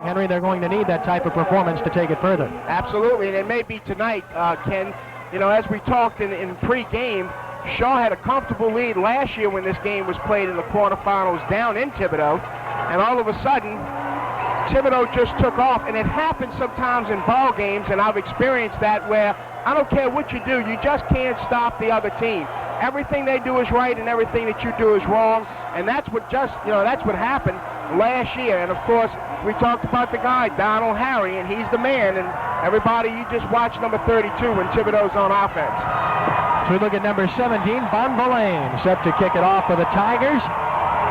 Henry, they're going to need that type of performance to take it further. Absolutely, and it may be tonight, Ken. You know, as we talked in pre-game, Shaw had a comfortable lead last year when this game was played in the quarterfinals down in Thibodaux, and all of a sudden, Thibodaux just took off, and it happens sometimes in ball games, and I've experienced that where I don't care what you do, you just can't stop the other team. Everything they do is right, and everything that you do is wrong, and that's what happened last year. And of course, we talked about the guy, Donald Harry, and he's the man, and everybody, you just watch number 32 when Thibodaux's on offense. So we look at number 17, Bonvillain, set to kick it off for the Tigers.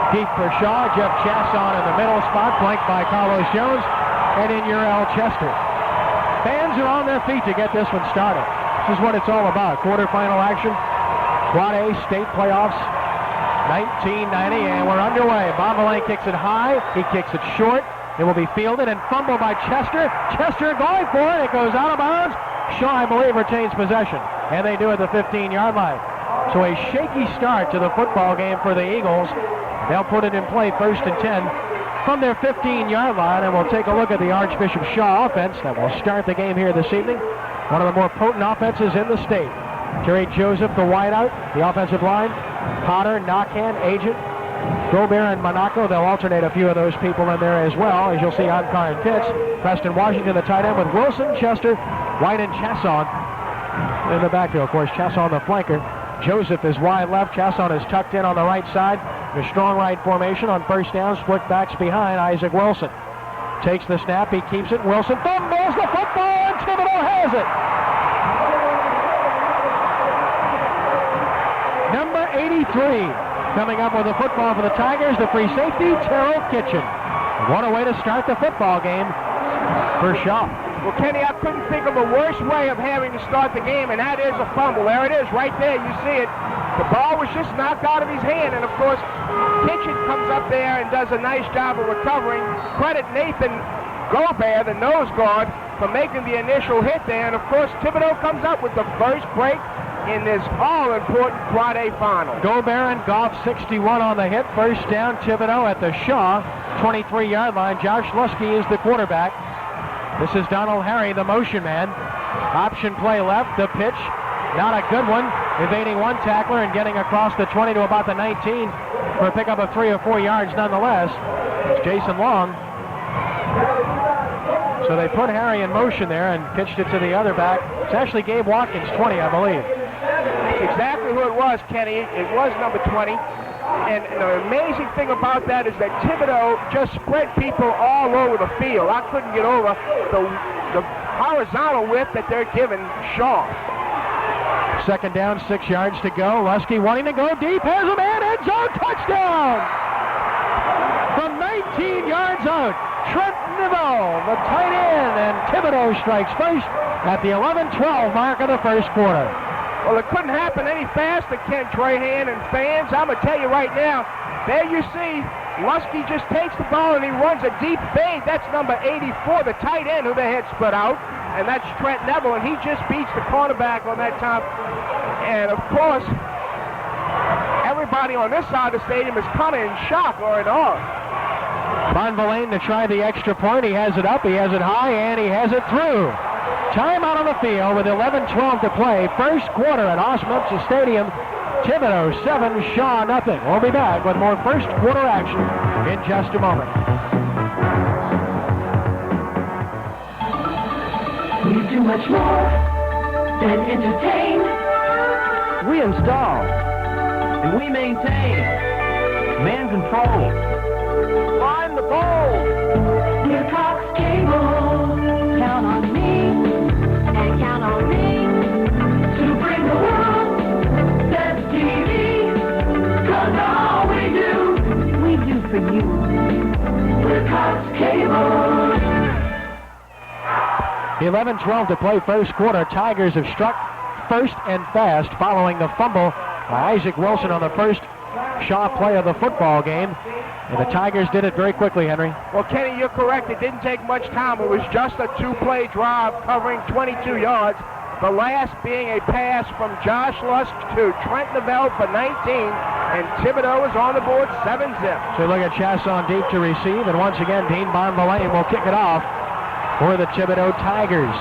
Deep for Shaw, Jeff Chasson in the middle spot, flanked by Carlos Jones, and in Uriel Chester. Fans are on their feet to get this one started. This is what it's all about. Quarterfinal action, Quad A state playoffs, 1990, and we're underway. Bonvillain kicks it high, he kicks it short. It will be fielded and fumbled by Chester. Chester going for it, it goes out of bounds. Shaw, I believe, retains possession, and they do at the 15-yard line. So a shaky start to the football game for the Eagles. They'll put it in play 1st and 10 from their 15-yard line, and we'll take a look at the Archbishop Shaw offense that will start the game here this evening. One of the more potent offenses in the state. Terry Joseph, the wideout, the offensive line. Potter, Knockhand, Agent, Gobert, and Monaco. They'll alternate a few of those people in there as well, as you'll see Ankar and Pitts. Preston Washington, the tight end, with Wilson, Chester, White, and Chasson in the backfield. Of course, Chasson the flanker. Joseph is wide left. Chasson is tucked in on the right side. The strong right formation on first down. Split backs behind Isaac Wilson. Takes the snap. He keeps it. Wilson fumbles the football, and Thibodaux has it. Number 83 coming up with the football for the Tigers, the free safety, Terrell Kitchen. What a way to start the football game for Shaw. Well, Kenny, I couldn't think of a worse way of having to start the game, and that is a fumble. There it is, right there. You see it. The ball was just knocked out of his hand, and of course, Kitchen comes up there and does a nice job of recovering. Credit Nathan Gobert, the nose guard, for making the initial hit there, and of course, Thibodaux comes up with the first break in this all-important Quad A final. Gobert and Goff, 61 on the hit. First down, Thibodaux at the Shaw 23-yard line. Josh Lusky is the quarterback. This is Donald Harry, the motion man. Option play left, the pitch. Not a good one. Evading one tackler and getting across the 20 to about the 19 for a pickup of 3 or 4 yards nonetheless. It's Jason Long. So they put Harry in motion there and pitched it to the other back. It's actually Gabe Watkins, 20, I believe. Exactly who it was, Kenny. It was number 20. And the amazing thing about that is that Thibodaux just spread people all over the field. I couldn't get over the horizontal width that they're giving Shaw. Second down, 6 yards to go. Lusky wanting to go deep, has a man, end zone, touchdown! From 19 yards out, Trent Neville, the tight end, and Thibodaux strikes first at the 11-12 mark of the first quarter. Well, it couldn't happen any faster, Ken Trahan and fans. I'm going to tell you right now, there you see, Lusky just takes the ball and he runs a deep fade. That's number 84, the tight end who they had split out, and that's Trent Neville, and he just beats the cornerback on that time. And, of course, everybody on this side of the stadium is kind of in shock or in awe. Bonvillain to try the extra point. He has it up, he has it high, and he has it through. Timeout on the field with 11-12 to play. First quarter at Osmosis Stadium. Thibodaux 7, Shaw nothing. We'll be back with more first quarter action in just a moment. We do much more than entertain. We install and we maintain. Man control. Find the pole. We're Cox Cable. Count on me. And count on me to bring the world that's TV. 'Cause all we do for you. We're Cox Cable. 11-12 to play first quarter. Tigers have struck first and fast following the fumble by Isaac Wilson on the first Shaw play of the football game. And the Tigers did it very quickly, Henry. Well, Kenny, you're correct. It didn't take much time. It was just a 2-play drive covering 22 yards. The last being a pass from Josh Lusk to Trent Neville for 19. and Thibodaux is on the board 7-zip. So look at Chasson deep to receive, and once again, Dean Bonvillain will kick it off for the Thibodaux Tigers.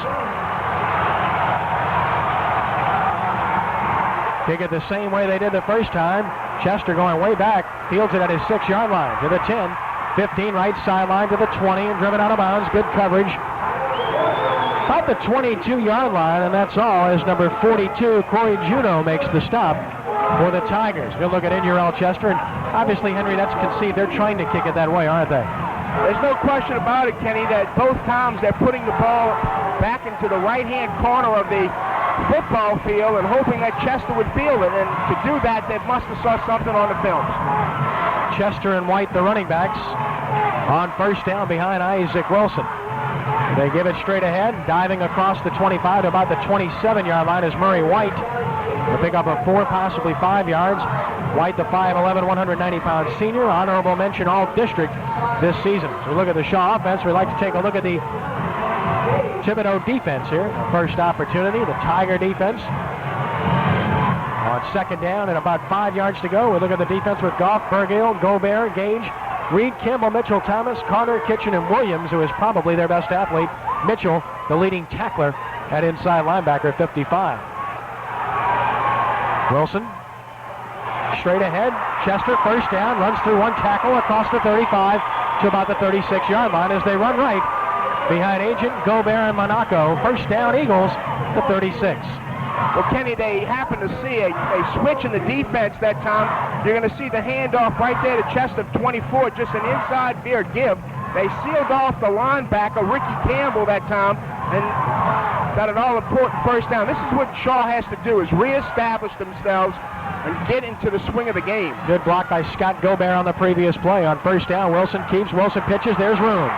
Kick it the same way they did the first time. Chester going way back, fields it at his 6-yard line to the 10, 15 right sideline to the 20, and driven out of bounds. Good coverage. About the 22-yard line, and that's all, as number 42, Corey Juneau, makes the stop for the Tigers. Good look at in your Elchester, and obviously, Henry, that's conceived. They're trying to kick it that way, aren't they? There's no question about it, Kenny, that both times they're putting the ball back into the right-hand corner of the football field and hoping that Chester would field it, and to do that, they must have saw something on the films. Chester and White, the running backs, on first down behind Isaac Wilson. They give it straight ahead, diving across the 25 to about the 27-yard line is Murray White. The pickup of 4, possibly 5 yards. White, the 5'11", 190-pound senior, honorable mention all-district this season. So we look at the Shaw offense. We'd like to take a look at the Thibodaux defense here. First opportunity, the Tiger defense. On second down and about 5 yards to go, we look at the defense with Goff, Bergill, Gobert, Gage, Reed, Campbell, Mitchell, Thomas, Carter, Kitchen, and Williams, who is probably their best athlete. Mitchell, the leading tackler at inside linebacker, 55. Wilson, straight ahead. Chester, first down, runs through one tackle across the 35 to about the 36-yard line as they run right behind Agent, Gobert, and Monaco. First down, Eagles, the 36. Well, Kenny, they happen to see a switch in the defense that time. You're going to see the handoff right there to Chester, 24, just an inside veer give. They sealed off the linebacker, Ricky Campbell, that time, and got an all-important first down. This is what Shaw has to do, is reestablish themselves and get into the swing of the game. Good block by Scott Gobert on the previous play. On first down, Wilson keeps, Wilson pitches, there's room.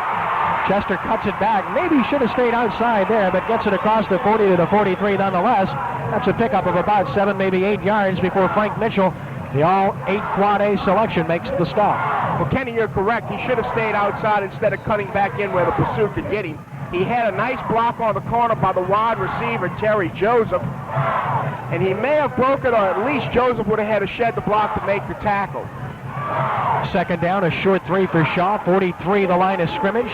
Chester cuts it back. Maybe he should have stayed outside there, but gets it across the 40 to the 43 nonetheless. That's a pickup of about 7, maybe 8 yards before Frank Mitchell, the all-8 quad A selection, makes the stop. Well, Kenny, you're correct. He should have stayed outside instead of cutting back in where the pursuit could get him. He had a nice block on the corner by the wide receiver, Terry Joseph, and he may have broken, or at least Joseph would have had to shed the block to make the tackle. Second down, a short 3 for Shaw, 43 the line of scrimmage.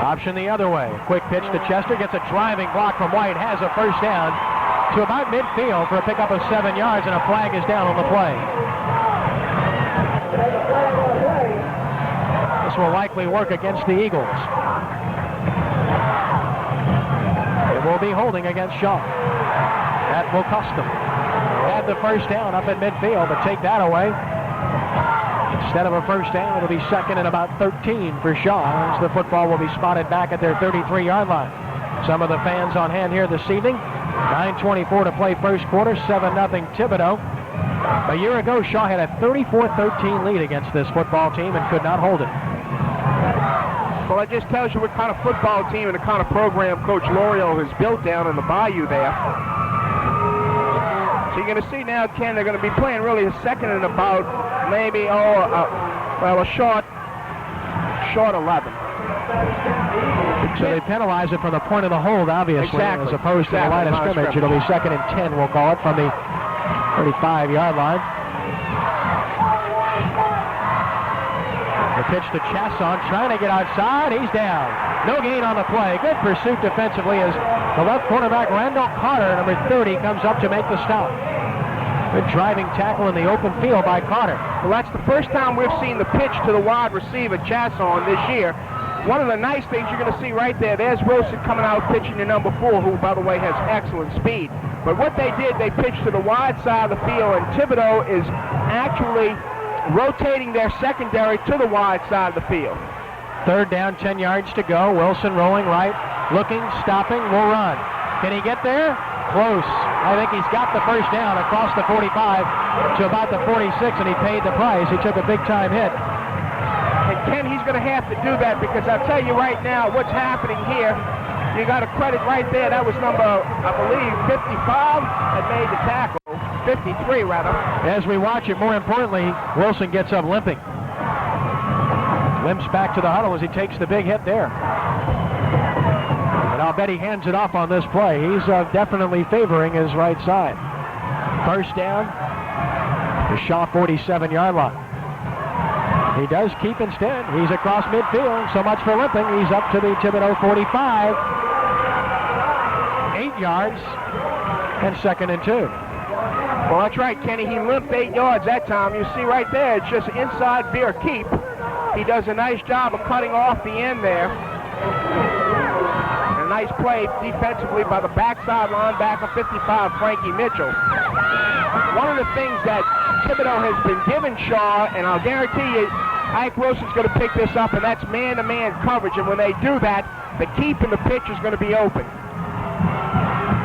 Option the other way. Quick pitch to Chester, gets a driving block from White, has a first down to about midfield for a pickup of 7 yards, and a flag is down on the play. This will likely work against the Eagles. It will be holding against Shaw. That will cost them. Had the first down up at midfield, but take that away. Instead of a first down, it'll be second and about 13 for Shaw, as the football will be spotted back at their 33-yard line. Some of the fans on hand here this evening. 9:24 to play first quarter, 7-0 Thibodaux. A year ago, Shaw had a 34-13 lead against this football team and could not hold it. Well, that just tells you what kind of football team and the kind of program Coach L'Oreal has built down in the Bayou there. So you're going to see now, Ken, they're going to be playing really a second and about maybe, a short 11. So they penalize it from the point of the hold, obviously, exactly, as opposed to the line of scrimmage. It'll be second and 10, we'll call it, from the 35-yard line. The pitch to Chasson, trying to get outside. He's down. No gain on the play. Good pursuit defensively as the left cornerback, Randall Carter, number 30, comes up to make the stop. Good driving tackle in the open field by Carter. Well, that's the first time we've seen the pitch to the wide receiver, Chasson, this year. One of the nice things you're going to see right there's Wilson coming out pitching to number 4, who, by the way, has excellent speed. But what they did, they pitched to the wide side of the field, and Thibodaux is actually rotating their secondary to the wide side of the field. Third down, 10 yards to go. Wilson rolling right, looking, stopping, will run. Can he get there? Close. I think he's got the first down across the 45 to about the 46, and he paid the price. He took a big-time hit. And Ken, he's going to have to do that, because I'll tell you right now what's happening here. You got a credit right there. That was number, I believe, 55 that made the tackle. 53, rather. As we watch it, more importantly, Wilson gets up limping. Limps back to the huddle as he takes the big hit there. And I'll bet he hands it off on this play. He's definitely favoring his right side. First down, the Shaw 47-yard line. He does keep instead. He's across midfield. So much for limping. He's up to the Thibodaux 45. 8 yards and 2nd and 2. Well, that's right, Kenny. He limped 8 yards that time. You see right there, it's just inside veer keep. He does a nice job of cutting off the end there. And a nice play defensively by the backside linebacker, 55, Frankie Mitchell. One of the things that Thibodaux has been giving Shaw, and I'll guarantee you, Ike Wilson's going to pick this up, and that's man-to-man coverage. And when they do that, the keep in the pitch is going to be open.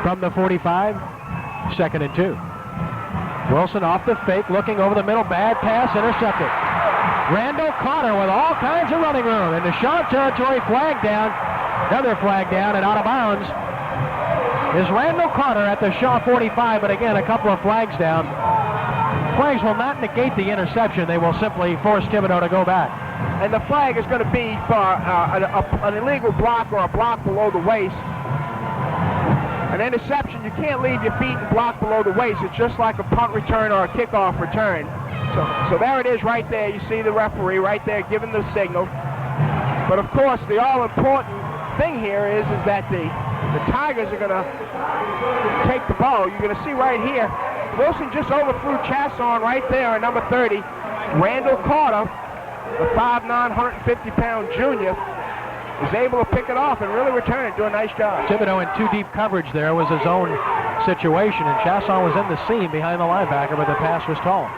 From the 45, 2nd and 2. Wilson off the fake, looking over the middle, bad pass, intercepted. Randall Carter with all kinds of running room in the Shaw territory, flag down, another flag down, and out of bounds is Randall Carter at the Shaw 45, but again, a couple of flags down. Flags will not negate the interception. They will simply force Thibodaux to go back. And the flag is going to be for an illegal block or a block below the waist. An interception, you can't leave your feet and block below the waist. It's just like a punt return or a kickoff return. So there it is right there. You see the referee right there giving the signal. But of course, the all-important thing here is that the Tigers are going to take the ball. You're going to see right here, Wilson just overthrew Chasson right there at number 30. Randall Carter, the 5'9", 150-pound junior, is able to pick it off and really return it, do a nice job. Thibodaux in too deep coverage there was his own situation, and Chasson was in the seam behind the linebacker, but the pass was tall.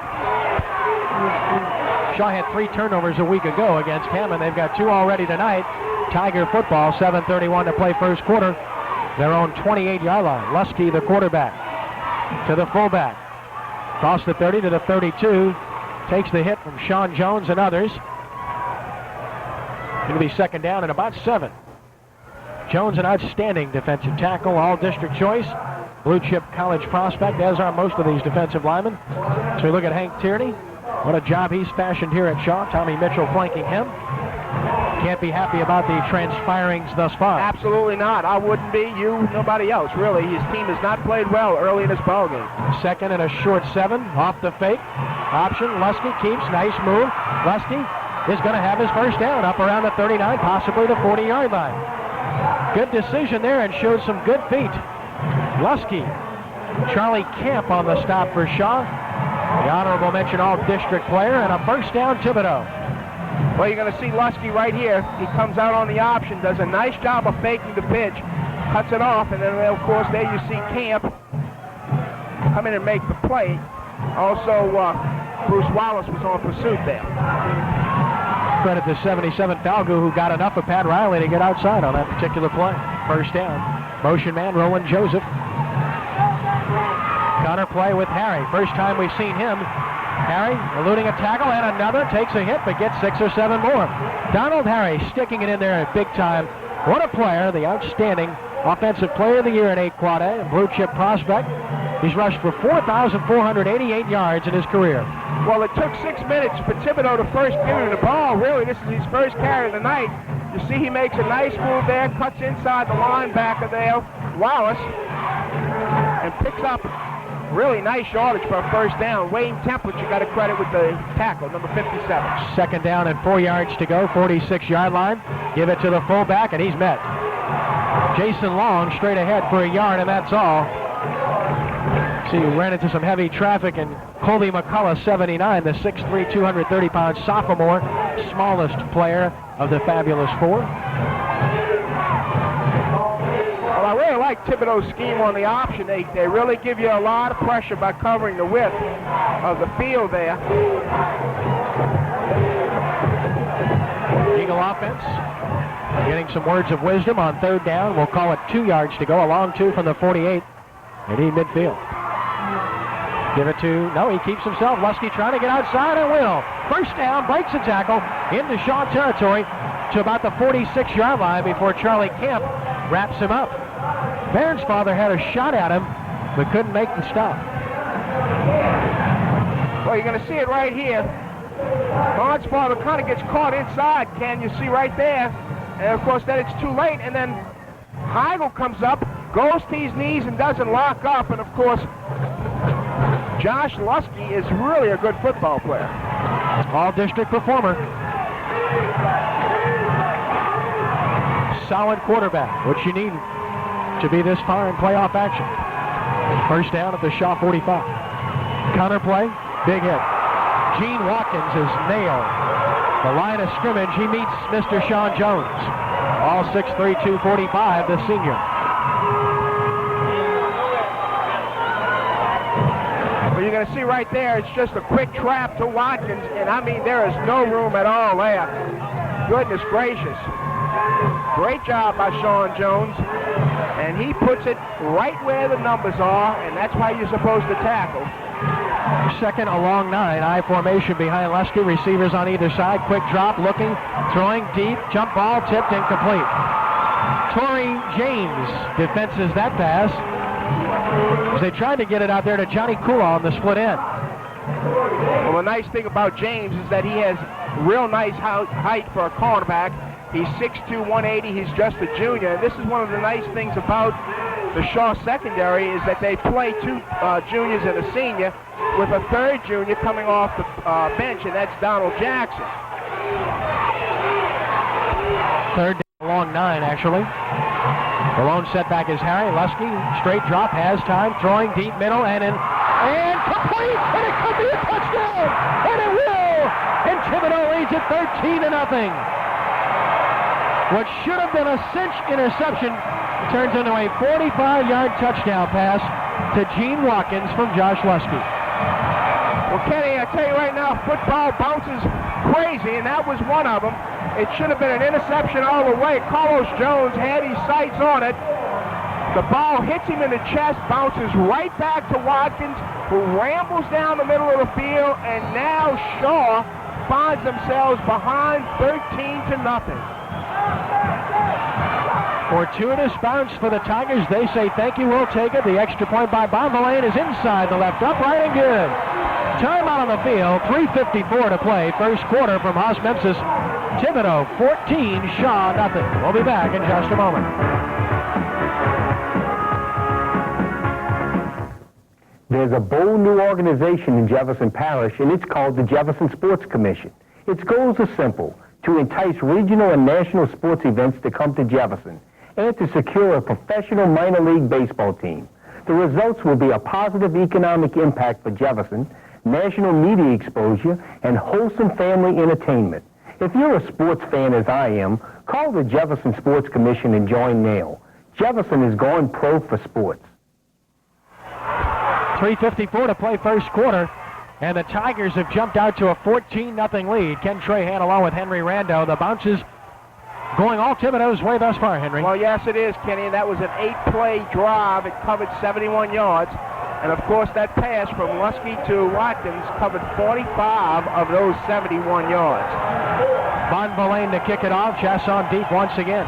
Shaw had 3 turnovers a week ago against him, and they've got 2 already tonight. Tiger football, 7:31 to play first quarter. Their own 28-yard line. Lusky, the quarterback, to the fullback. Across the 30 to the 32. Takes the hit from Sean Jones and others. It'll be 2nd down and about 7. Jones, an outstanding defensive tackle, all-district choice. Blue chip college prospect, as are most of these defensive linemen. So we look at Hank Tierney. What a job he's fashioned here at Shaw. Tommy Mitchell flanking him. Can't be happy about the transpirings thus far. Absolutely not. I wouldn't be. You, nobody else, really. His team has not played well early in this ballgame. 2nd and a short 7. Off the fake. Option. Lusky keeps. Nice move. Lusky is going to have his first down up around the 39, possibly the 40-yard line. Good decision there and showed some good feet. Lusky. Charlie Camp on the stop for Shaw. The honorable mention all-district player, and a first down Thibodaux. Well, you're going to see Lusky right here. He comes out on the option, does a nice job of faking the pitch, cuts it off, and then, of course, there you see Camp come in and make the play. Also, Bruce Wallace was on pursuit there. Credit to 77 Falgu, who got enough of Pat Riley to get outside on that particular play. First down. Motion man, Roland Joseph. Counter play with Harry. First time we've seen him. Harry eluding a tackle and another. Takes a hit, but gets 6 or 7 more. Donald Harry sticking it in there at big time. What a player. The outstanding offensive player of the year in 8 quad A. Blue chip prospect. He's rushed for 4,488 yards in his career. Well, it took 6 minutes for Thibodaux to first give him the ball. Really, this is his first carry of the night. You see he makes a nice move there, cuts inside the linebacker there, Wallace, and picks up really nice yardage for a first down. Wayne Templin, you got to credit with the tackle, number 57. 2nd down and 4 yards to go, 46-yard line. Give it to the fullback, and he's met. Jason Long straight ahead for a yard, and that's all. See, we ran into some heavy traffic, and Colby McCullough, 79, the 6'3", 230-pound sophomore, smallest player of the Fabulous 4. Well, I really like Thibodaux's scheme on the option. They really give you a lot of pressure by covering the width of the field there. Eagle offense getting some words of wisdom on 3rd down. We'll call it 2 yards to go, a long 2 from the 48. They need midfield. Give it to, no, he keeps himself. Lusky trying to get outside and will. First down, breaks a tackle into Shaw territory to about the 46-yard line before Charlie Camp wraps him up. Barron's father had a shot at him, but couldn't make the stop. Well, you're going to see it right here. Barnes' father kind of gets caught inside, Ken. You see right there. And, of course, then it's too late. And then Heigl comes up, goes to his knees and doesn't lock up, and of course, Josh Lusky is really a good football player. All-district performer. Solid quarterback, which you need to be this far in playoff action. First down at the Shaw 45. Counter play, big hit. Gene Watkins is nailed. The line of scrimmage, he meets Mr. Sean Jones. All 6'3", 245, the senior. Well, you're going to see right there, it's just a quick trap to Watkins, and I mean, there is no room at all there. Goodness gracious. Great job by Sean Jones, and he puts it right where the numbers are, and that's why you're supposed to tackle. Second, a long 9, I formation behind Lusky. Receivers on either side. Quick drop, looking, throwing deep. Jump ball, tipped, incomplete. Torrey James defenses that pass. As they tried to get it out there to Johnny Kula on the split end. Well, the nice thing about James is that he has real nice height for a cornerback. He's 6'2", 180. He's just a junior. And this is one of the nice things about the Shaw secondary is that they play 2 juniors and a senior with a 3rd junior coming off the bench, and that's Donald Jackson. Third down, long 9, actually. The lone setback is Harry. Lusky, straight drop, has time, throwing deep middle, and complete, and it could be a touchdown, and it will! And Thibodaux leads it 13-0. What should have been a cinch interception turns into a 45-yard touchdown pass to Gene Watkins from Josh Lusky. Well, Kenny, I tell you right now, football bounces crazy, and that was one of them. It should have been an interception all the way. Carlos Jones had his sights on it. The ball hits him in the chest, bounces right back to Watkins, who rambles down the middle of the field, and now Shaw finds themselves behind 13-0. Fortuitous bounce for the Tigers. They say thank you, we'll take it. The extra point by Bonvillain is inside the left upright and good. Timeout on the field, 3:54 to play. First quarter from Haas Memphis. Thibodaux 14, Shaw nothing. We'll be back in just a moment. There's a bold new organization in Jefferson Parish, and it's called the Jefferson Sports Commission. Its goals are simple: to entice regional and national sports events to come to Jefferson, and to secure a professional minor league baseball team. The results will be a positive economic impact for Jefferson, national media exposure, and wholesome family entertainment. If you're a sports fan as I am, call the Jefferson Sports Commission and join now. Jefferson is going pro for sports. 3:54 to play first quarter, and the Tigers have jumped out to a 14-0 lead. Ken Trahan along with Henry Rando. The bounces going all Thibodaux's way thus far, Henry. Well, yes, it is, Kenny, and that was an 8-play drive. It covered 71 yards. And, of course, that pass from Lusky to Watkins covered 45 of those 71 yards. Bonvillain to kick it off. Chasson deep once again.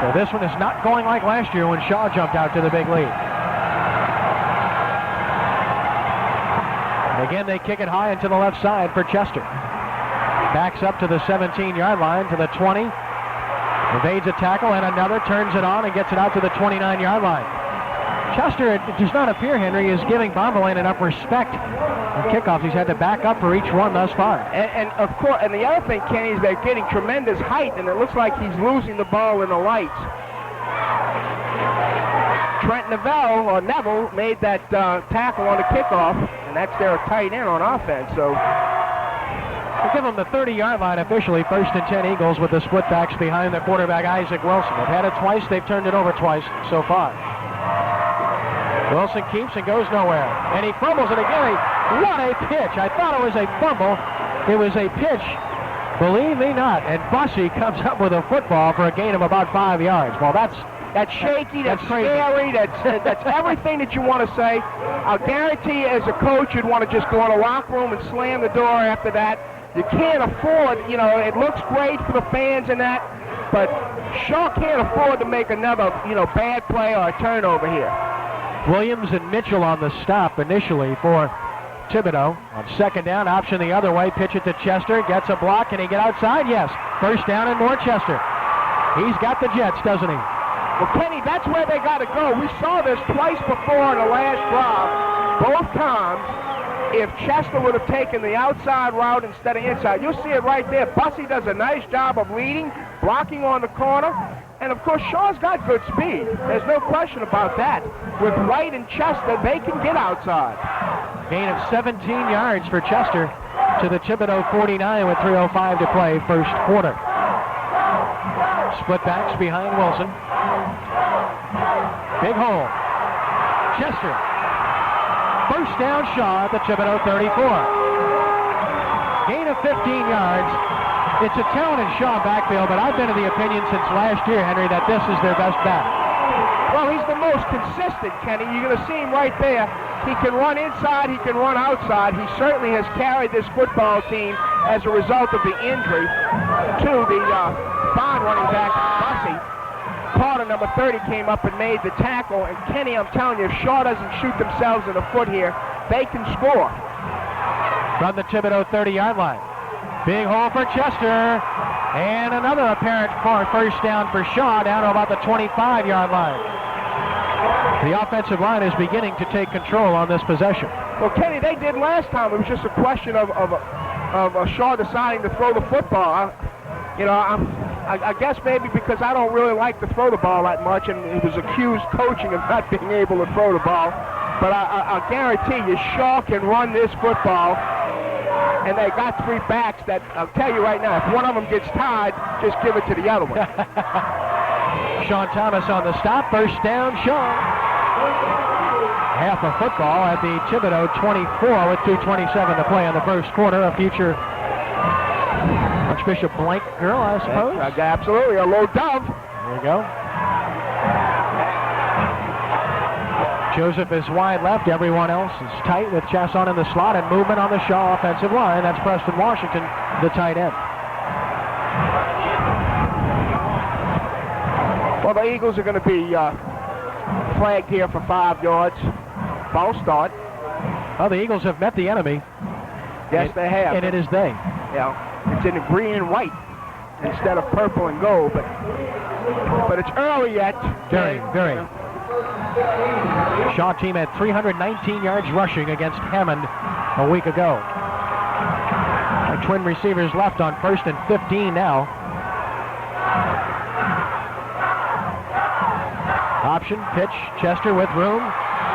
So this one is not going like last year when Shaw jumped out to the big lead. And again, they kick it high into the left side for Chester. Backs up to the 17-yard line, to the 20. Evades a tackle, and another, turns it on and gets it out to the 29-yard line. Chester, it does not appear, Henry, is giving Bonvillain enough respect on kickoffs. He's had to back up for each one thus far. And of course, and the other thing, Kenny, is they're getting tremendous height, and it looks like he's losing the ball in the lights. Trent Neville made that tackle on the kickoff, and that's their tight end on offense. So we'll give them the 30-yard line officially. 1st and 10 Eagles with the split backs behind the quarterback, Isaac Wilson. They've had it twice. They've turned it over twice so far. Wilson keeps and goes nowhere. And he fumbles it again. What a pitch. I thought it was a fumble. It was a pitch. Believe me not. And Bussey comes up with a football for a gain of about 5 yards. Well, that's shaky, that's crazy. Scary, that's everything that you want to say. I'll guarantee you, as a coach, you'd want to just go in a locker room and slam the door after that. You can't afford, it looks great for the fans and that, but Shaw can't afford to make another, bad play or a turnover here. Williams and Mitchell on the stop initially for Thibodaux. On second down, option the other way, pitch it to Chester, gets a block, can he get outside? Yes. First down and more Chester. He's got the Jets, doesn't he? Well, Kenny, that's where they got to go. We saw this twice before in the last drive. Both times, if Chester would have taken the outside route instead of inside, you'll see it right there. Bussey does a nice job of leading, blocking on the corner, and of course Shaw's got good speed. There's no question about that. With White and Chester, they can get outside. Gain of 17 yards for Chester to the Thibodaux 49 with 3:05 to play first quarter. Split backs behind Wilson. Big hole. Chester. First down Shaw at the Thibodaux 34. Gain of 15 yards. It's a talented Shaw backfield, but I've been of the opinion since last year, Henry, that this is their best back. Well, he's the most consistent, Kenny. You're going to see him right there. He can run inside, he can run outside. He certainly has carried this football team as a result of the injury to the fine running back, Bussey. Carter, number 30, came up and made the tackle. And Kenny, I'm telling you, if Shaw doesn't shoot themselves in the foot here, they can score. From the Thibodaux 30-yard line. Big hole for Chester. And another apparent first down for Shaw down to about the 25-yard line. The offensive line is beginning to take control on this possession. Well, Kenny, they did last time. It was just a question of Shaw deciding to throw the football. I guess maybe because I don't really like to throw the ball that much, and he was accused coaching of not being able to throw the ball. But I guarantee you, Shaw can run this football, and they got three backs that, I'll tell you right now, if one of them gets tied, just give it to the other one. Sean Thomas on the stop. First down, Shaw. Half a football at the Thibodaux 24 with 2:27 to play in the first quarter. A future Archbishop Blank girl, I suppose. Absolutely, a low dove. There you go. Joseph is wide left. Everyone else is tight with Chasson in the slot and movement on the Shaw offensive line. That's Preston Washington, the tight end. Well, the Eagles are going to be flagged here for 5 yards. False start. Well, the Eagles have met the enemy. Yes, they have. And it is they. Yeah, it's in green and white instead of purple and gold, but it's early yet. Very. Shaw team had 319 yards rushing against Hammond a week ago. The twin receivers left on 1st and 15 now. Option, pitch, Chester with room.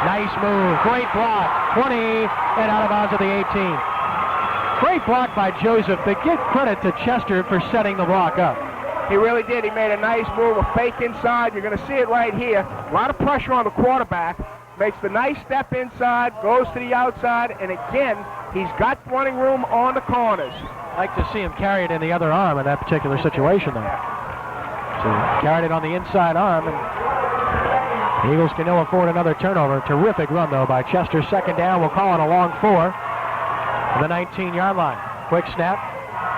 Nice move, great block, 20, and out of bounds at the 18. Great block by Joseph, but give credit to Chester for setting the block up. He really did. He made a nice move, a fake inside. You're going to see it right here. A lot of pressure on the quarterback. Makes the nice step inside, goes to the outside, and again, he's got running room on the corners. I'd like to see him carry it in the other arm in that particular situation, though. So carried it on the inside arm, and the Eagles can ill afford another turnover. Terrific run, though, by Chester. Second down, we'll call it a long 4. The 19-yard line. Quick snap,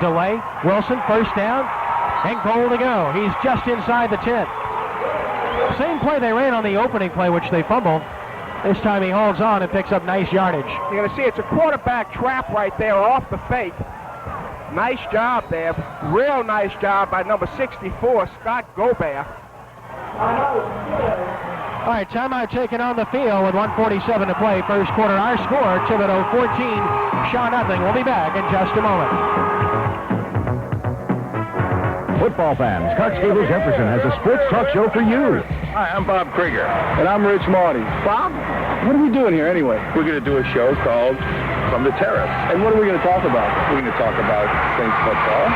delay. Wilson, first down, and goal to go. He's just inside the 10. Same play they ran on the opening play, which they fumbled. This time he holds on and picks up nice yardage. You're going to see it's a quarterback trap right there off the fake. Nice job there. Real nice job by number 64, Scott Gobert. All right, timeout taken on the field with 1:47 to play. First quarter, our score, Thibodaux 14, Shaw nothing. We'll be back in just a moment. Football fans, Cox Cable Jefferson has a sports talk show for you. Hi, I'm Bob Krieger. And I'm Rich Marty. Bob, what are we doing here anyway? We're going to do a show called From the Terrace. And what are we going to talk about? We're going to talk about Saints football.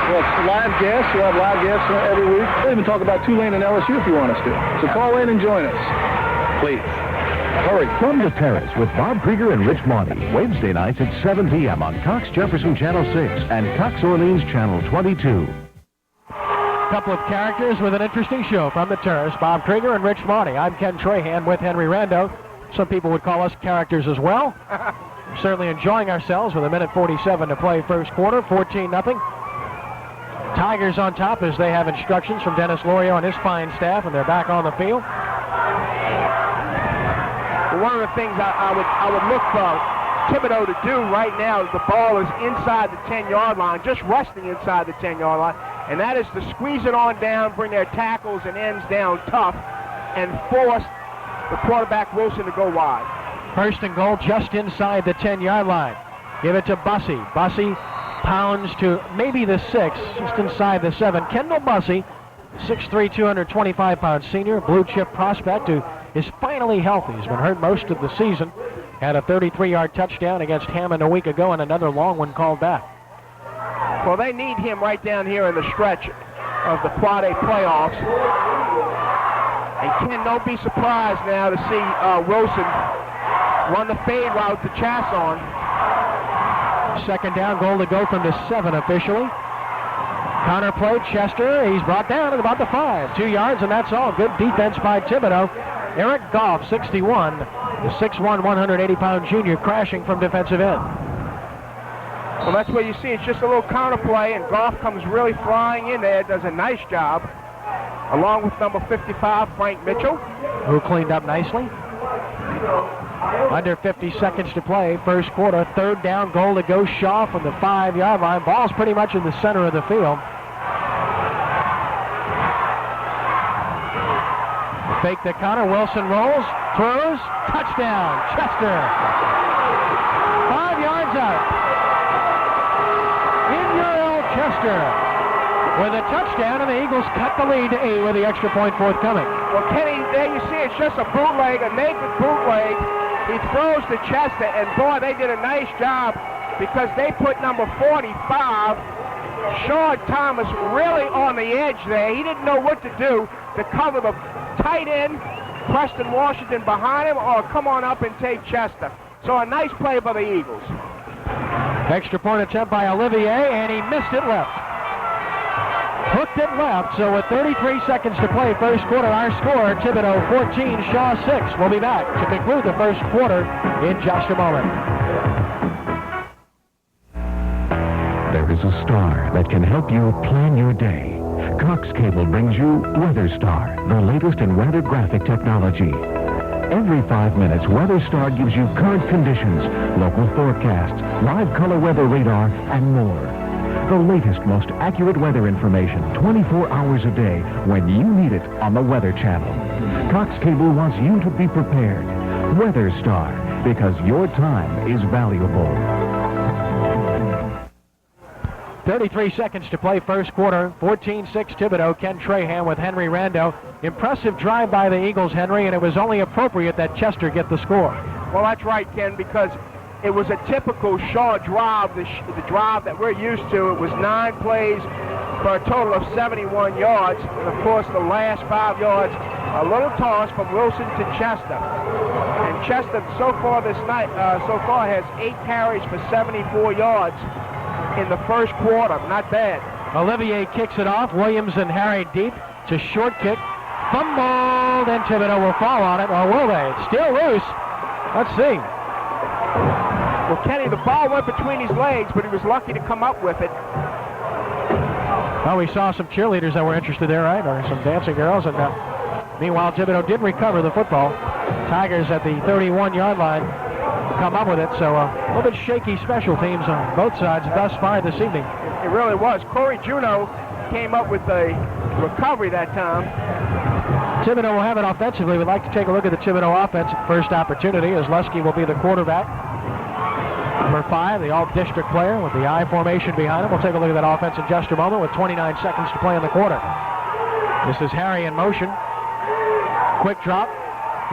Well, it's live guests. We'll have live guests every week. We'll even talk about Tulane and LSU if you want us to. So call in and join us. Please. Hurry. From the Terrace with Bob Krieger and Rich Marty. Wednesday nights at 7 p.m. on Cox Jefferson Channel 6 and Cox Orleans Channel 22. Couple of characters with an interesting show from the Terrace. Bob Krieger and Rich Marty. I'm Ken Trahan with Henry Rando. Some people would call us characters as well. Certainly enjoying ourselves with 1:47 to play first quarter, 14-0. Tigers on top as they have instructions from Dennis Lorio and his fine staff, and they're back on the field. Well, one of the things I would look for Thibodaux to do right now is the ball is inside the 10-yard line, just resting inside the 10-yard line. and that is to squeeze it on down, bring their tackles and ends down tough, and force the quarterback Wilson to go wide. First and goal just inside the 10-yard line. Give it to Bussey. Bussey pounds to maybe the 6, just inside the 7. Kendall Bussey, 6'3", 225-pound senior, blue-chip prospect who is finally healthy. He's been hurt most of the season. Had a 33-yard touchdown against Hammond a week ago and another long one called back. Well, they need him right down here in the stretch of the Quad A playoffs. And Ken, don't be surprised now to see Wilson run the fade route to Chasson. Second down, goal to go from the 7 officially. Counter play, Chester. He's brought down at about the 5. 2 yards, and that's all. Good defense by Thibodaux. Eric Goff, 61, the 6'1", 180-pound junior, crashing from defensive end. Well, that's what you see. It's just a little counter play, and Goff comes really flying in there, does a nice job, along with number 55, Frank Mitchell, who cleaned up nicely. Under 50 seconds to play, first quarter. Third down, goal to go. Shaw from the 5-yard line. Ball's pretty much in the center of the field. Fake the counter. Wilson rolls, throws, touchdown. Chester. 5 yards out. Chester with a touchdown, and the Eagles cut the lead to 8 with the extra point forthcoming. Well, Kenny, there you see it's just a bootleg, a naked bootleg. He throws to Chester, and boy, they did a nice job because they put number 45, Sean Thomas, really on the edge there. He didn't know what to do to cover the tight end, Preston Washington, behind him, or come on up and take Chester. So a nice play by the Eagles. Extra point attempt by Olivier, and he missed it left. Hooked it left, so with 33 seconds to play, first quarter, our score, Thibodaux 14, Shaw 6. We'll be back to conclude the first quarter in just a moment. There is a star that can help you plan your day. Cox Cable brings you Weather Star, the latest in weather graphic technology. Every 5 minutes, Weather Star gives you current conditions, local forecasts, live color weather radar, and more. The latest, most accurate weather information 24 hours a day when you need it on the Weather Channel. Cox Cable wants you to be prepared. Weather Star, because your time is valuable. 33 seconds to play, first quarter, 14-6 Thibodaux. Ken Trahan with Henry Rando. Impressive drive by the Eagles, Henry, and it was only appropriate that Chester get the score. Well, that's right, Ken, because it was a typical Shaw drive, the drive that we're used to. It was 9 plays for a total of 71 yards. And, of course, the last 5 yards, a little toss from Wilson to Chester. And Chester, so far this night, has 8 carries for 74 yards in the first quarter. Not bad. Olivier kicks it off. Williams and Harry deep. It's a short kick. Fumbled, and Thibodaux will fall on it, or will they? It's still loose. Let's see. Well, Kenny, the ball went between his legs, but he was lucky to come up with it. Well, we saw some cheerleaders that were interested there, right? Or some dancing girls. And meanwhile, Thibodaux did recover the football. Tigers at the 31-yard line come up with it. So a little bit shaky special teams on both sides thus far this evening. It really was. Corey Juneau came up with a recovery that time. Thibodaux will have it offensively. We'd like to take a look at the Thibodaux offense at first opportunity, as Lusky will be the quarterback. Number 5, the all-district player with the I formation behind him. We'll take a look at that offense in just a moment with 29 seconds to play in the quarter. This is Harry in motion. Quick drop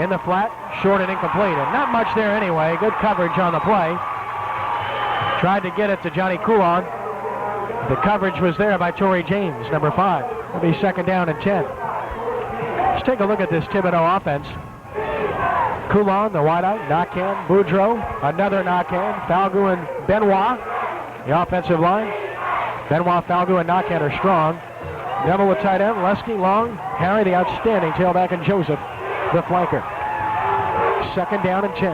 in the flat, short and incomplete. And not much there anyway. Good coverage on the play. Tried to get it to Johnny Coulon. The coverage was there by Torrey James, number 5. It'll be second down and 10. Let's take a look at this Thibodaux offense. Coulon, the wideout, Nakan, Boudreau, another Nakan, Falgu and Benoit, the offensive line. Benoit, Falgu, and Nakan are strong. Neville, the tight end, Lusky, Long, Harry, the outstanding tailback, and Joseph, the flanker. Second down and 10.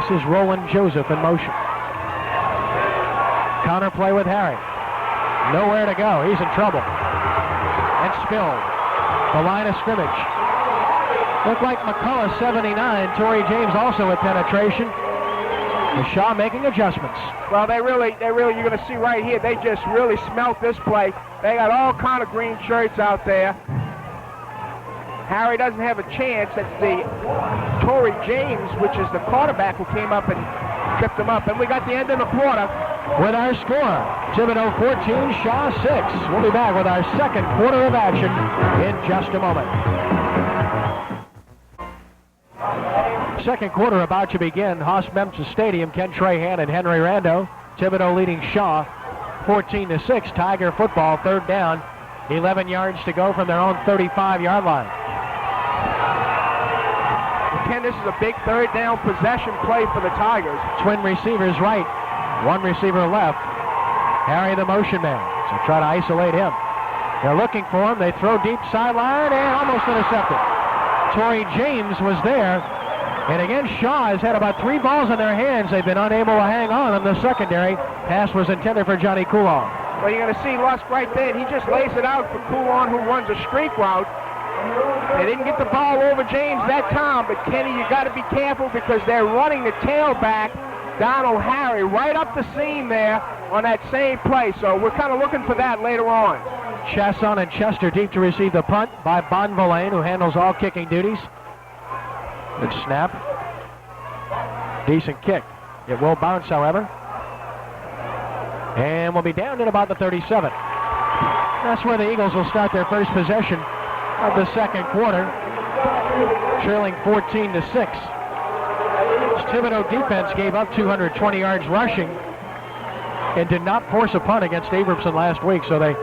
This is Roland Joseph in motion. Counter play with Harry. Nowhere to go. He's in trouble. And spilled. The line of scrimmage. Looked like McCullough, 79. Torrey James also with penetration. And Shaw making adjustments. Well, they really, you're going to see right here, they just really smelt this play. They got all kind of green shirts out there. Harry doesn't have a chance. It's the Torrey James, which is the quarterback, who came up and tripped him up. And we got the end of the quarter. With our score, Thibodaux 14, Shaw 6. We'll be back with our second quarter of action in just a moment. Second quarter about to begin. Haas-Memphis Stadium, Ken Trahan and Henry Rando. Thibodaux leading Shaw 14-6. Tiger football, third down. 11 yards to go from their own 35-yard line. Ken, this is a big third down possession play for the Tigers. Twin receivers right, one receiver left. Harry the motion man, so try to isolate him. They're looking for him. They throw deep sideline and almost intercepted. Torrey James was there. And again, Shaw has had about 3 balls in their hands. They've been unable to hang on in the secondary. Pass was intended for Johnny Coulon. Well, you're going to see Lusk right there. He just lays it out for Coulon, who runs a streak route. They didn't get the ball over James that time, but Kenny, you got to be careful because they're running the tailback, Donald Harry, right up the seam there on that same play. So we're kind of looking for that later on. Chasson and Chester deep to receive the punt by Bonvillain, who handles all kicking duties. Good snap. Decent kick. It will bounce, however. And we'll be down at about the 37. That's where the Eagles will start their first possession of the second quarter, trailing 14-6. Thibodaux defense gave up 220 yards rushing and did not force a punt against Abramson last week, so they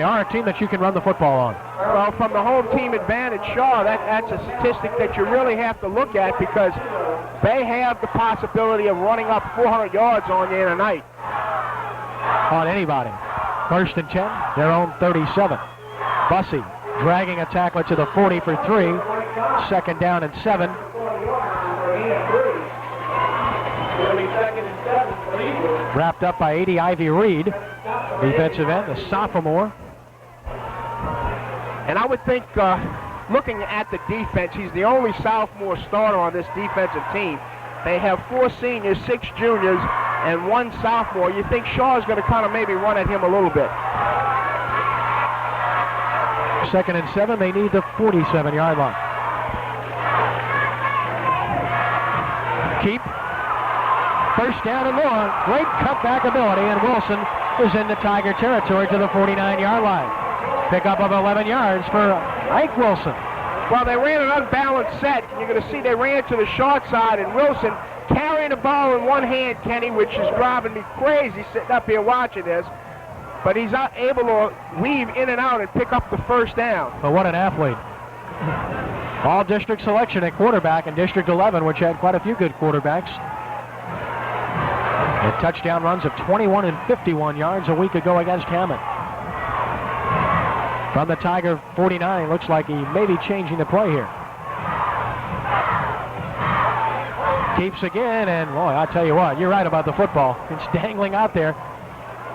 are a team that you can run the football on. Well, from the home team advantage, Shaw, that's a statistic that you really have to look at because they have the possibility of running up 400 yards on you in a night. On anybody. First and 10, their own 37. Bussey dragging a tackler to the 40 for 3. Second down and 7. Wrapped up by 80 Ivy Reed, defensive end, the sophomore. And I would think, looking at the defense, he's the only sophomore starter on this defensive team. They have 4 seniors, 6 juniors, and 1 sophomore. You think Shaw's going to kind of maybe run at him a little bit. Second and 7, they need the 47-yard line. Keep. First down and more. Great cutback ability, and Wilson is in the Tiger territory to the 49-yard line. Pickup of 11 yards for Ike Wilson. Well, they ran an unbalanced set. You're going to see they ran to the short side, and Wilson carrying the ball in one hand, Kenny, which is driving me crazy sitting up here watching this. But he's not able to weave in and out and pick up the first down. But what an athlete. All district selection at quarterback in District 11, which had quite a few good quarterbacks. And touchdown runs of 21 and 51 yards a week ago against Hammond. From the Tiger 49, looks like he may be changing the play here. Keeps again, and boy, I'll tell you what, you're right about the football. It's dangling out there.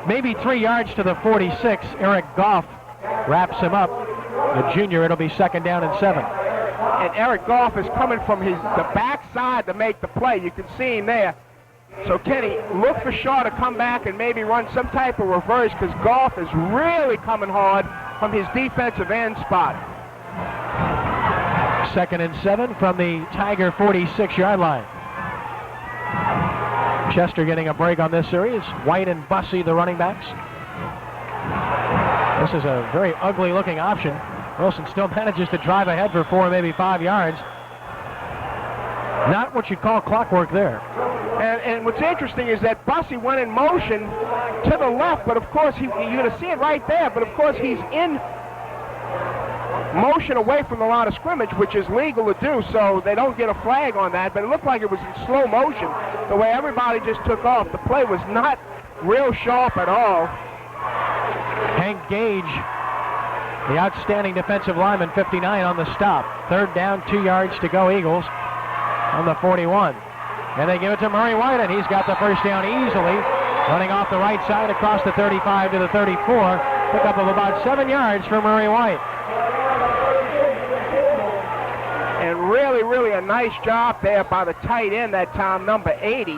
Maybe 3 yards to the 46. Eric Goff wraps him up. The junior, it'll be second down and 7. And Eric Goff is coming from the backside to make the play. You can see him there. So, Kenny, look for Shaw to come back and maybe run some type of reverse because Goff is really coming hard from his defensive end spot. Second and 7 from the Tiger 46-yard line. Chester getting a break on this series. White and Bussey, the running backs. This is a very ugly-looking option. Wilson still manages to drive ahead for 4, maybe 5 yards. Not what you'd call clockwork there. And what's interesting is that Bussey went in motion to the left, but of course, you're going to see it right there, but of course he's in motion away from the line of scrimmage, which is legal to do, so they don't get a flag on that, but it looked like it was in slow motion, the way everybody just took off. The play was not real sharp at all. Hank Gage, the outstanding defensive lineman, 59 on the stop. Third down, 2 yards to go, Eagles on the 41. And they give it to Murray White, and he's got the first down easily, running off the right side across the 35 to the 34. Pickup of about 7 yards for Murray White. And really, really a nice job there by the tight end that time, number 80.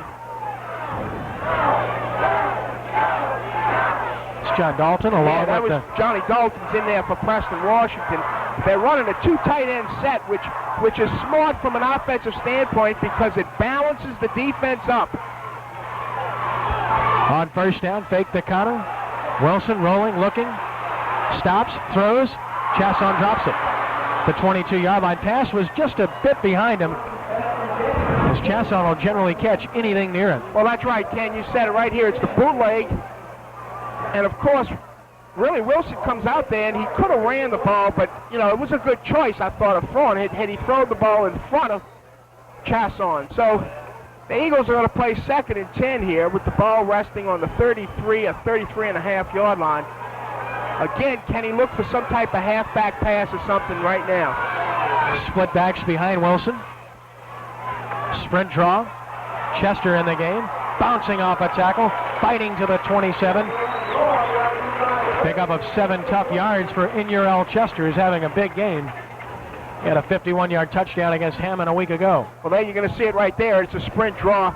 It's John Dalton along that with was Johnny Dalton's in there for Preston Washington. They're running a two tight end set, which is smart from an offensive standpoint because it balances the defense up. On first down, fake the counter. Wilson rolling, looking, stops, throws. Chasson drops it. The 22-yard line pass was just a bit behind him, as Chasson will generally catch anything near him. Well, that's right, Ken. You said it right here. It's the bootleg. And, of course, really, Wilson comes out there, and he could have ran the ball, but, you know, it was a good choice, I thought, of throwing it had he thrown the ball in front of Chasson. So the Eagles are going to play 2nd and 10 here with the ball resting on the 33 and a half yard line. Again, can he look for some type of halfback pass or something right now? Split backs behind Wilson. Sprint draw. Chester in the game. Bouncing off a tackle. Fighting to the 27. Pickup of 7 tough yards for Inurel Chester, who's having a big game. He had a 51-yard touchdown against Hammond a week ago. Well, there you're going to see it right there. It's a sprint draw.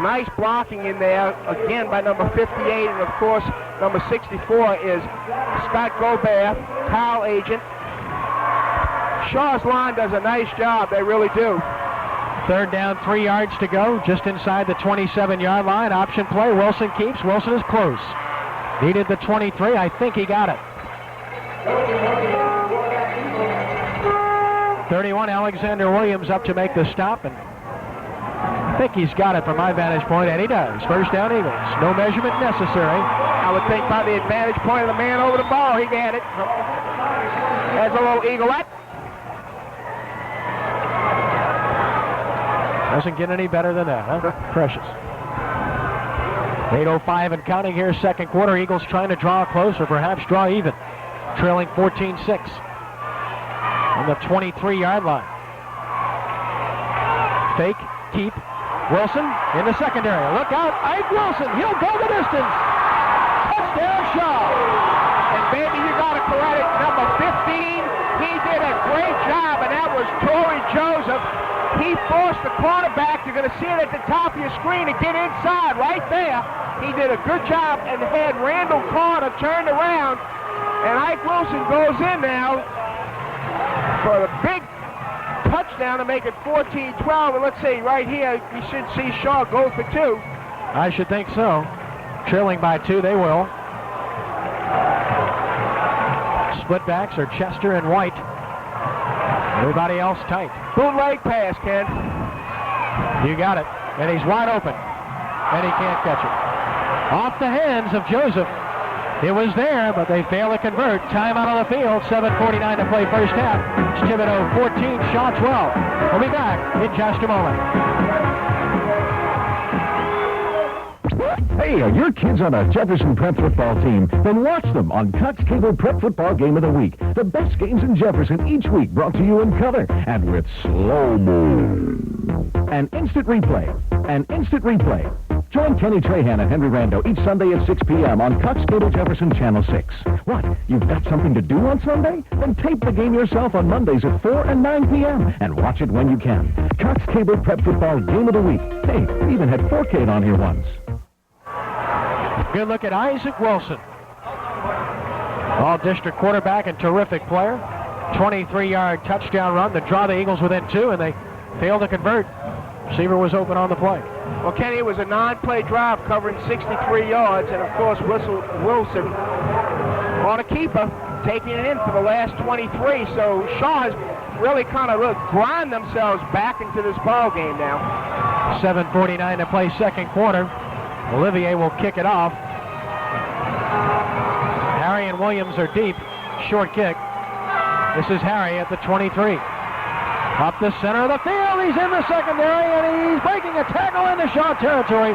Nice blocking in there, again, by number 58. And, of course, number 64 is Scott Gobert, Kyle Agent. Shaw's line does a nice job. They really do. 3rd down, 3 yards to go, just inside the 27-yard line. Option play. Wilson keeps. Wilson is close. Needed the 23. I think he got it. 31, Alexander Williams up to make the stop, and I think he's got it from my vantage point, and he does. First down, Eagles. No measurement necessary. I would think by the advantage point of the man over the ball, he got it. As a little eaglet. Doesn't get any better than that, huh? Precious. 8:05 and counting here, 2nd quarter. Eagles trying to draw close or perhaps draw even. Trailing 14-6 on the 23-yard line. Fake, keep. Wilson in the secondary. Look out, Ike Wilson. He'll go the distance. Touchdown, Shaw. And baby, you got to credit number 15. He did a great job, and that was Torrey Joseph. He forced the quarterback. You're going to see it at the top of your screen to get inside right there. He did a good job and had Randall Carter turned around. And Ike Wilson goes in now for the big touchdown to make it 14-12. And let's see, right here, you should see Shaw go for 2. I should think so. Trailing by 2, they will. Split backs are Chester and White. Everybody else tight. Bootleg pass, Ken. You got it. And he's wide open. And he can't catch it. Off the hands of Joseph. It was there, but they fail to convert. Time out on the field. 7:49 to play first half. It's Thibodaux 14, Shaw 12. We'll be back in just a moment. Hey, are your kids on a Jefferson Prep football team? Then watch them on Cox Cable Prep Football Game of the Week. The best games in Jefferson each week, brought to you in color and with slow-mo. An instant replay. Join Kenny Trahan and Henry Rando each Sunday at 6 p.m. on Cox Cable Jefferson Channel 6. What? You've got something to do on Sunday? Then tape the game yourself on Mondays at 4 and 9 p.m. and watch it when you can. Cox Cable Prep Football Game of the Week. Hey, we even had 4K on here once. Good look at Isaac Wilson. All-district quarterback and terrific player. 23-yard touchdown run to draw the Eagles within 2, and they failed to convert. Receiver was open on the play. Well, Kenny, it was a 9-play drive covering 63 yards, and, of course, Wilson on a keeper, taking it in for the last 23. So Shaw has really kind of grind themselves back into this ball game now. 7:49 to play 2nd quarter. Olivier will kick it off. Harry and Williams are deep. Short kick. This is Harry at the 23. Up the center of the field. He's in the secondary, and he's breaking a tackle into Shaw territory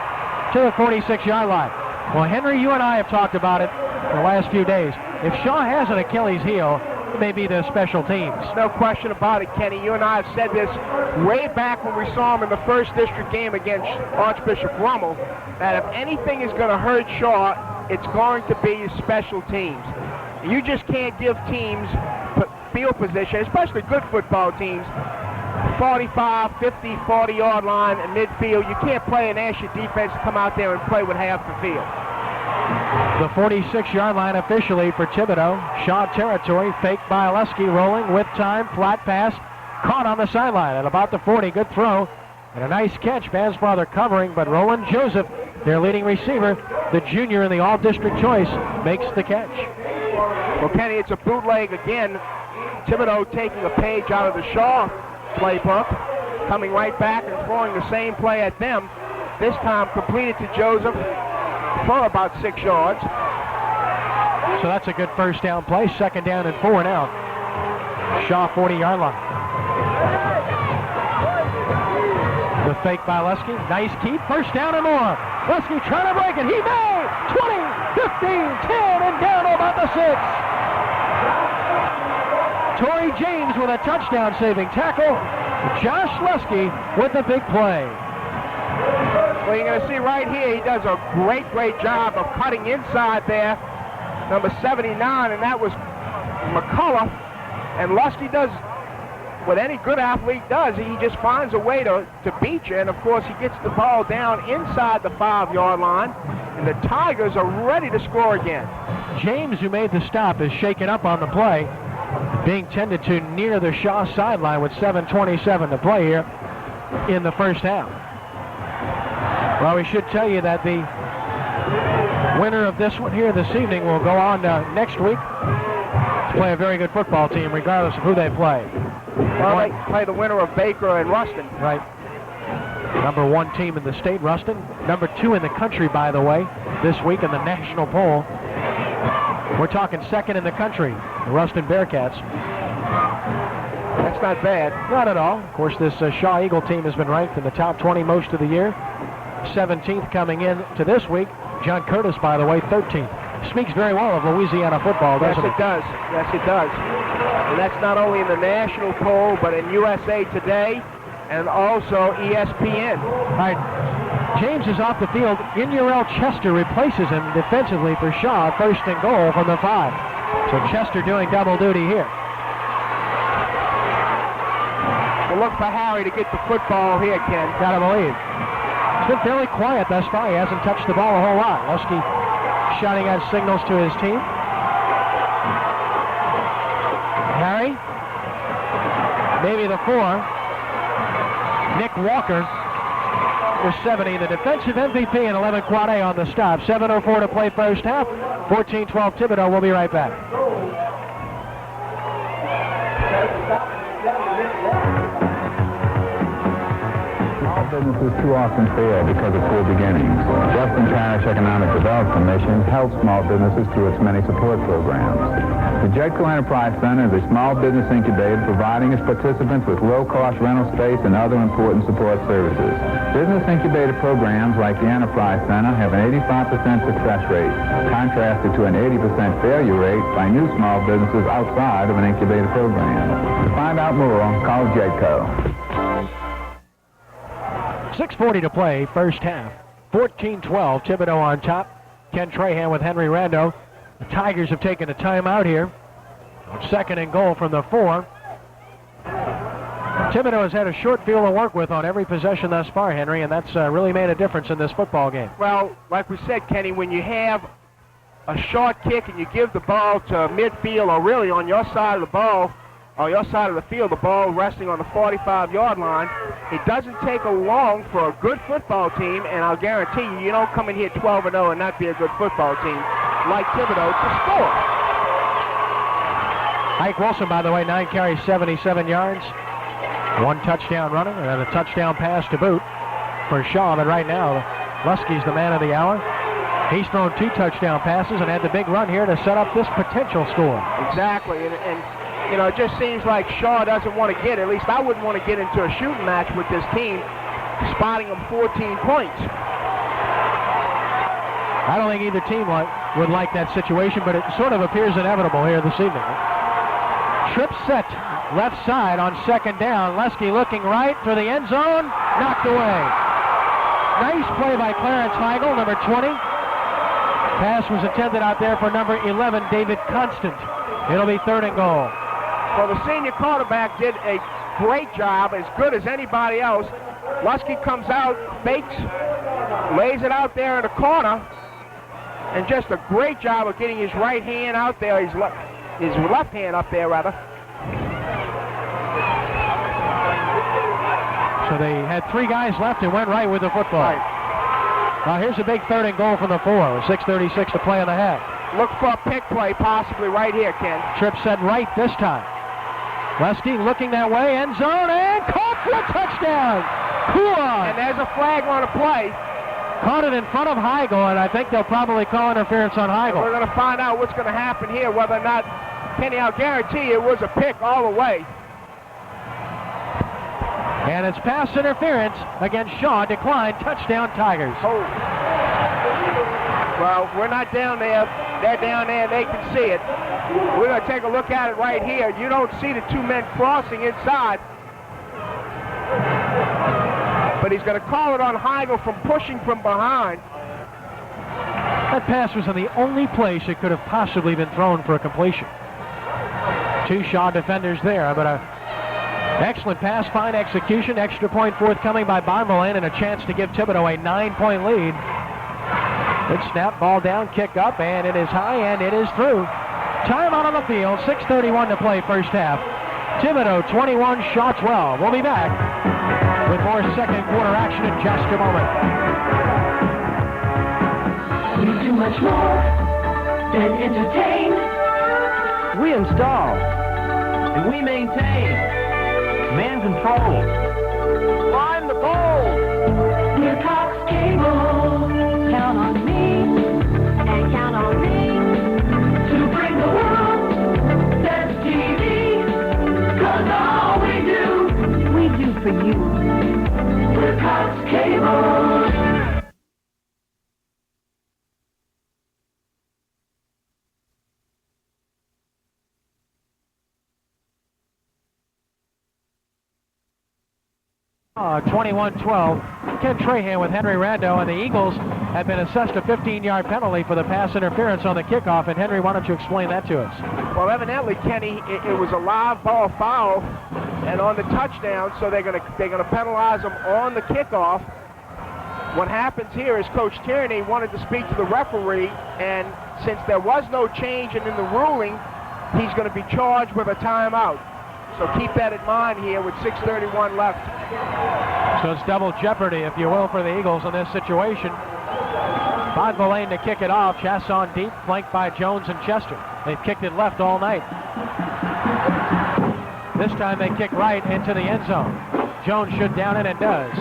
to the 46-yard line. Well, Henry, you and I have talked about it the last few days. If Shaw has an Achilles heel, it may be the special teams. No question about it, Kenny. You and I have said this way back when we saw him in the 1st District game against Archbishop Rummel, that if anything is going to hurt Shaw, it's going to be special teams. You just can't give teams field position, especially good football teams, 45, 50, 40-yard line and midfield. You can't play and ask your defense to come out there and play with half the field. The 46-yard line officially for Thibodaux. Shaw territory, fake by Lusky, rolling with time, flat pass, caught on the sideline at about the 40. Good throw and a nice catch. Vansfather covering, but Roland Joseph, their leading receiver, the junior in the all-district choice, makes the catch. Well, Kenny, it's a bootleg again. Thibodaux taking a page out of the Shaw playbook, coming right back and throwing the same play at them. This time completed to Joseph for about 6 yards. So that's a good first down play. Second down and 4 now. Shaw 40-yard line. The fake by Lusky. Nice keep. First down and more. Lusky trying to break it. He may. 20, 15, 10, and down to about the 6. Torrey James with a touchdown-saving tackle. Josh Lusky with the big play. Well, you're going to see right here, he does a great job of cutting inside there. Number 79, and that was McCullough. And Lusky does what any good athlete does. He just finds a way to beat you. And, of course, he gets the ball down inside the 5-yard line. And the Tigers are ready to score again. James, who made the stop, is shaken up on the play, being tended to near the Shaw sideline with 7:27 to play here in the first half. Well, we should tell you that the winner of this one here this evening will go on next week to play a very good football team, regardless of who they play. Well, they play the winner of Baker and Ruston. Right. Number 1 team in the state, Ruston. Number 2 in the country, by the way, this week in the national poll. We're talking second in the country, the Ruston Bearcats. That's not bad. Not at all. Of course, this Shaw Eagle team has been ranked in the top 20 most of the year. 17th coming in to this week. John Curtis, by the way, 13th. Speaks very well of Louisiana football, doesn't it? Yes, it does. Yes, it does. And that's not only in the national poll, but in USA Today and also ESPN. All right. James is off the field. Inurel Chester replaces him defensively for Shaw. First and goal from the 5. So Chester doing double duty here. We'll look for Harry to get the football here, Ken. Gotta believe. It's been fairly quiet thus far. He hasn't touched the ball a whole lot. Lusky shouting out signals to his team. Harry. Maybe the 4. Nick Walker. The 70, the defensive MVP and 11 quad A on the stop. 7:04 to play first half. 14-12 Thibodaux. We'll be right back. Businesses too often fail because of poor beginnings. Jefferson Parish Economic Development Commission helps small businesses through its many support programs. The Jetco Enterprise Center is a small business incubator providing its participants with low-cost rental space and other important support services. Business incubator programs like the Enterprise Center have an 85% success rate, contrasted to an 80% failure rate by new small businesses outside of an incubator program. To find out more, call Jetco. 6:40 to play, first half. 14-12, Thibodaux on top. Ken Trahan with Henry Rando. The Tigers have taken a timeout here. Second and goal from the 4. Thibodaux has had a short field to work with on every possession thus far, Henry, and that's really made a difference in this football game. Well, like we said, Kenny, when you have a short kick and you give the ball to midfield, or really on your side of the ball, or your side of the field, the ball resting on the 45-yard line, it doesn't take long for a good football team, and I'll guarantee you, you don't come in here 12-0 and not be a good football team like Thibodaux to score. Ike Wilson, by the way, 9 carries, 77 yards. 1 touchdown running, and then a touchdown pass to boot for Shaw. But right now, Lusky's the man of the hour. He's thrown 2 touchdown passes and had the big run here to set up this potential score. Exactly, and you know, it just seems like Shaw doesn't want to get, at least I wouldn't want to get into a shooting match with this team, spotting them 14 points. I don't think either team would like that situation, but it sort of appears inevitable here this evening. Trip set, left side on second down. Lusky looking right for the end zone, knocked away. Nice play by Clarence Heigl, number 20. Pass was intended out there for number 11, David Constant. It'll be third and goal. Well, the senior quarterback did a great job, as good as anybody else. Lusky comes out, fakes, lays it out there in the corner, and just a great job of getting his right hand out there, his left hand up there, rather. So they had 3 guys left and went right with the football. Right. Now here's a big 3rd and goal from the 4, with 6:36 to play in the half. Look for a pick play, possibly right here, Ken. Trip set right this time. Lusky looking that way, end zone, and caught for a touchdown. Cool. And there's a flag on a play. Caught it in front of Heigl, and I think they'll probably call interference on And we're Heigl. going to find out what's going to happen here, whether or not, Kenny, I'll guarantee you it was a pick all the way. And it's pass interference against Shaw, declined, touchdown Tigers. Oh. Well, we're not down there. They're down there. They can see it. We're going to take a look at it right here. You don't see the 2 men crossing inside. But he's going to call it on Heigl from pushing from behind. That pass was in the only place it could have possibly been thrown for a completion. 2 Shaw defenders there, but a excellent pass, fine execution, extra point forthcoming by Bonvillain, and a chance to give Thibodaux a 9-point lead. Good snap, ball down, kick up, and it is high, and it is through. Timeout on the field, 6:31 to play first half. Thibodaux 21, Shaw 12. We'll be back with more second quarter action in just a moment. We do much more than entertain. We install and we maintain. Man control. Line the ball. We're Cox Cable. Count on me and count on me to bring the world that's TV. 'Cause all we do for you. We're Cox Cable. 21-12. Ken Trahan with Henry Rando, and the Eagles have been assessed a 15-yard penalty for the pass interference on the kickoff. And Henry, why don't you explain that to us? Well, evidently, Kenny, it was a live ball foul, and on the touchdown, so they're going to penalize them on the kickoff. What happens here is Coach Tierney wanted to speak to the referee, and since there was no change in the ruling, he's going to be charged with a timeout. So keep that in mind here with 6:31 left. So it's double jeopardy, if you will, for the Eagles in this situation. Bonvillain to kick it off. Chasson deep, flanked by Jones and Chester. They've kicked it left all night. This time they kick right into the end zone. Jones should down it and does.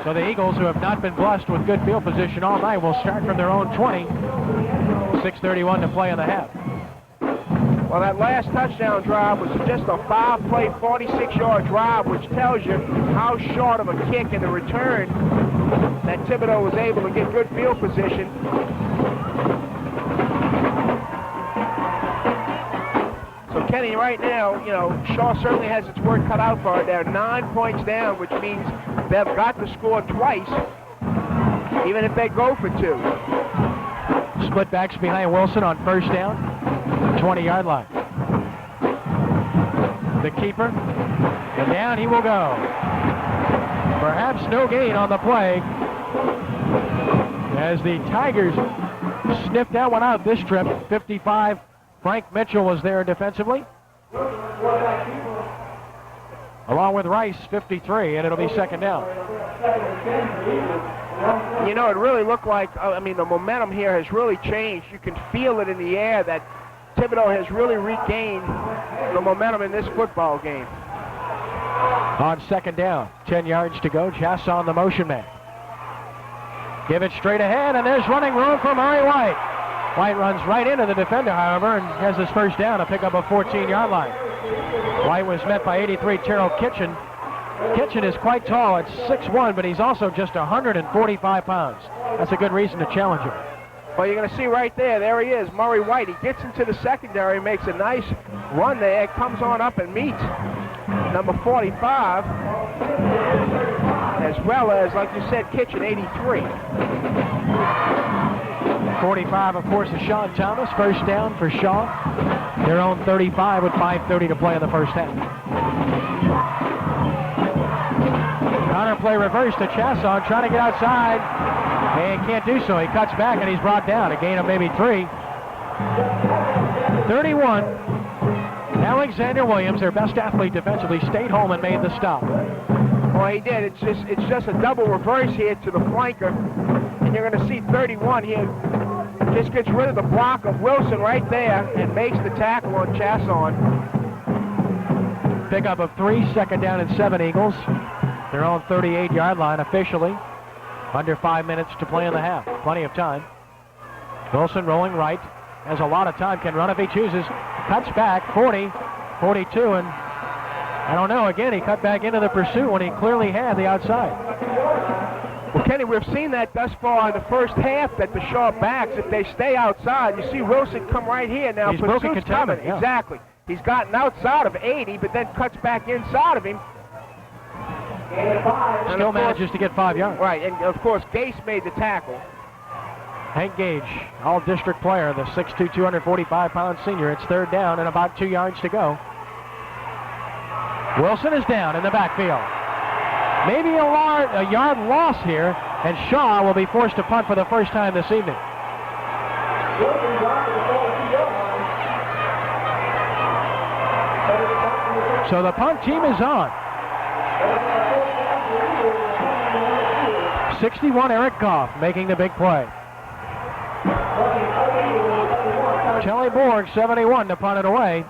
So the Eagles, who have not been blessed with good field position all night, will start from their own 20. 6:31 to play in the half. Well, that last touchdown drive was just a 5-play, 46-yard drive, which tells you how short of a kick in the return that Thibodaux was able to get good field position. So, Kenny, right now, you know, Shaw certainly has its work cut out for it. They're 9 points down, which means they've got to score twice, even if they go for 2. Split backs behind Wilson on first down. 20-yard line. The keeper, and down he will go. Perhaps no gain on the play, as the Tigers sniffed that one out this trip. 55, Frank Mitchell was there defensively, along with Rice, 53, and it'll be second down. You know, it really looked like, I mean, the momentum here has really changed. You can feel it in the air that Thibodaux has really regained the momentum in this football game. On second down, 10 yards to go. Chasson the motion man. Give it straight ahead, and there's running room for Murray White. White runs right into the defender, however, and has his first down to pick up a 14-yard line. White was met by 83 Terrell Kitchen. Kitchen is quite tall at 6'1", but he's also just 145 pounds. That's a good reason to challenge him. Well, you're going to see right there, there he is, Murray White. He gets into the secondary, makes a nice run there, comes on up and meets number 45, as well as, like you said, Kitchen, 83. 45, of course, is Sean Thomas. First down for Shaw. Their own 35 with 5:30 to play in the first half. Counter play reverse to Chasson, trying to get outside. And can't do so. He cuts back and he's brought down. A gain of maybe 3. 31. Alexander Williams, their best athlete defensively, stayed home and made the stop. Well, he did. It's just a double reverse here to the flanker. And you're going to see 31 here. Just gets rid of the block of Wilson right there and makes the tackle on Chasson. Pickup of 3, 2nd down and 7 Eagles. Their own 38-yard line officially. Under 5 minutes to play in the half. Plenty of time. Wilson rolling right. Has a lot of time. Can run if he chooses. Cuts back. 40, 42, and I don't know. Again, he cut back into the pursuit when he clearly had the outside. Well, Kenny, we've seen that thus far in the first half, that the Shaw backs, if they stay outside, you see Wilson come right here now. He's broken Pursuit's containment. coming. Yeah. Exactly. He's gotten outside of 80, but then cuts back inside of him. And Still of course, manages to get 5 yards. right, and of course, Gase made the tackle. Hank Gage, all-district player, the 6'2", 245-pound senior. It's 3rd down and about 2 yards to go. Wilson is down in the backfield. Maybe a yard loss here, and Shaw will be forced to punt for the first time this evening. So the punt team is on. 61, Eric Goff making the big play. Kelly Borg, 71 to punt it away.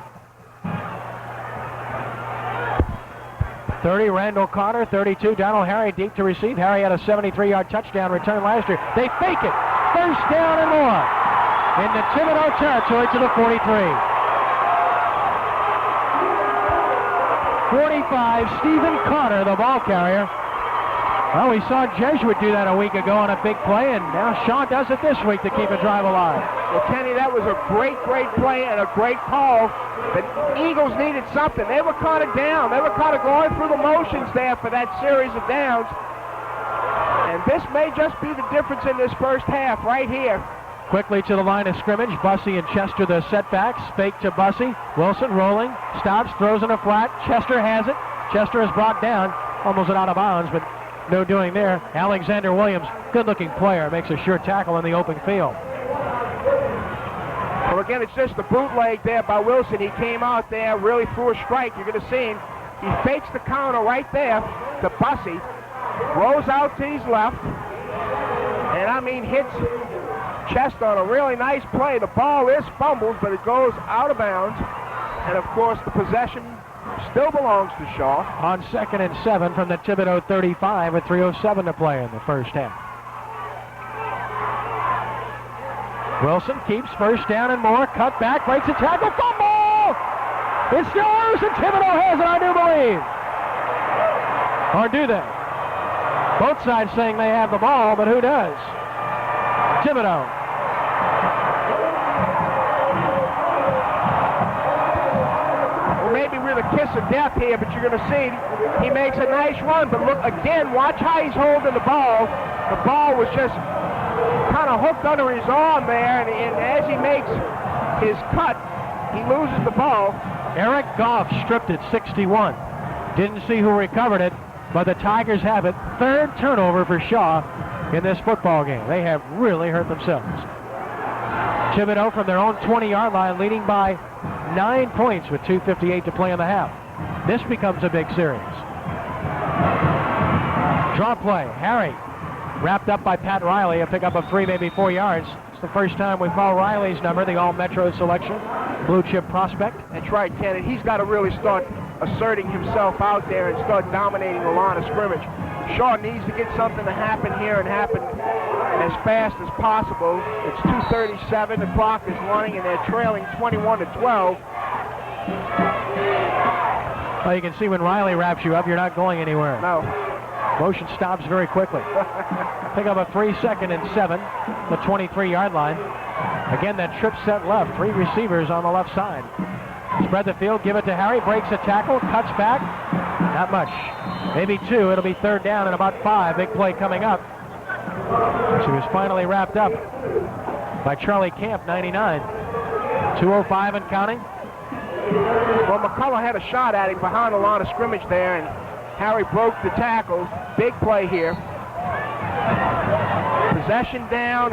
30, Randall Carter. 32, Donald Harry deep to receive. Harry had a 73-yard touchdown return last year. They fake it. 1st down and more. In the Thibodaux territory to the 43. 45, Stephen Carter, the ball carrier. Well, we saw Jesuit do that a week ago on a big play, and now Shaw does it this week to keep a drive alive. Well, Kenny, that was a great play and a great call. The Eagles needed something. They were kind of down. They were kind of going through the motions there for that series of downs. And this may just be the difference in this first half right here. Quickly to the line of scrimmage. Bussey and Chester the setbacks. Fake to Bussey. Wilson rolling. Stops, throws in a flat. Chester has it. Chester is brought down. Almost out of bounds, but no doing there. Alexander Williams, good-looking player, makes a sure tackle in the open field. Well, again, it's just the bootleg there by Wilson. He came out there, really threw a strike. You're going to see him. He fakes the counter right there to Bussey. Rolls out to his left. And, I mean, hits Chester on a really nice play. The ball is fumbled, but it goes out of bounds. And, of course, the possession still belongs to Shaw. On 2nd and 7 from the Thibodaux 35 with 3:07 to play in the first half. Wilson keeps 1st down and more. Cut back, breaks a tackle, fumble! It's still loose, and Thibodaux has it, I do believe. Or do they? Both sides saying they have the ball, but who does? Thibodaux. Maybe we're the kiss of death here, but you're going to see he makes a nice run. But look, again, watch how he's holding the ball. The ball was just kind of hooked under his arm there, and as he makes his cut, he loses the ball. Eric Goff stripped it, 61. Didn't see who recovered it, but the Tigers have it. 3rd turnover for Shaw in this football game. They have really hurt themselves. Thibodaux from their own 20-yard line, leading by 9 points with 2:58 to play in the half. This becomes a big series. Draw play. Harry wrapped up by Pat Riley, a pickup of 3, maybe 4 yards. It's the first time we call Riley's number, the All-Metro selection, blue chip prospect. That's right, Ken. And he's got to really start asserting himself out there and start dominating the line of scrimmage. Shaw needs to get something to happen here and happen as fast as possible. It's 2:37. The clock is running, and they're trailing 21-12. Well, you can see when Riley wraps you up, you're not going anywhere. No. Motion stops very quickly. Pick up a 3, 2nd and 7, the 23-yard line. Again, that trip set left. 3 receivers on the left side. Spread the field, give it to Harry, breaks a tackle, cuts back. Not much. Maybe 2. It'll be 3rd down and about 5. Big play coming up. She was finally wrapped up by Charlie Camp, 99. 2:05 and counting. Well, McCullough had a shot at him behind the line of scrimmage there, and Harry broke the tackle. Big play here. Possession down.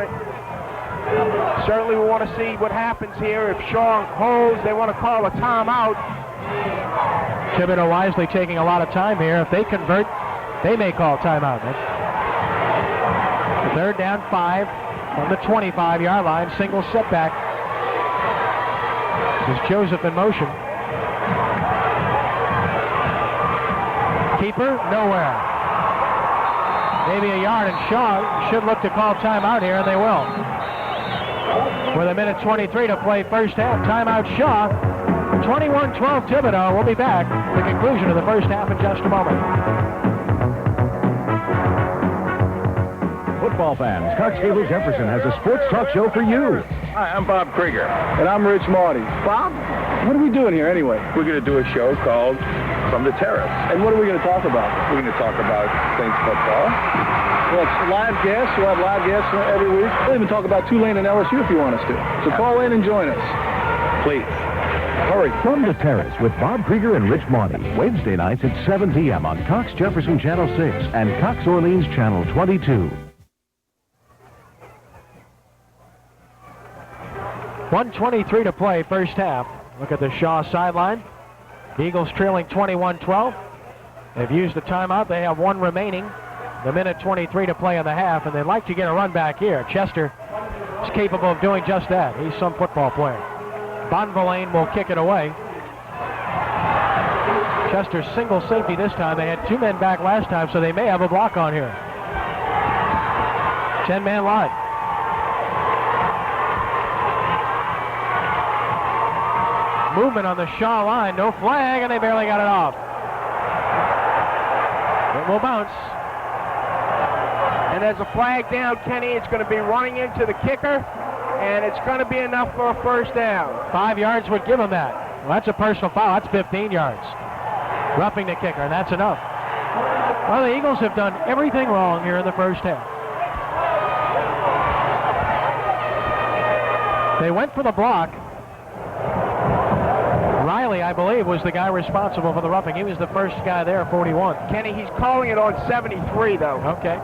Certainly we want to see what happens here. If Shaw holds, they want to call a timeout. Thibodaux wisely taking a lot of time here. If they convert, they may call timeout. Third down 5 from the 25-yard line. Single setback. This is Joseph in motion. Keeper, nowhere. Maybe a yard, and Shaw should look to call timeout here, and they will. With a minute 23 to play first half. Timeout Shaw. 21-12 Thibodaux. We'll be back at the conclusion of the first half in just a moment. Football fans, Cox Cable Jefferson has a sports talk show for you. Hi, I'm Bob Krieger. And I'm Rich Marty. Bob, what are we doing here anyway? We're going to do a show called From the Terrace. And what are we going to talk about? We're going to talk about Saints football. Well, it's live guests. We'll have live guests every week. We'll even talk about Tulane and LSU if you want us to. So call in and join us. Please. Hurry. From the Terrace with Bob Krieger and Rich Marty. Wednesday nights at 7 p.m. on Cox Jefferson Channel 6 and Cox Orleans Channel 22. 1:23 to play first half. Look at the Shaw sideline. The Eagles trailing 21-12. They've used the timeout. They have one remaining. The minute 23 to play in the half, and they'd like to get a run back here. Chester is capable of doing just that. He's some football player. Bonvillain will kick it away. Chester's single safety this time. They had 2 men back last time, so they may have a block on here. 10-man line. Movement on the Shaw line. No flag, and they barely got it off. It will bounce. And there's a flag down, Kenny. It's going to be running into the kicker, and it's going to be enough for a first down. 5 yards would give him that. Well, that's a personal foul. That's 15 yards. Roughing the kicker, and that's enough. Well, the Eagles have done everything wrong here in the first half. They went for the block. Riley, I believe, was the guy responsible for the roughing. He was the first guy there, 41. Kenny, he's calling it on 73, though. Okay.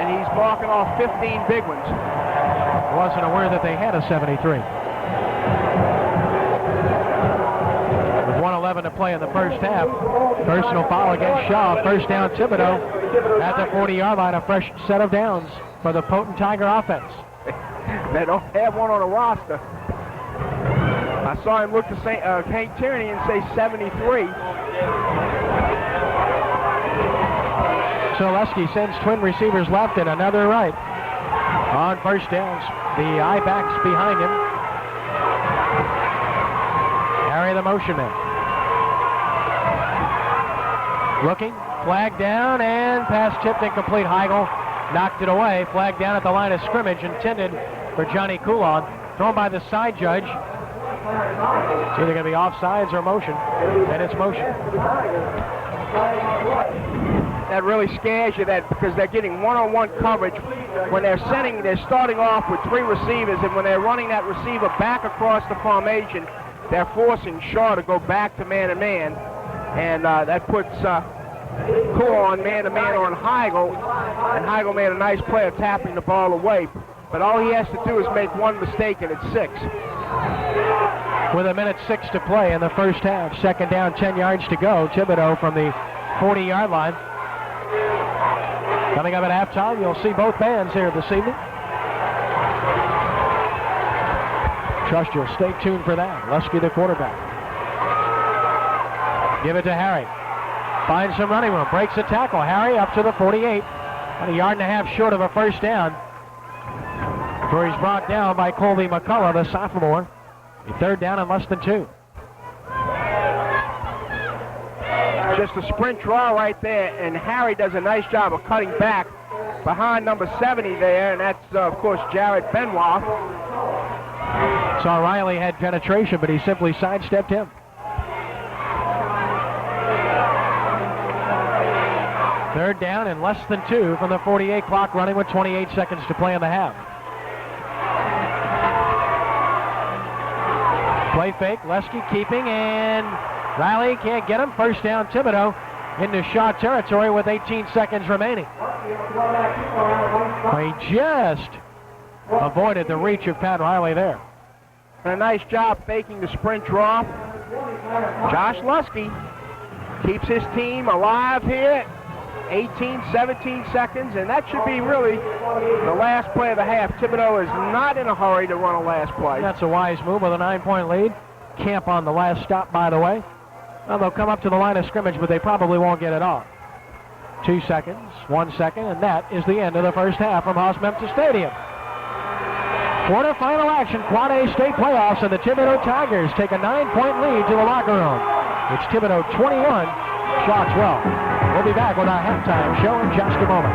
And he's marking off 15 big ones. Wasn't aware that they had a 73. With 1:11 to play in the first half. Personal foul against Shaw. First down Thibodaux at the 40-yard line. A fresh set of downs for the potent Tiger offense. They don't have one on the roster. I saw him look to Hank Tierney and say 73. Selesky sends twin receivers left and another right. On first downs, the I-backs behind him. Harry the motion man. Looking, flag down, and pass tipped incomplete. Heigl knocked it away. Flag down at the line of scrimmage, intended for Johnny Coulon. Thrown by the side judge. It's either going to be offsides or motion, and it's motion. That really scares you, that because they're getting one-on-one coverage. When they're starting off with 3 receivers, and when they're running that receiver back across the formation, they're forcing Shaw to go back to man-to-man, and that puts Coulon man-to-man on Heigl, and Heigl made a nice play of tapping the ball away. But all he has to do is make one mistake, and it's 6. With a minute 6 to play in the first half. Second down, 10 yards to go. Thibodaux from the 40-yard line. Coming up at halftime, you'll see both bands here this evening. Trust you'll stay tuned for that. Lusky the quarterback. Give it to Harry. Finds some running room. Breaks a tackle. Harry up to the 48. About a yard and a half short of a first down. Where he's brought down by Colby McCullough, the sophomore. A third down and less than 2. Just a sprint draw right there, and Harry does a nice job of cutting back behind number 70 there, and that's, of course, Jared Benoit. Saw Riley had penetration, but he simply sidestepped him. Third down and less than 2 from the 48, clock running with 28 seconds to play in the half. Play fake, Lesky keeping, and Riley can't get him. First down, Thibodaux into Shaw territory with 18 seconds remaining. He just avoided the reach of Pat Riley there. And a nice job faking the sprint draw. Josh Lusky keeps his team alive here. 18, 17 seconds, and that should be really the last play of the half. Thibodaux is not in a hurry to run a last play. That's a wise move with a 9-point lead. Camp on the last stop, by the way. Well, they'll come up to the line of scrimmage, but they probably won't get it off. 2 seconds, 1 second, and that is the end of the first half from Haas-Memphis Stadium. Quarterfinal action, Quad A state playoffs, and the Thibodaux Tigers take a 9-point lead to the locker room. It's Thibodaux 21, Shaw 12. We'll be back with our halftime show in just a moment.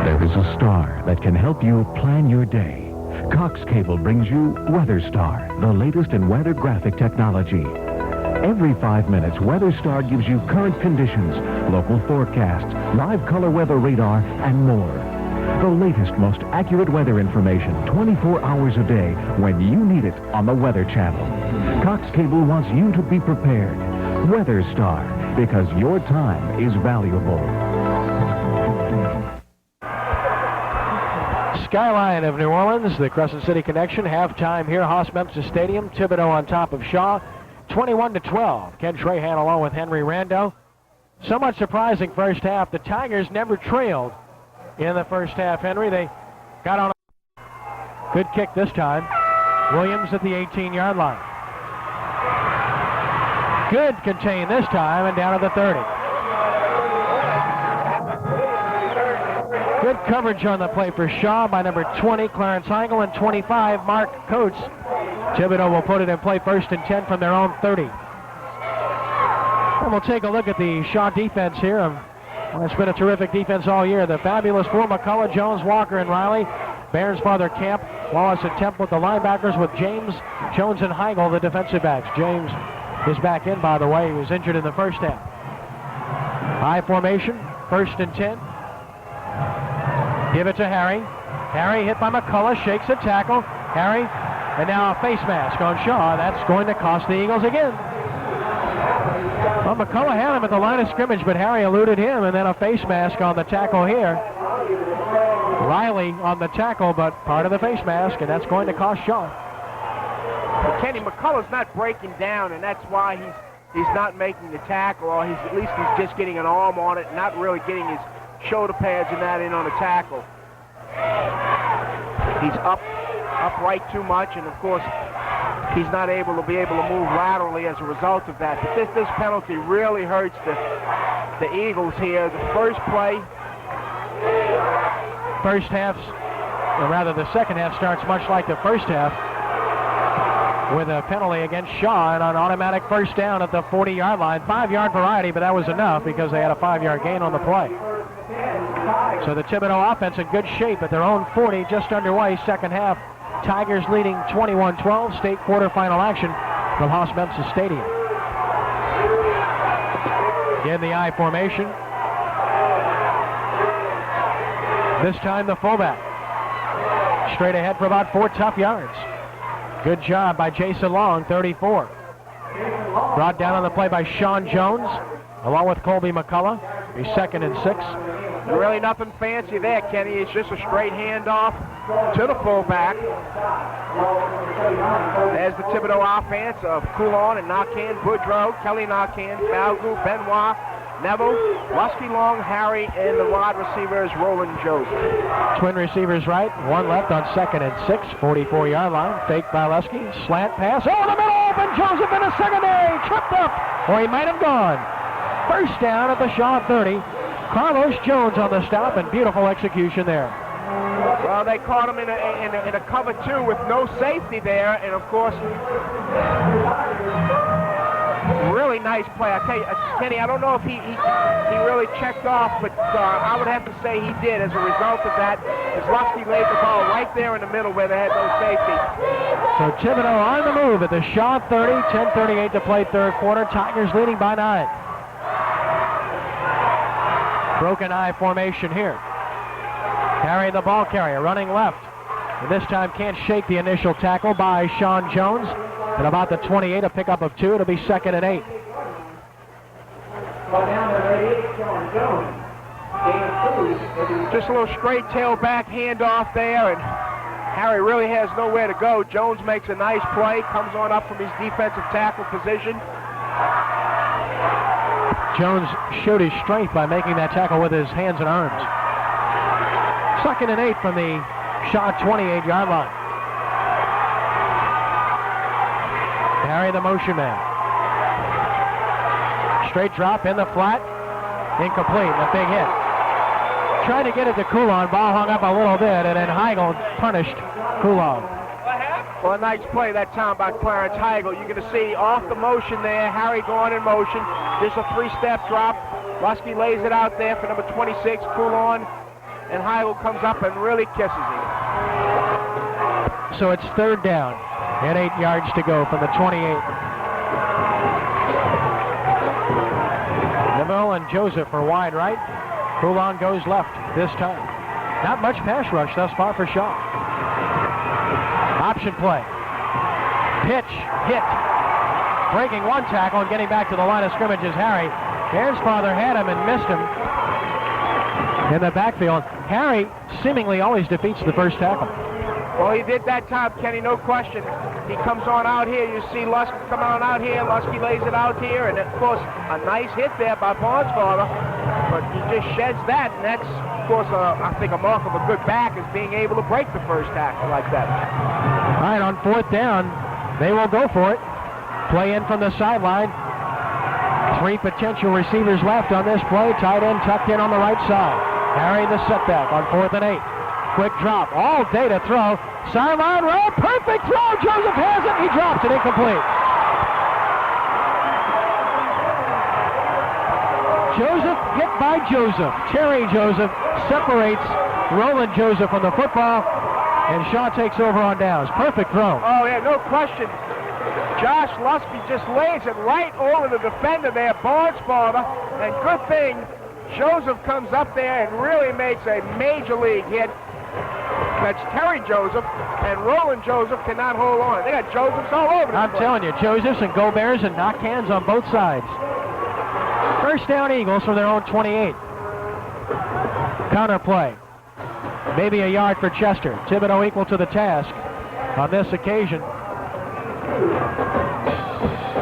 There is a star that can help you plan your day. Cox Cable brings you Weather Star, the latest in weather graphic technology. Every 5 minutes, Weather Star gives you current conditions, local forecasts, live color weather radar, and more. The latest, most accurate weather information 24 hours a day when you need it on the Weather Channel. Cox Cable wants you to be prepared. Weather Star, because your time is valuable. Skyline of New Orleans, the Crescent City Connection, halftime here, Haas-Memphis Stadium. Thibodaux on top of Shaw, 21-12. Ken Trahan along with Henry Rando. Somewhat surprising first half. The Tigers never trailed in the first half, Henry. They got on a good kick this time. Williams at the 18-yard line. Good contain this time and down to the 30. Good coverage on the play for Shaw by number 20, Clarence Heigl, and 25, Mark Coates. Thibodaux will put it in play 1st and 10 from their own 30. And we'll take a look at the Shaw defense here. Well, it's been a terrific defense all year. The fabulous four, McCullough, Jones, Walker, and Riley. Bairnsfather, Camp, Wallace, and Temple with the linebackers, with James, Jones, and Heigl, the defensive backs. James is back in, by the way. He was injured in the first half. High formation, 1st and 10. Give it to Harry. Harry hit by McCullough, shakes a tackle. Harry, and now a face mask on Shaw. That's going to cost the Eagles again. Well, McCullough had him at the line of scrimmage, but Harry eluded him, and then a face mask on the tackle here. Riley on the tackle, but part of the face mask, and that's going to cost Shaw. Kenny, McCullough's not breaking down, and that's why he's not making the tackle, or at least he's just getting an arm on it, not really getting his shoulder pads and that in on the tackle. He's upright too much, and of course he's not able to move laterally as a result of that. But this penalty really hurts the Eagles here. The first play, first half, or rather the second half, starts much like the first half, with a penalty against Shaw and an automatic first down at the 40-yard line. 5-yard variety, but that was enough because they had a 5-yard gain on the play. So the Thibodaux offense in good shape at their own 40, just underway, second half. Tigers leading 21-12, state quarterfinal action from Haas-Memphis Stadium. In the I formation. This time the fullback. Straight ahead for about 4 tough yards. Good job by Jason Long, 34. Brought down on the play by Sean Jones, along with Colby McCullough. He's 2nd and 6. Really nothing fancy there, Kenny. It's just a straight handoff to the fullback. There's the Thibodaux offense of Coulon and Narcan, Boudreau, Kelly Narcan, Falgu, Benoit, Neville, Lusky, Long, Harry, and the wide receivers, Roland Joseph. Twin receivers right, one left on 2nd and 6, 44-yard line. Fake by Lusky, slant pass, oh, the middle open, Joseph in the secondary, tripped up, or he might have gone. First down at the Shaw 30. Carlos Jones on the stop, and beautiful execution there. Well, they caught him in a cover 2 with no safety there, and of course, really nice play. I tell you, Kenny, I don't know if he really checked off, but I would have to say he did. As a result of that, Lusky laid the ball right there in the middle where they had no safety. So Thibodaux on the move at the Shaw 30, 10:38 to play third quarter. Tigers leading by 9. Broken I formation here. Harry, the ball carrier, running left. And this time can't shake the initial tackle by Sean Jones. At about the 28, a pickup of 2. It'll be 2nd and 8. Just a little straight tailback handoff there, and Harry really has nowhere to go. Jones makes a nice play, comes on up from his defensive tackle position. Jones showed his strength by making that tackle with his hands and arms. 2nd and 8 from the Shaw 28-yard line. Harry, the motion man. Straight drop in the flat. Incomplete. A big hit. Tried to get it to Coulon. Ball hung up a little bit, and then Heigl punished Coulon. Well, a nice play that time by Clarence Heigl. You're going to see off the motion there, Harry going in motion. Just a 3-step drop. Lusky lays it out there for number 26, Coulon, and Heigl comes up and really kisses him. So it's 3rd down and 8 yards to go from the 28. Neville and Joseph are wide right. Coulon goes left this time. Not much pass rush thus far for Shaw. Option play. Pitch, hit. Breaking one tackle and getting back to the line of scrimmage is Harry. Bairnsfather had him and missed him in the backfield. Harry seemingly always defeats the first tackle. Well, he did that time, Kenny, no question. He comes on out here. You see Lusky come on out here. Lusky lays it out here. And, of course, a nice hit there by Bairnsfather. But he just sheds that. And that's, of course, I think a mark of a good back is being able to break the first tackle like that. All right, on 4th down, they will go for it. Play in from the sideline. 3 potential receivers left on this play. Tight end tucked in on the right side. Harry the setback on 4th and 8. Quick drop, all day to throw. Sideline roll, perfect throw. Joseph has it. He drops it, incomplete. Joseph hit by Joseph. Terry Joseph separates Roland Joseph from the football, and Shaw takes over on downs. Perfect throw. Oh, yeah, no question. Josh Lusky just lays it right over the defender there, Bairnsfather, and good thing Joseph comes up there and really makes a major league hit. That's Terry Joseph, and Roland Joseph cannot hold on. They got Josephs all over the I'm place. telling you, Josephs and Go Bears and knock hands on both sides. First down Eagles from their own 28. Counter play. Maybe a yard for Chester. Thibodaux equal to the task on this occasion.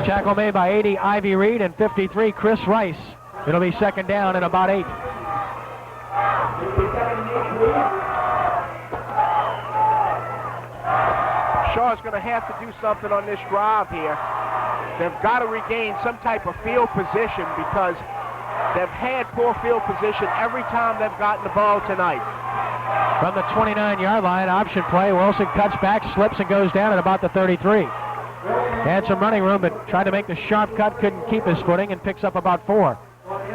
Tackle made by 80 Ivy Reed and 53 Chris Rice. It'll be 2nd down and about 8. Shaw's going to have to do something on this drive here. They've got to regain some type of field position because they've had poor field position every time they've gotten the ball tonight. From the 29-yard line, option play. Wilson cuts back, slips, and goes down at about the 33. Had some running room, but tried to make the sharp cut, couldn't keep his footing, and picks up about 4.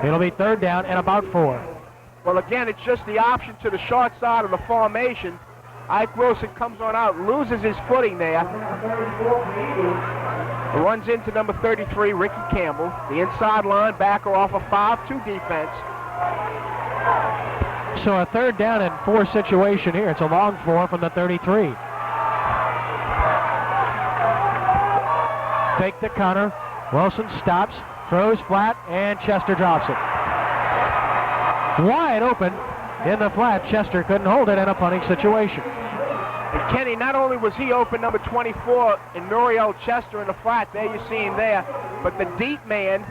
It'll be 3rd down and about 4. Well, again, it's just the option to the short side of the formation. Ike Wilson comes on out, loses his footing there. Runs into number 33, Ricky Campbell. The inside linebacker off a 5-2 defense. So a 3rd down and 4 situation here. It's a long 4 from the 33. Fake the counter. Wilson stops, throws flat, and Chester drops it. Wide open in the flat. Chester couldn't hold it in a punting situation. And Kenny, not only was he open, number 24, in Nuriel Chester in the flat, there you see him there, but the deep man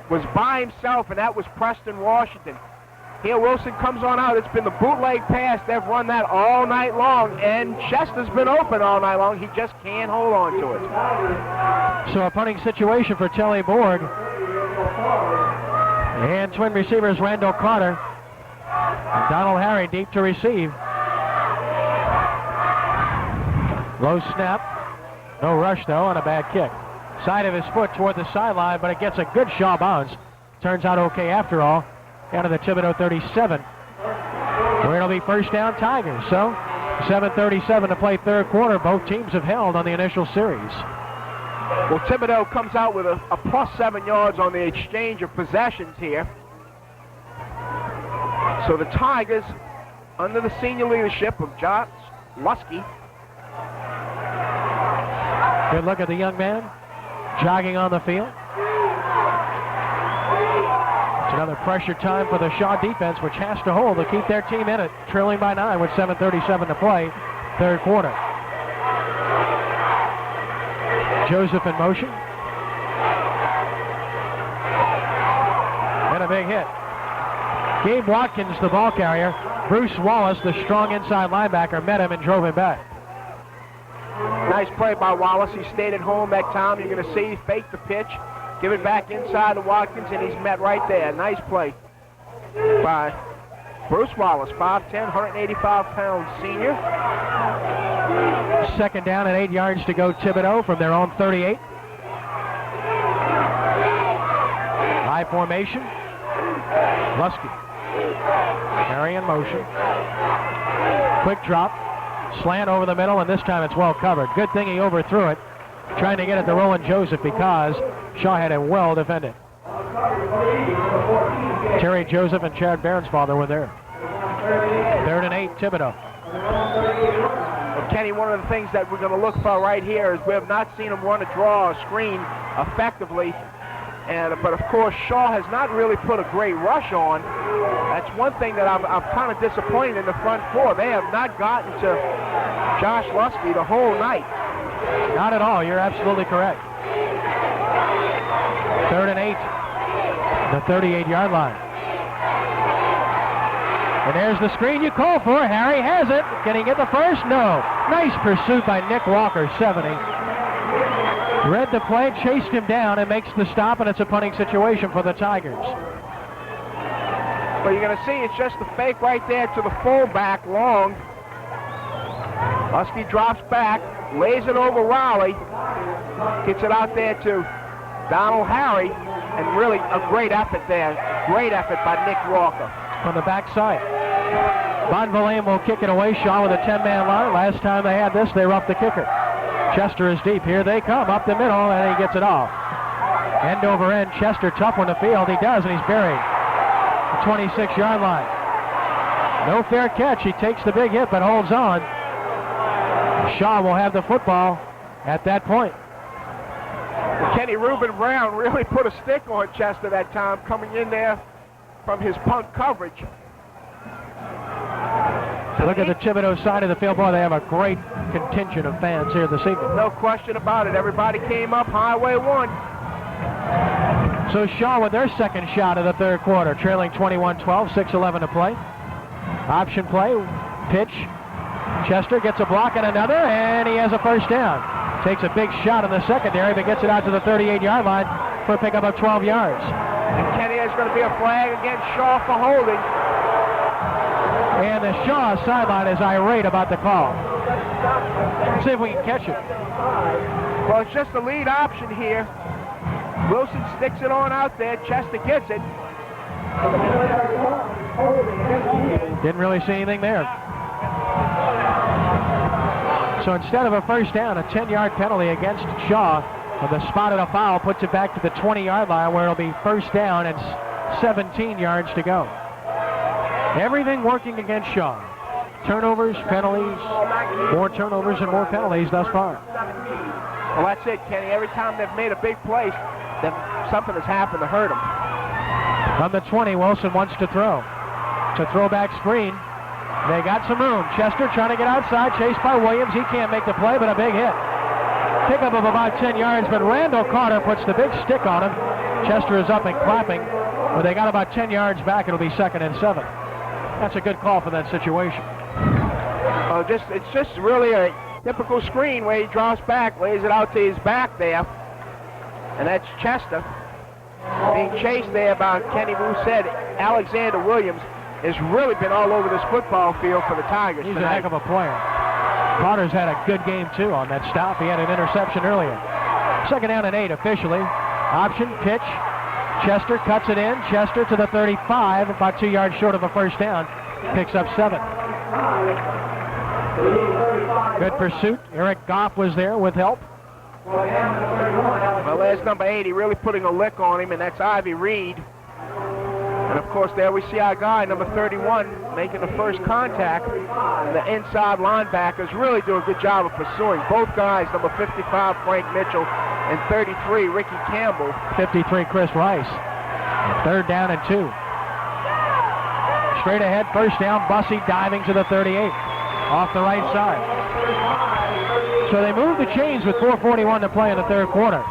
was by himself, and that was Preston Washington. Here Wilson comes on out. It's been the bootleg pass. They've run that all night long, and Chester's been open all night long. He just can't hold on to it. So a punting situation for Telly Borg. And twin receivers Randall Carter. Donald Harry deep to receive. Low snap. No rush, though, on a bad kick. Side of his foot toward the sideline, but it gets a good Shaw bounce. Turns out okay after all. Down to the Thibodaux 37. Where it'll be 1st down Tigers. So 7:37 to play 3rd quarter. Both teams have held on the initial series. Well, Thibodaux comes out with a plus 7 yards on the exchange of possessions here. So the Tigers, under the senior leadership of Josh Lusky. Good look at the young man jogging on the field. It's another pressure time for the Shaw defense, which has to hold to keep their team in it, trailing by 9 with 7:37 to play, third quarter. Joseph in motion. And a big hit. Gabe Watkins, the ball carrier. Bruce Wallace, the strong inside linebacker, met him and drove him back. Nice play by Wallace. He stayed at home that time. You're going to see he faked the pitch, give it back inside to Watkins, and he's met right there. Nice play by Bruce Wallace, 5'10", 185-pound senior. Second down and 8 yards to go, Thibodaux from their own 38. High formation. Lusky. Carry in motion. Quick drop. Slant over the middle, and this time it's well covered. Good thing he overthrew it, trying to get it to Roland Joseph because Shaw had it well defended. Terry Joseph and Chad Bairnsfather were there. 3rd and 8, Thibodaux. Well, Kenny, one of the things that we're going to look for right here is we have not seen him run a draw or screen effectively. But of course, Shaw has not really put a great rush on. That's one thing that I'm kind of disappointed in the front four. They have not gotten to Josh Lusky the whole night. Not at all. You're absolutely correct. 3rd and 8. The 38-yard line. And there's the screen you call for. Harry has it. Can he get the first? No. Nice pursuit by Nick Walker, 70. Read the play, chased him down, and makes the stop, and it's a punting situation for the Tigers. But you're going to see it's just the fake right there to the fullback, Long. Lusky drops back, lays it over Rowley, gets it out there to Donald Harry, and really a great effort there. Great effort by Nick Walker. On the backside. Von Villain will kick it away. Shaw with a 10-man line. Last time they had this, they roughed the kicker. Chester is deep. Here they come up the middle, and he gets it off. End over end. Chester tough on the field. He does, and he's buried. The 26-yard line. No fair catch. He takes the big hit, but holds on. Shaw will have the football at that point. Kenny Reuben Brown really put a stick on Chester that time, coming in there from his punt coverage. Look at the Thibodaux side of the field. Boy, they have a great contingent of fans here this evening. No question about it. Everybody came up Highway 1. So Shaw with their second shot of the third quarter, trailing 21-12, 6:11 to play. Option play, pitch. Chester gets a block and another, and he has a first down. Takes a big shot in the secondary, but gets it out to the 38-yard line for a pickup of 12 yards. And Kenny, there's going to be a flag against Shaw for holding. And the Shaw sideline is irate about the call. Let's see if we can catch it. Well, it's just the lead option here. Wilson sticks it on out there. Chester gets it. Didn't really see anything there. So instead of a first down, a 10-yard penalty against Shaw. The spot of a foul puts it back to the 20-yard line where it'll be first down and 17 yards to go. Everything working against Shaw. Turnovers, penalties, more turnovers and more penalties thus far. Well, that's it, Kenny. Every time they've made a big play, then something has happened to hurt them. On the 20, Wilson wants to throw. It's a throwback screen. They got some room. Chester trying to get outside, chased by Williams. He can't make the play, but a big hit. Pickup of about 10 yards, but Randall Carter puts the big stick on him. Chester is up and clapping, but they got about 10 yards back. It'll be 2nd and 7. That's a good call for that situation. It's just really a typical screen where he drops back, lays it out to his back there, and that's Chester being chased there by Kenny Wu said. Alexander Williams has really been all over this football field for the Tigers. He's tonight. a heck of a player. Carter's had a good game too on that stop. He had an interception earlier. 2nd down and 8 officially. Option, pitch. Chester cuts it in. Chester to the 35, about 2 yards short of a first down. Picks up 7. Good pursuit. Eric Goff was there with help. Well, there's number 80 really putting a lick on him, and that's Ivy Reed. And of course, there we see our guy, number 31, making the first contact. And the inside linebackers really do a good job of pursuing. Both guys, number 55, Frank Mitchell, and 33, Ricky Campbell. 53, Chris Rice. 3rd down and 2. Straight ahead, first down, Bussey diving to the 38, off the right side. So they move the chains with 4:41 to play in the 3rd quarter.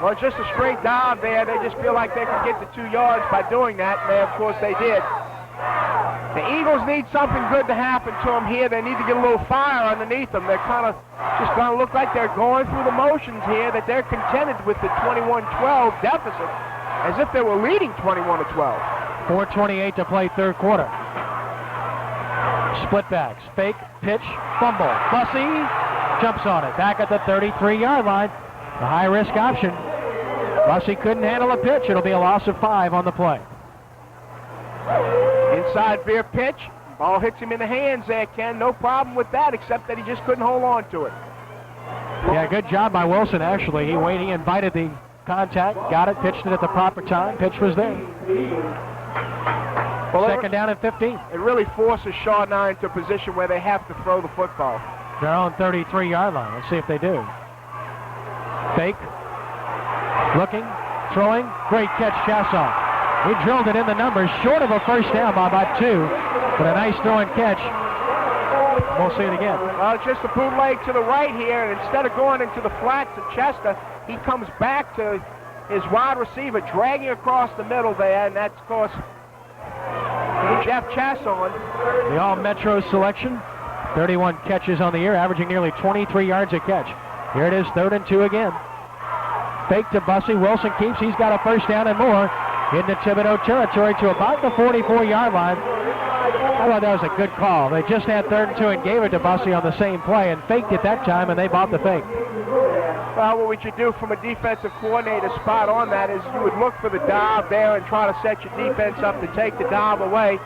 Well, it's just a straight dive there. They just feel like they can get the 2 yards by doing that, and of course they did. The Eagles need something good to happen to them here. They need to get a little fire underneath them. They're kind of just going to look like they're going through the motions here, that they're contented with the 21-12 deficit, as if they were leading 21-12. 4:28 to play 3rd quarter. Split backs, fake, pitch, fumble. Bussey jumps on it, back at the 33-yard line. The high-risk option. Bussey couldn't handle a pitch. It'll be a loss of 5 on the play. Inside veer pitch. Ball hits him in the hands there, Ken. No problem with that, except that he just couldn't hold on to it. Yeah, good job by Wilson, actually. He invited the contact, got it, pitched it at the proper time. Pitch was there. Well, 2nd down and 15. It really forces Shaw now into a position where they have to throw the football. Their own 33-yard line. Let's see if they do. Fake. Looking. Throwing. Great catch, Chasson. He drilled it in the numbers, short of a first down by about 2. But a nice throw and catch. We'll see it again. Well, it's just a bootleg to the right here, and instead of going into the flats of Chester, he comes back to his wide receiver, dragging across the middle there, and that's, of course, Jeff Chasson. The All-Metro selection. 31 catches on the year, averaging nearly 23 yards a catch. Here it is, 3rd and 2 again. Fake to Bussey. Wilson keeps. He's got a first down and more into Thibodaux territory to about the 44-yard line. I thought that was a good call. They just had 3rd and 2 and gave it to Bussey on the same play and faked it that time, and they bought the fake. Well, what would you do from a defensive coordinator spot on that is you would look for the dive there and try to set your defense up to take the dive away.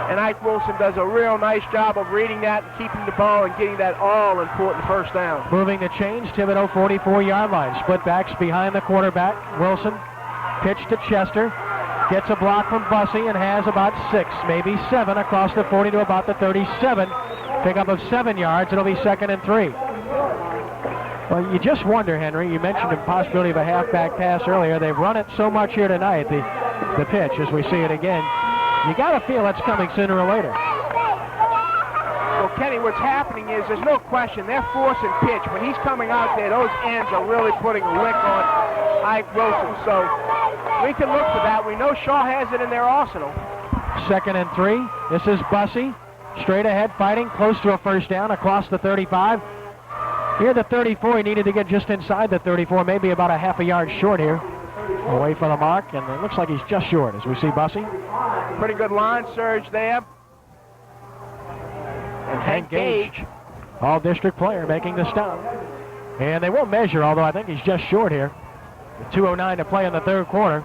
And Ike Wilson does a real nice job of reading that and keeping the ball and getting that all-important first down. Moving the chains, Thibodaux 44-yard line. Split backs behind the quarterback. Wilson, pitch to Chester. Gets a block from Bussey and has about 6, maybe 7 across the 40 to about the 37. Pickup of 7 yards. It'll be 2nd and 3. Well, you just wonder, Henry, you mentioned the possibility of a halfback pass earlier. They've run it so much here tonight, the pitch, as we see it again. You got to feel that's coming sooner or later. Well, Kenny, what's happening is there's no question they're forcing pitch. When he's coming out there, those ends are really putting a lick on Ike Wilson. So we can look for that. We know Shaw has it in their arsenal. 2nd and 3. This is Bussey. Straight ahead, fighting, close to a first down across the 35. Here the 34, he needed to get just inside the 34, maybe about a half a yard short here. Away from the mark, and it looks like he's just short as we see Bussey. Pretty good line surge there. And Hank Gage, all-district player, making the stop. And they won't measure, although I think he's just short here. 2:09 to play in the 3rd quarter.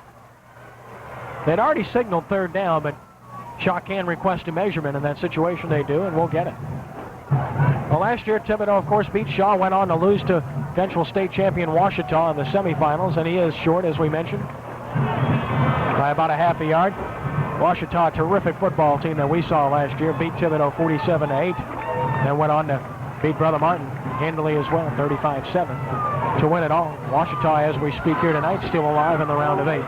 They'd already signaled 3rd down, but Shaw can request a measurement in that situation. They do, and we'll get it. Well, last year, Thibodaux, of course, beat Shaw, went on to lose to eventual state champion Ouachita in the semifinals, and he is short, as we mentioned, by about a half a yard. Ouachita, a terrific football team that we saw last year, beat Thibodaux 47-8, and went on to beat Brother Martin handily as well, 35-7, to win it all. Ouachita, as we speak here tonight, still alive in the round of 8.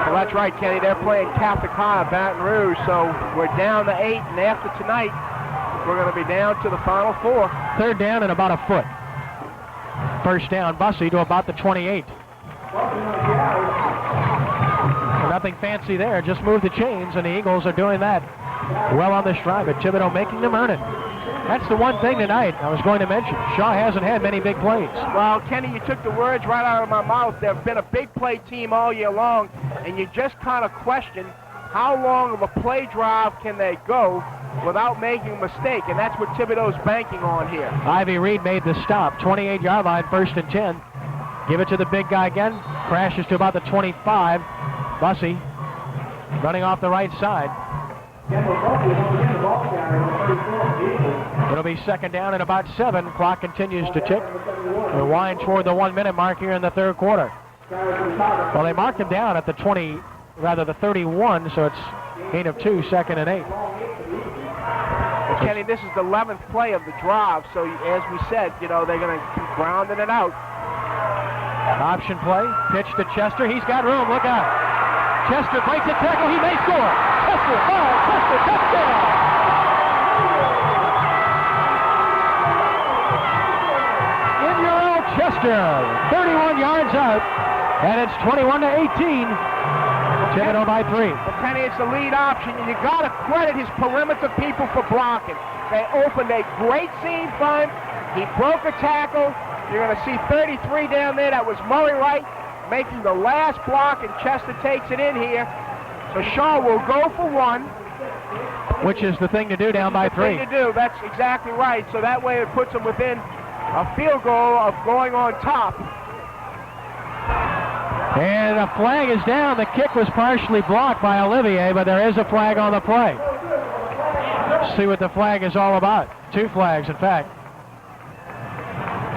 Well, that's right, Kenny. They're playing Catholic High, Baton Rouge, so we're down to 8, and after tonight, we're going to be down to the final 4. 3rd down and about a foot. First down, Bussey to about the 28. Nothing fancy there, just move the chains, and the Eagles are doing that well on this drive, but Thibodaux making them earn it. That's the one thing tonight I was going to mention. Shaw hasn't had many big plays. Well, Kenny, you took the words right out of my mouth. They've been a big play team all year long, and you just kind of question how long of a play drive can they go without making a mistake, and that's what Thibodaux's banking on here. Ivy Reed made the stop, 28-yard line, 1st and 10. Give it to the big guy again, crashes to about the 25. Bussey running off the right side. It'll be 2nd down and about 7. Clock continues to tick. We wind toward the 1-minute mark here in the 3rd quarter. Well, they marked him down at the 31, so it's gain of 2, 2nd and 8. Well, Kenny, this is the 11th play of the drive, so as we said, they're going to keep grounding it out. Option play, pitch to Chester. He's got room, look out. Chester breaks a tackle, he may score. Chester, touchdown. Chester, 31 yards out, and it's 21-18. Thibodaux by 3. But Kenny, it's the lead option, and you got to credit his perimeter people for blocking. They opened a great seam for him. He broke a tackle. You're going to see 33 down there. That was Murray Wright making the last block, and Chester takes it in here. So Shaw will go for 1. Which is the thing to do down by 3. Thing to do. That's exactly right. So that way it puts them within a field goal of going on top. And a flag is down. The kick was partially blocked by Olivier, but there is a flag on the play. Let's see what the flag is all about. 2 flags, in fact.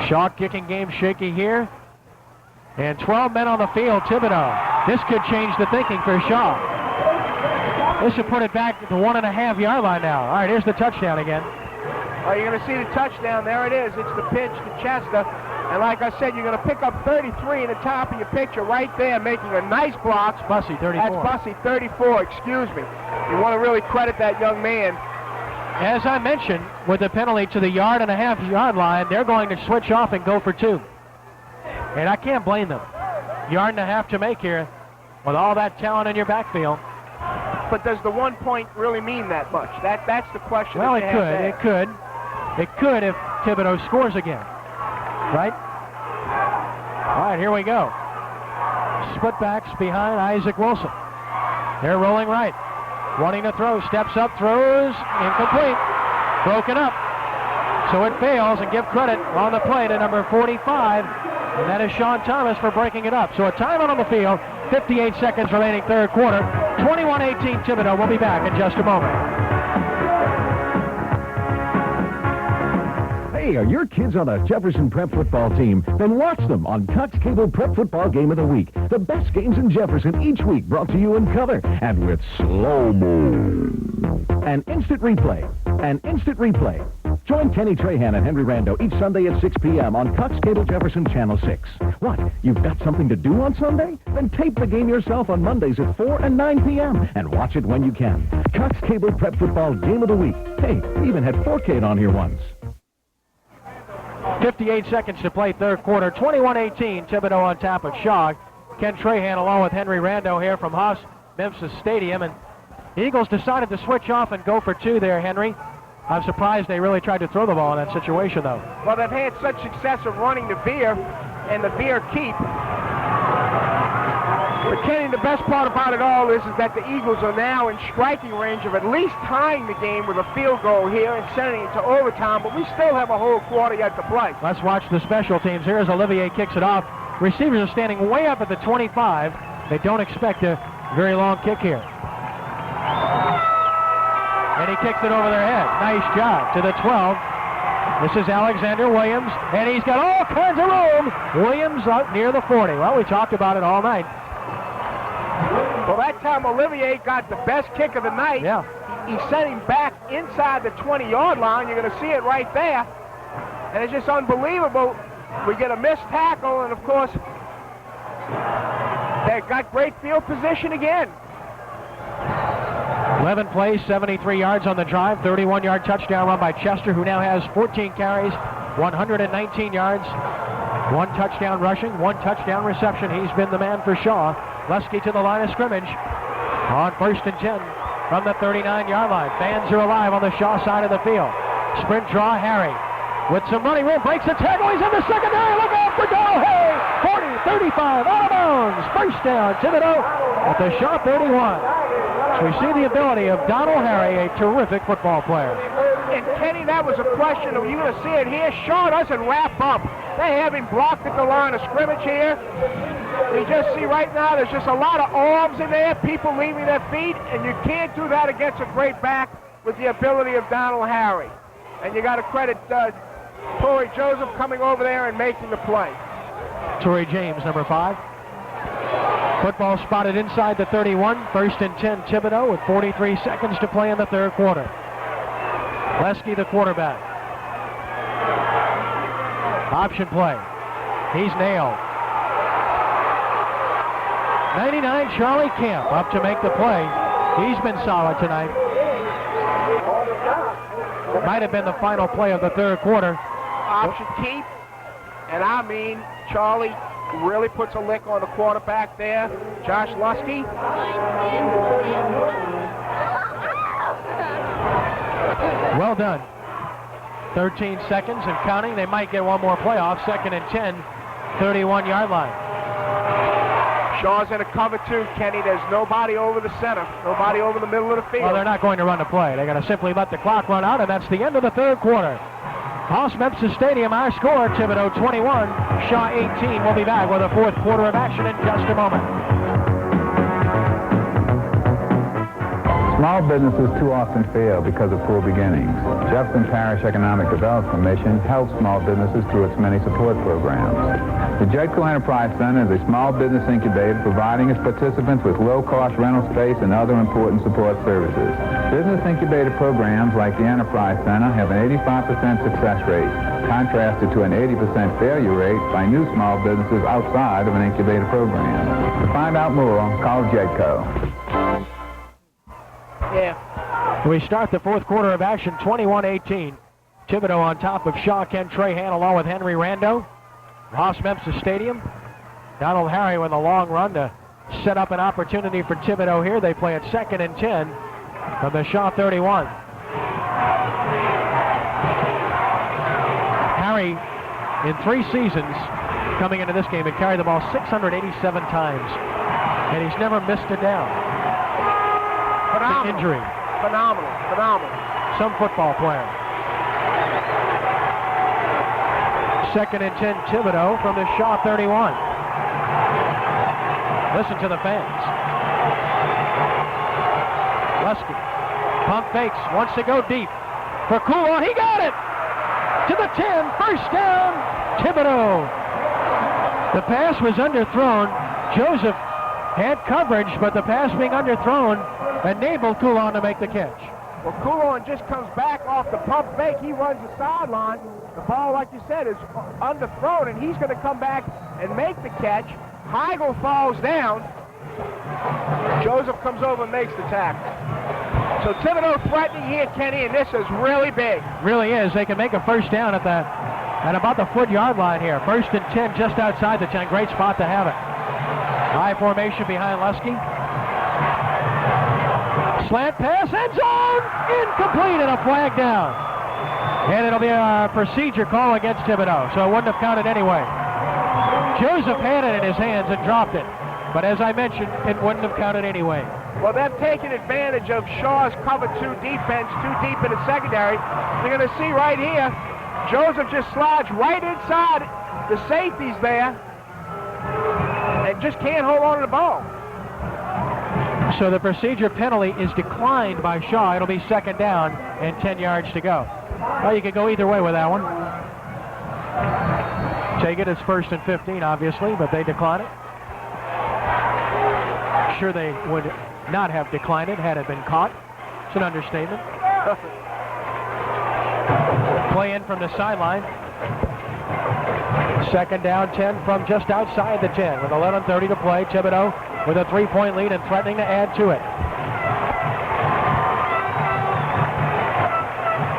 Shaw kicking game shaky here. And 12 men on the field, Thibodaux. This could change the thinking for Shaw. This should put it back to the 1.5-yard line now. All right, here's the touchdown again. Oh, you're going to see the touchdown. There it is. It's the pitch to Chester. And like I said, you're going to pick up 33 in the top of your picture right there, making a nice block. It's Bussey, 34. That's Bussey, 34, excuse me. You want to really credit that young man. As I mentioned, with the penalty to the 1.5-yard line, they're going to switch off and go for 2. And I can't blame them. 1.5 yards to make here with all that talent in your backfield. But does the 1 point really mean that much? That's the question. Well, it could. It could if Thibodaux scores again. Right? All right, here we go. Split backs behind Isaac Wilson. They're rolling right. Wanting to throw. Steps up, throws. Incomplete. Broken up. So it fails, and give credit on the play to number 45. And that is Sean Thomas for breaking it up. So a timeout on the field. 58 seconds remaining third quarter. 21-18 Thibodaux. We'll be back in just a moment. Hey, are your kids on a Jefferson Prep football team? Then watch them on Cox Cable Prep Football Game of the Week. The best games in Jefferson each week, brought to you in color and with slow-mo. An instant replay. Join Kenny Trahan and Henry Rando each Sunday at 6 p.m. on Cox Cable Jefferson Channel 6. What? You've got something to do on Sunday? Then tape the game yourself on Mondays at 4 and 9 p.m. and watch it when you can. Cox Cable Prep Football Game of the Week. Hey, we even had 4K on here once. 58 seconds to play third quarter. 21-18, Thibodaux on top of Shaw. Ken Trahan along with Henry Rando here from Haas Memphis Stadium. And the Eagles decided to switch off and go for 2 there, Henry. I'm surprised they really tried to throw the ball in that situation, though. Well, they've had such success of running the veer and the veer keep. But Kenny, the best part about it all is that the Eagles are now in striking range of at least tying the game with a field goal here and sending it to overtime, but we still have a whole quarter yet to play. Let's watch the special teams. Here's Olivier kicks it off. Receivers are standing way up at the 25. They don't expect a very long kick here. And he kicks it over their head. Nice job to the 12. This is Alexander Williams, and he's got all kinds of room. Williams up near the 40. Well, we talked about it all night. Well, that time Olivier got the best kick of the night. Yeah. He sent him back inside the 20-yard line. You're going to see it right there. And it's just unbelievable. We get a missed tackle, and, of course, they've got great field position again. 11 plays, 73 yards on the drive, 31-yard touchdown run by Chester, who now has 14 carries, 119 yards, 1 touchdown rushing, 1 touchdown reception. He's been the man for Shaw. Lusky to the line of scrimmage on 1st and 10 from the 39-yard line. Fans are alive on the Shaw side of the field. Sprint draw, Harry with some running room, breaks the tackle. He's in the secondary. Look out for Donald Harry. 40, 35, out of bounds. First down, Thibodaux at the Shaw 31. So we see the ability of Donald Harry, a terrific football player. And Kenny, that was a question. You're going to see it here. Shaw doesn't wrap up. They have him blocked at the line of scrimmage here. You just see right now there's just a lot of arms in there, people leaving their feet, and you can't do that against a great back with the ability of Donald Harry. And you got to credit Torrey Joseph coming over there and making the play. Torrey James, number 5. Football spotted inside the 31. 1st and 10 Thibodaux with 43 seconds to play in the third quarter. Lesky, the quarterback. Option play. He's nailed. 99 Charlie Camp up to make the play. He's been solid tonight. Might have been the final play of the third quarter. Option keep. And I mean, Charlie really puts a lick on the quarterback there. Josh Lusky. Well done. 13 seconds and counting. They might get one more playoff. 2nd and 10, 31-yard line. Shaw's in a cover two, Kenny. There's nobody over the center, nobody over the middle of the field. Well, they're not going to run the play. They're going to simply let the clock run out, and that's the end of the third quarter. House Memphis Stadium, our score, Thibodaux 21, Shaw 18. We'll be back with a fourth quarter of action in just a moment. Small businesses too often fail because of poor beginnings. Jefferson Parish Economic Development Commission helps small businesses through its many support programs. The Jedco Enterprise Center is a small business incubator providing its participants with low-cost rental space and other important support services. Business incubator programs like the Enterprise Center have an 85% success rate, contrasted to an 80% failure rate by new small businesses outside of an incubator program. To find out more, call Jedco. Yeah. We start the fourth quarter of action, 21-18. Thibodaux on top of Shaw. Ken Trahan along with Henry Rando. Ross Memphis Stadium. Donald Harry with a long run to set up an opportunity for Thibodaux here. They play at 2nd and 10 from the Shaw 31. Harry, in 3 seasons, coming into this game, had carried the ball 687 times, and he's never missed a down. Phenomenal. Injury. Phenomenal. Some football player. 2nd and 10 Thibodaux from the Shaw 31. Listen to the fans. Lusky. Pump fakes. Wants to go deep. For Coulon. He got it! To the 10. First down. Thibodaux. The pass was underthrown. Joseph had coverage, but the pass being underthrown enabled Coulon to make the catch. Well, Coulon just comes back off the pump fake. He runs the sideline. The ball, like you said, is underthrown, and he's going to come back and make the catch. Heigl falls down. Joseph comes over and makes the tackle. So Thibodaux threatening here, Kenny, and this is really big. Really is. They can make a first down at about the foot-yard line here. 1st and 10 just outside the 10. Great spot to have it. High formation behind Lusky. Slant pass, end zone, incomplete, and a flag down. And it'll be a procedure call against Thibodaux, so it wouldn't have counted anyway. Joseph had it in his hands and dropped it. But as I mentioned, it wouldn't have counted anyway. Well, they've taken advantage of Shaw's cover 2 defense, too deep in the secondary. You're going to see right here, Joseph just slides right inside the safeties there and just can't hold on to the ball. So the procedure penalty is declined by Shaw. It'll be 2nd down and 10 yards to go. Well, you could go either way with that one. Take it as 1st and 15, obviously, but they decline it. Sure, they would not have declined it had it been caught. It's an understatement. Play in from the sideline. 2nd down, 10 from just outside the 10 with 11:30 to play. Thibodaux with a 3-point lead and threatening to add to it.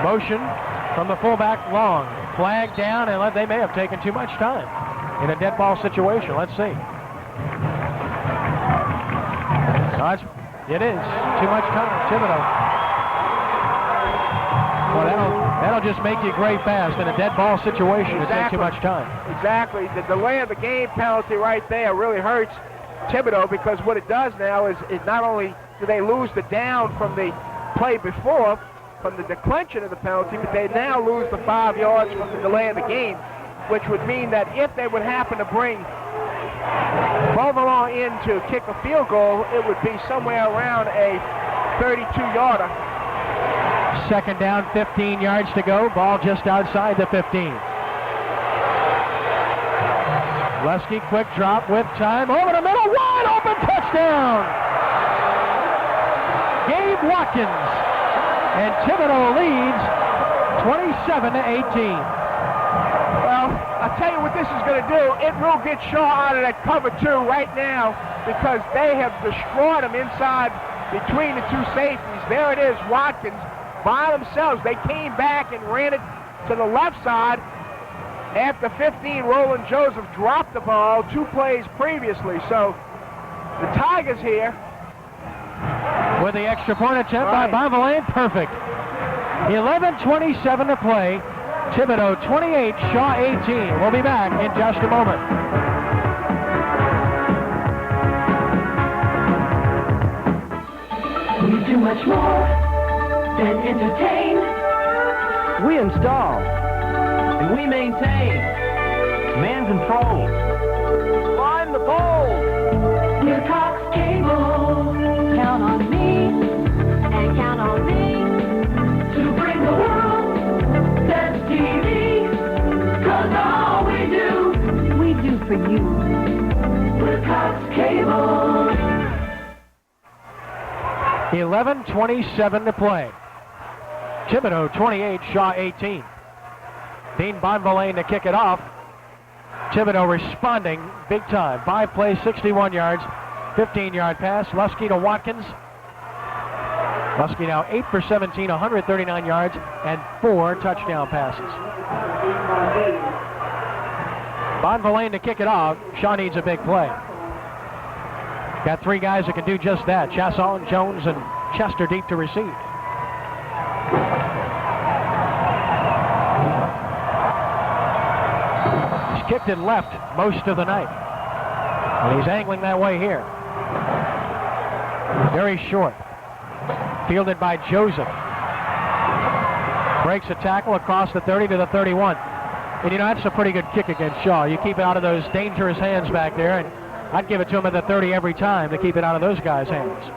Motion from the fullback, Long. Flag down, and they may have taken too much time in a dead ball situation. Let's see. It is too much time. Thibodaux. Well, that'll just make you gray fast in a dead ball situation. It takes too much time. Exactly. The delay of the game penalty right there really hurts Thibodaux, because what it does now is not only do they lose the down from the play before, from the declension of the penalty, but they now lose the 5 yards from the delay of the game, which would mean that if they would happen to bring Beauvalon in to kick a field goal, it would be somewhere around a 32-yarder. 2nd down, 15 yards to go. Ball just outside the 15. Lusky, quick drop with time. Over the middle, wide open touchdown! Gabe Watkins. And Thibodaux leads 27-18. Well, I'll tell you what this is going to do. It will get Shaw out of that cover 2 right now because they have destroyed him inside between the two safeties. There it is, Watkins by themselves. They came back and ran it to the left side. After 15, Roland Joseph dropped the ball 2 plays previously. So the Tigers here. With the extra point attempt by Bonvillain, perfect. 11:27 to play. Thibodaux 28, Shaw 18. We'll be back in just a moment. We do much more than entertain. We install and we maintain. Man control. Climb the pole. New Cox Cable. Count on me and count on me to bring the world that's TV. 'Cause all we do for you with Cox Cable. 11:27 to play. Thibodaux 28, Shaw 18. Dean Bonvillain to kick it off. Thibodaux responding big time. 5 plays, 61 yards, 15-yard pass. Lusky to Watkins. Lusky now 8 for 17, 139 yards, and 4 touchdown passes. Bonvillain to kick it off. Shaw needs a big play. Got 3 guys that can do just that. Chasson, Jones, and Chester deep to receive. He's kicked it left most of the night. And he's angling that way here. Very short. Fielded by Joseph. Breaks a tackle across the 30 to the 31. And you know, that's a pretty good kick against Shaw. You keep it out of those dangerous hands back there, and I'd give it to him at the 30 every time to keep it out of those guys' hands.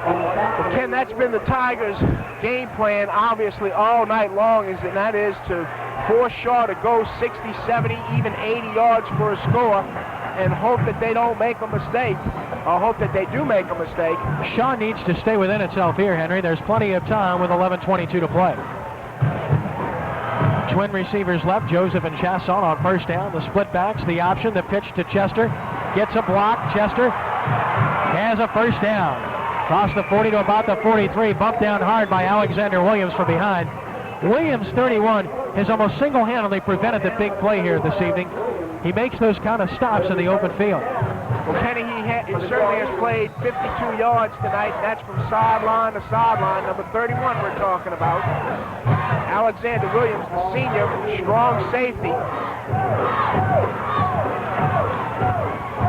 Well, Ken, that's been the Tigers' game plan, obviously, all night long, and that is to force Shaw to go 60, 70, even 80 yards for a score, and hope that they don't make a mistake, or hope that they do make a mistake. Shaw needs to stay within itself here, Henry. There's plenty of time with 11:22 to play. Twin receivers left, Joseph and Chasson on first down. The split backs, the option, the pitch to Chester. Gets a block. Chester has a first down. Across the 40 to about the 43. Bumped down hard by Alexander Williams from behind. Williams, 31, has almost single-handedly prevented the big play here this evening. He makes those kind of stops in the open field. Well, Kenny, he certainly has played 52 yards tonight. That's from sideline to sideline. Number 31 we're talking about. Alexander Williams, the senior, strong safety.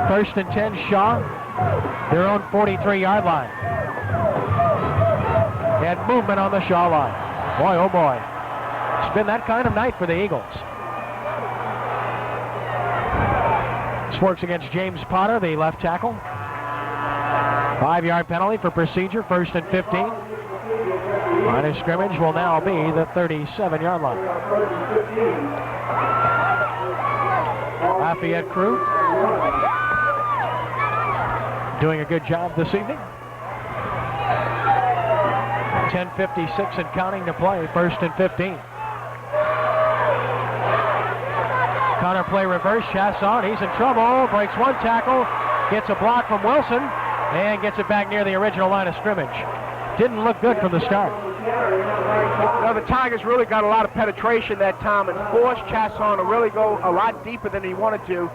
First and 10, Shaw, their own 43-yard line. And movement on the Shaw line. Boy, oh boy. It's been that kind of night for the Eagles. This works against James Potter, the left tackle. 5-yard penalty for procedure, first and 15. Line of scrimmage will now be the 37-yard line. Lafayette crew doing a good job this evening. 10:56 and counting to play, first and 15. Counter play reverse, Chasson, he's in trouble, breaks one tackle, gets a block from Wilson, and gets it back near the original line of scrimmage. Didn't look good from the start. Well, the Tigers really got a lot of penetration that time and forced Chasson to really go a lot deeper than he wanted to.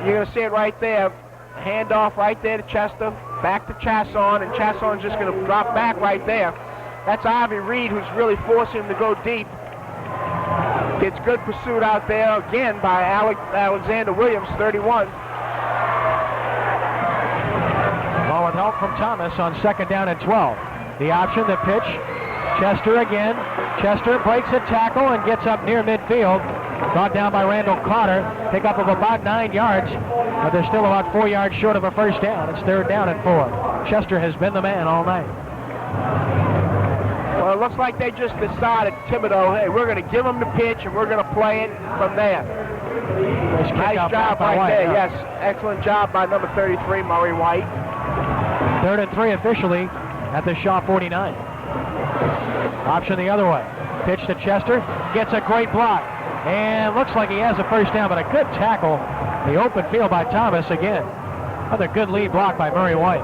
You're going to see it right there. Handoff right there to Chester, back to Chasson, and Chasson's just going to drop back right there. That's Ivy Reed who's really forcing him to go deep. Gets good pursuit out there again by Alexander Williams, 31. Ball with help from Thomas on second down and 12. The option, the pitch. Chester again. Chester breaks a tackle and gets up near midfield. Brought down by Randall Carter. Pickup of about 9 yards, but they're still about 4 yards short of a first down. It's third down and 4. Chester has been the man all night. Well, it looks like they just decided, Thibodaux, hey, we're going to give them the pitch and we're going to play it from there. Nice job right there, yes. Excellent job by number 33, Murray White. 3rd and 3 officially at the Shaw 49. Option the other way. Pitch to Chester. Gets a great block. And looks like he has a first down, but a good tackle. The open field by Thomas again. Another good lead block by Murray White.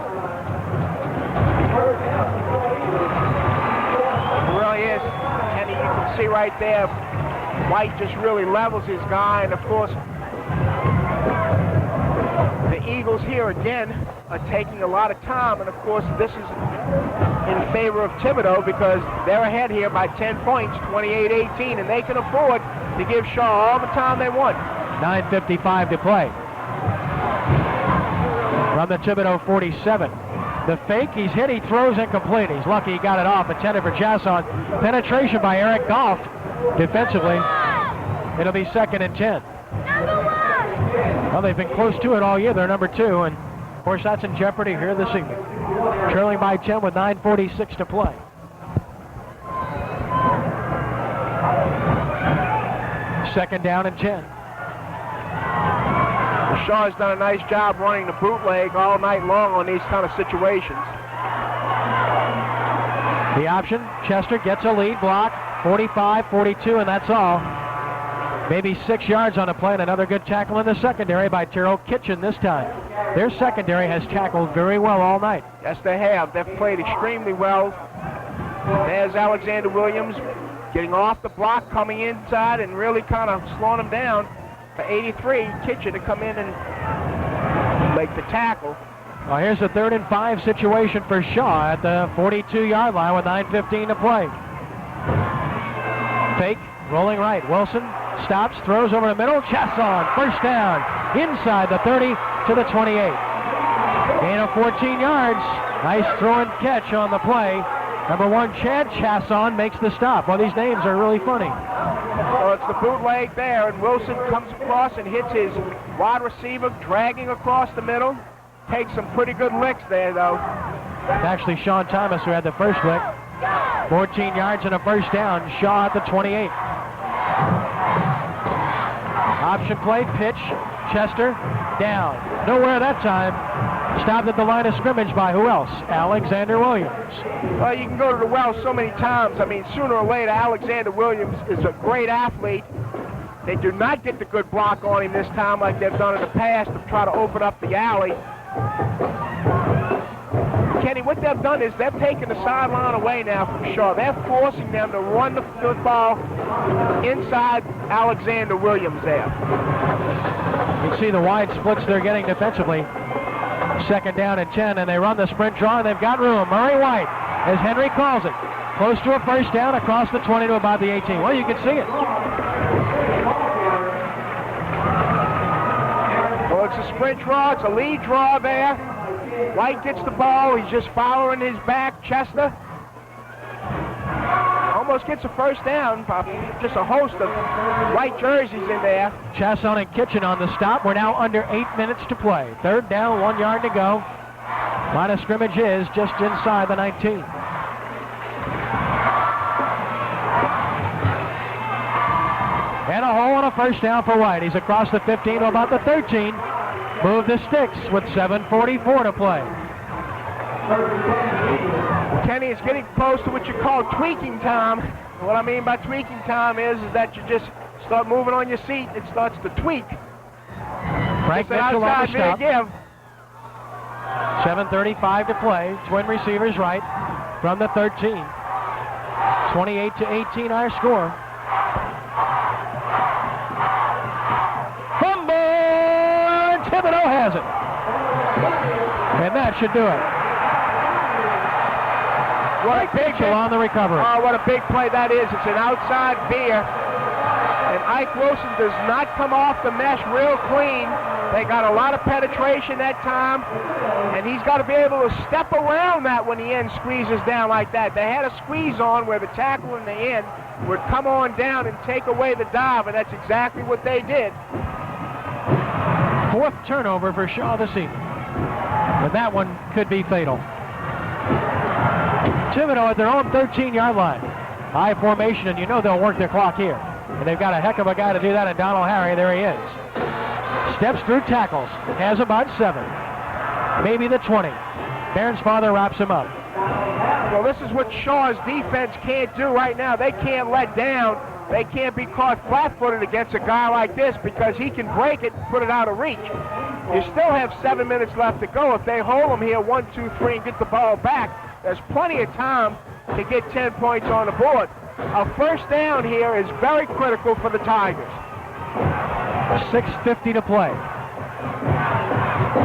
It really is. And you can see right there, White just really levels his guy. And, of course, the Eagles here again are taking a lot of time. And, of course, this is in favor of Thibodaux because they're ahead here by 10 points, 28-18, and they can afford to give Shaw all the time they want. 9:55 to play. From the Thibodaux 47. The fake, he's hit, he throws incomplete. He's lucky he got it off, intended for Chasson. Penetration by Eric Goff. Defensively, it'll be 2nd and 10. Well, they've been close to it all year. They're number 2, and of course that's in jeopardy here this evening. Trailing by 10 with 9:46 to play. Second down and 10. Shaw's done a nice job running the bootleg all night long on these kind of situations. The option, Chester gets a lead block, 45, 42, and that's all. Maybe 6 yards on the play, and another good tackle in the secondary by Terrell Kitchen this time. Their secondary has tackled very well all night. Yes, they have. They've played extremely well. There's Alexander Williams getting off the block, coming inside, and really kind of slowing him down. For 83, Kitchen to come in and make the tackle. Well, here's a 3rd and 5 situation for Shaw at the 42-yard line with 9:15 to play. Fake, rolling right. Wilson stops, throws over the middle. Chasson, first down, inside the 30 to the 28. Gain of 14 yards. Nice throw and catch on the play. Number 1, Chad Chasson makes the stop. Well, these names are really funny. Well, it's the bootleg there, and Wilson comes across and hits his wide receiver, dragging across the middle. Takes some pretty good licks there, though. It's actually Sean Thomas who had the first lick. 14 yards and a first down. Shaw at the 28. Option play, pitch, Chester, down. Nowhere that time. Stopped at the line of scrimmage by who else? Alexander Williams. Well, you can go to the well so many times. I mean, sooner or later, Alexander Williams is a great athlete. They do not get the good block on him this time like they've done in the past to try to open up the alley. Kenny, what they've done is they've taken the sideline away now from Shaw. They're forcing them to run the football inside Alexander Williams there. You can see the wide splits they're getting defensively. 2nd down and 10, and they run the sprint draw, and they've got room. Murray White, as Henry calls it, close to a first down across the 20 to about the 18. Well, you can see it. Well, it's a sprint draw. It's a lead draw there. White gets the ball. He's just following his back. Chester almost gets a first down. Just a host of white jerseys in there. Chasson and Kitchen on the stop. We're now under 8 minutes to play. 3rd down, 1 yard to go. Line of scrimmage is just inside the 19. And a hole and a first down for White. He's across the 15 to about the 13. Move the sticks with 7:44 to play. Kenny is getting close to what you call tweaking time. What I mean by tweaking time is that you just start moving on your seat. It starts to tweak. Frank Mitchell on the stop. Give. 7:35 to play. Twin receivers right from the 13. 28-18 our score. Fumble! Thibodaux has it. And that should do it. What a big Mitchell on the recovery. Oh, what a big play that is. It's an outside veer. And Ike Wilson does not come off the mesh real clean. They got a lot of penetration that time. And he's got to be able to step around that when the end squeezes down like that. They had a squeeze on where the tackle in the end would come on down and take away the dive, and that's exactly what they did. 4th turnover for Shaw this evening. And that one could be fatal. Thibodaux at their own 13-yard line. High formation, and you know they'll work their clock here. And they've got a heck of a guy to do that in Donald Harry. There he is. Steps through tackles. Has about 7. Maybe the 20. Bairnsfather wraps him up. Well, this is what Shaw's defense can't do right now. They can't let down. They can't be caught flat-footed against a guy like this because he can break it and put it out of reach. You still have 7 minutes left to go. If they hold him here 1, 2, 3 and get the ball back, there's plenty of time to get 10 points on the board. A first down here is very critical for the Tigers. 6:50 to play.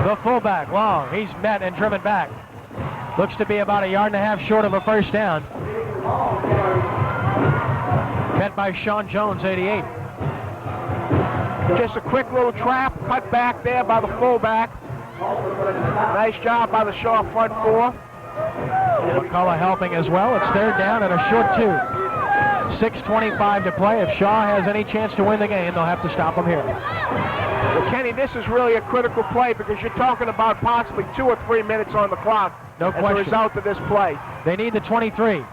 The fullback, Long. He's met and driven back. Looks to be about 1.5 yards short of a first down. Met by Sean Jones, 88. Just a quick little trap, cut back there by the fullback. Nice job by the Shaw front 4. McCullough helping as well. It's 3rd down and a short 2. 6:25 to play. If Shaw has any chance to win the game, they'll have to stop him here. Well, Kenny, this is really a critical play because you're talking about possibly 2 or 3 minutes on the clock No question. as a result of this play. They need the 23.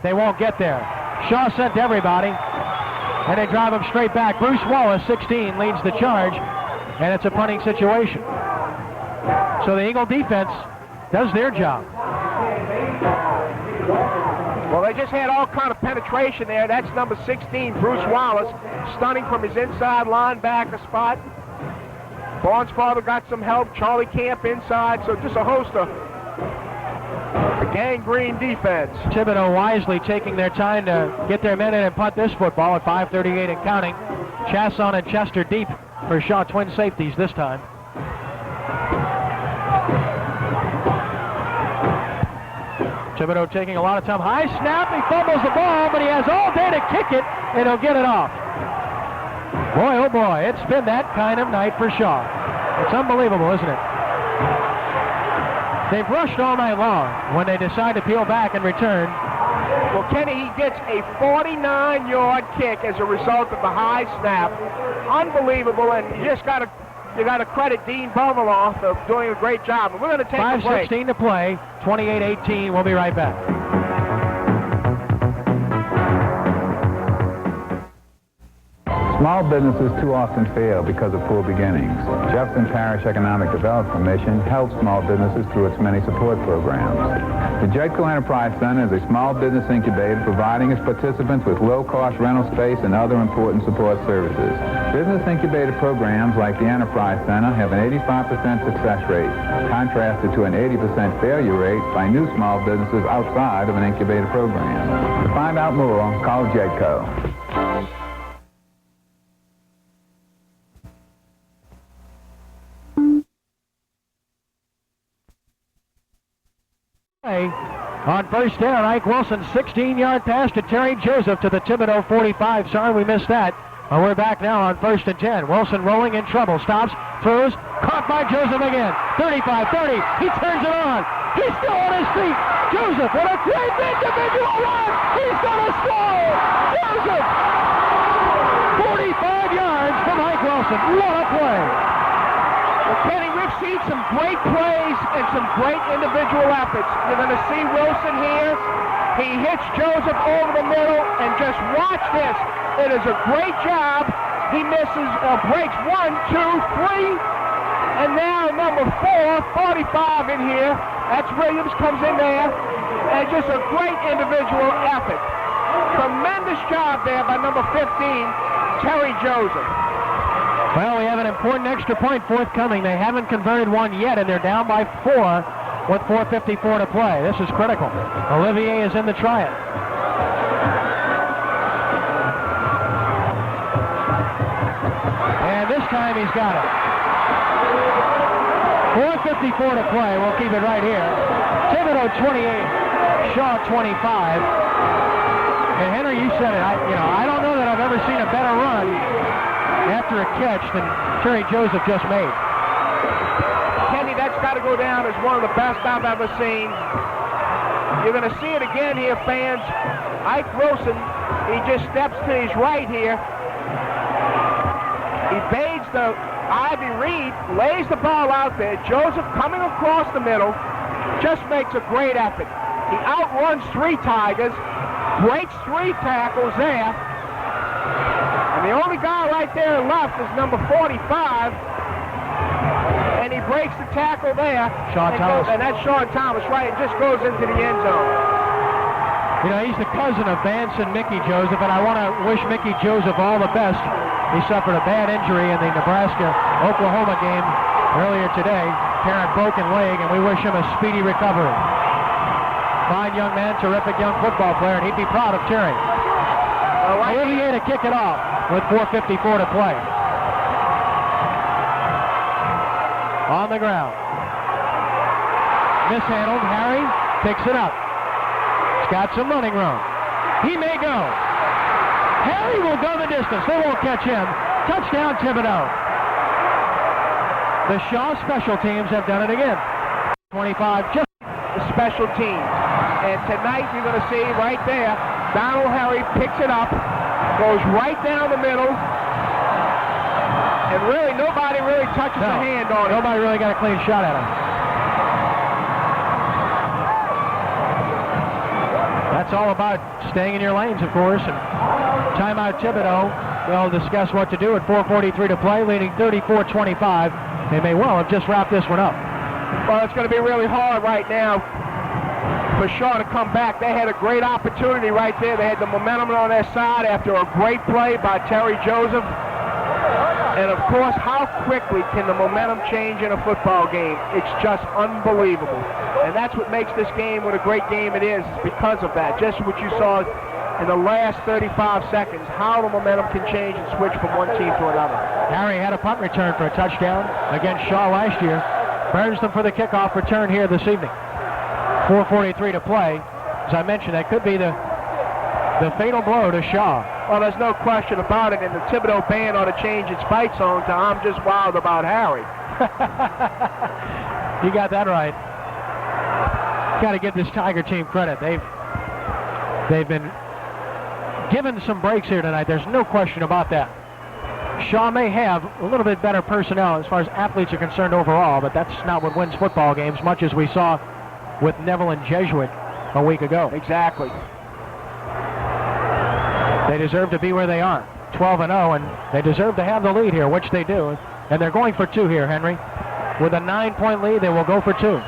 They won't get there. Shaw sent everybody, and they drive him straight back. Bruce Wallace, 16, leads the charge, and it's a punting situation. So the Eagle defense does their job. Well, they just had all kind of penetration there. That's number 16, Bruce Wallace, stunning from his inside linebacker spot. Barnesfather got some help. Charlie Camp inside. So just a host of a gangrene defense. Thibodaux wisely taking their time to get their men in and punt this football at 5:38 and counting. Chasson and Chester deep for Shaw twin safeties this time. Thibodaux taking a lot of time. High snap, he fumbles the ball, but he has all day to kick it, and he'll get it off. Boy, oh boy, it's been that kind of night for Shaw. It's unbelievable, isn't it? They've rushed all night long when they decide to peel back and return. Well, Kenny, he gets a 49-yard kick as a result of the high snap. Unbelievable, and you got to credit Dean Boveloff for doing a great job. And we're going to take a break. 5:16 to play, 28-18. We'll be right back. Small businesses too often fail because of poor beginnings. Jefferson Parish Economic Development Commission helps small businesses through its many support programs. The Jedco Enterprise Center is a small business incubator providing its participants with low-cost rental space and other important support services. Business incubator programs like the Enterprise Center have an 85% success rate, contrasted to an 80% failure rate by new small businesses outside of an incubator program. To find out more, call Jedco. On first down, Ike Wilson's 16-yard pass to Terry Joseph to the Thibodaux 45. Sorry we missed that. But we're back now on 1st and 10. Wilson rolling in trouble. Stops, throws, caught by Joseph again. 35-30. He turns it on. He's still on his feet. Joseph, what a great individual run. He's going to score. Joseph. 45 yards from Ike Wilson. What a play. Well, Kenny, we've seen some great plays and some great individual efforts. You're going to see Wilson here. He hits Joseph over the middle, and just watch this. It is a great job. He misses, breaks 1, 2, 3, and now number 4, 45 in here. That's Williams comes in there, and just a great individual effort. Tremendous job there by number 15, Terry Joseph. Well, we have an important extra point forthcoming. They haven't converted one yet, and they're down by 4 with 4:54 to play. This is critical. Olivier is in to try it. And this time he's got it. 4:54 to play. We'll keep it right here. Thibodaux 28, Shaw 25. And Henry, you said it. I don't know that I've ever seen a better run after a catch than Terry Joseph just made. Kenny, that's got to go down as one of the best I've ever seen. You're going to see it again here, fans. Ike Wilson, he just steps to his right here. Evades the Ivy Reed, lays the ball out there. Joseph coming across the middle, just makes a great effort. He outruns 3 Tigers, breaks 3 tackles there. And the only guy right there left is number 45. And he breaks the tackle there. Sean Thomas. And that's Sean Thomas, right? It just goes into the end zone. You know, he's the cousin of Vance and Mickey Joseph, and I want to wish Mickey Joseph all the best. He suffered a bad injury in the Nebraska-Oklahoma game earlier today. Apparent broken leg, and we wish him a speedy recovery. Fine young man, terrific young football player, and he'd be proud of Terry. Olivier to kick it off with 4:54 to play. On the ground. Mishandled. Harry picks it up. He's got some running room. He may go. Harry will go the distance. They won't catch him. Touchdown, Thibodaux. The Shaw special teams have done it again. 25, just the special teams. And tonight you're going to see right there, Donald Harry picks it up, goes right down the middle, and really nobody really touches a hand on it. Nobody really got a clean shot at him. That's all about staying in your lanes, of course. And timeout Thibodaux. They'll discuss what to do at 4:43 to play, leading 34-25. They may well have just wrapped this one up. Well, it's going to be really hard right now for Shaw to come back. They had a great opportunity right there. They had the momentum on their side after a great play by Terry Joseph. And of course, how quickly can the momentum change in a football game? It's just unbelievable. And that's what makes this game what a great game it is because of that. Just what you saw in the last 35 seconds, how the momentum can change and switch from one team to another. Harry had a punt return for a touchdown against Shaw last year. Burns them for the kickoff return here this evening. 4:43 to play. As I mentioned, that could be the fatal blow to Shaw. Well, there's no question about it, and the Thibodaux band ought to change its fight song to "I'm Just Wild About Harry." You got that right. Got to give this Tiger team credit. They've been given some breaks here tonight. There's no question about that. Shaw may have a little bit better personnel as far as athletes are concerned overall, but that's not what wins football games, much as we saw with Neville and Jesuit a week ago. Exactly. They deserve to be where they are, 12-0, and they deserve to have the lead here, which they do. And they're going for two here, Henry. With a 9-point lead, they will go for two.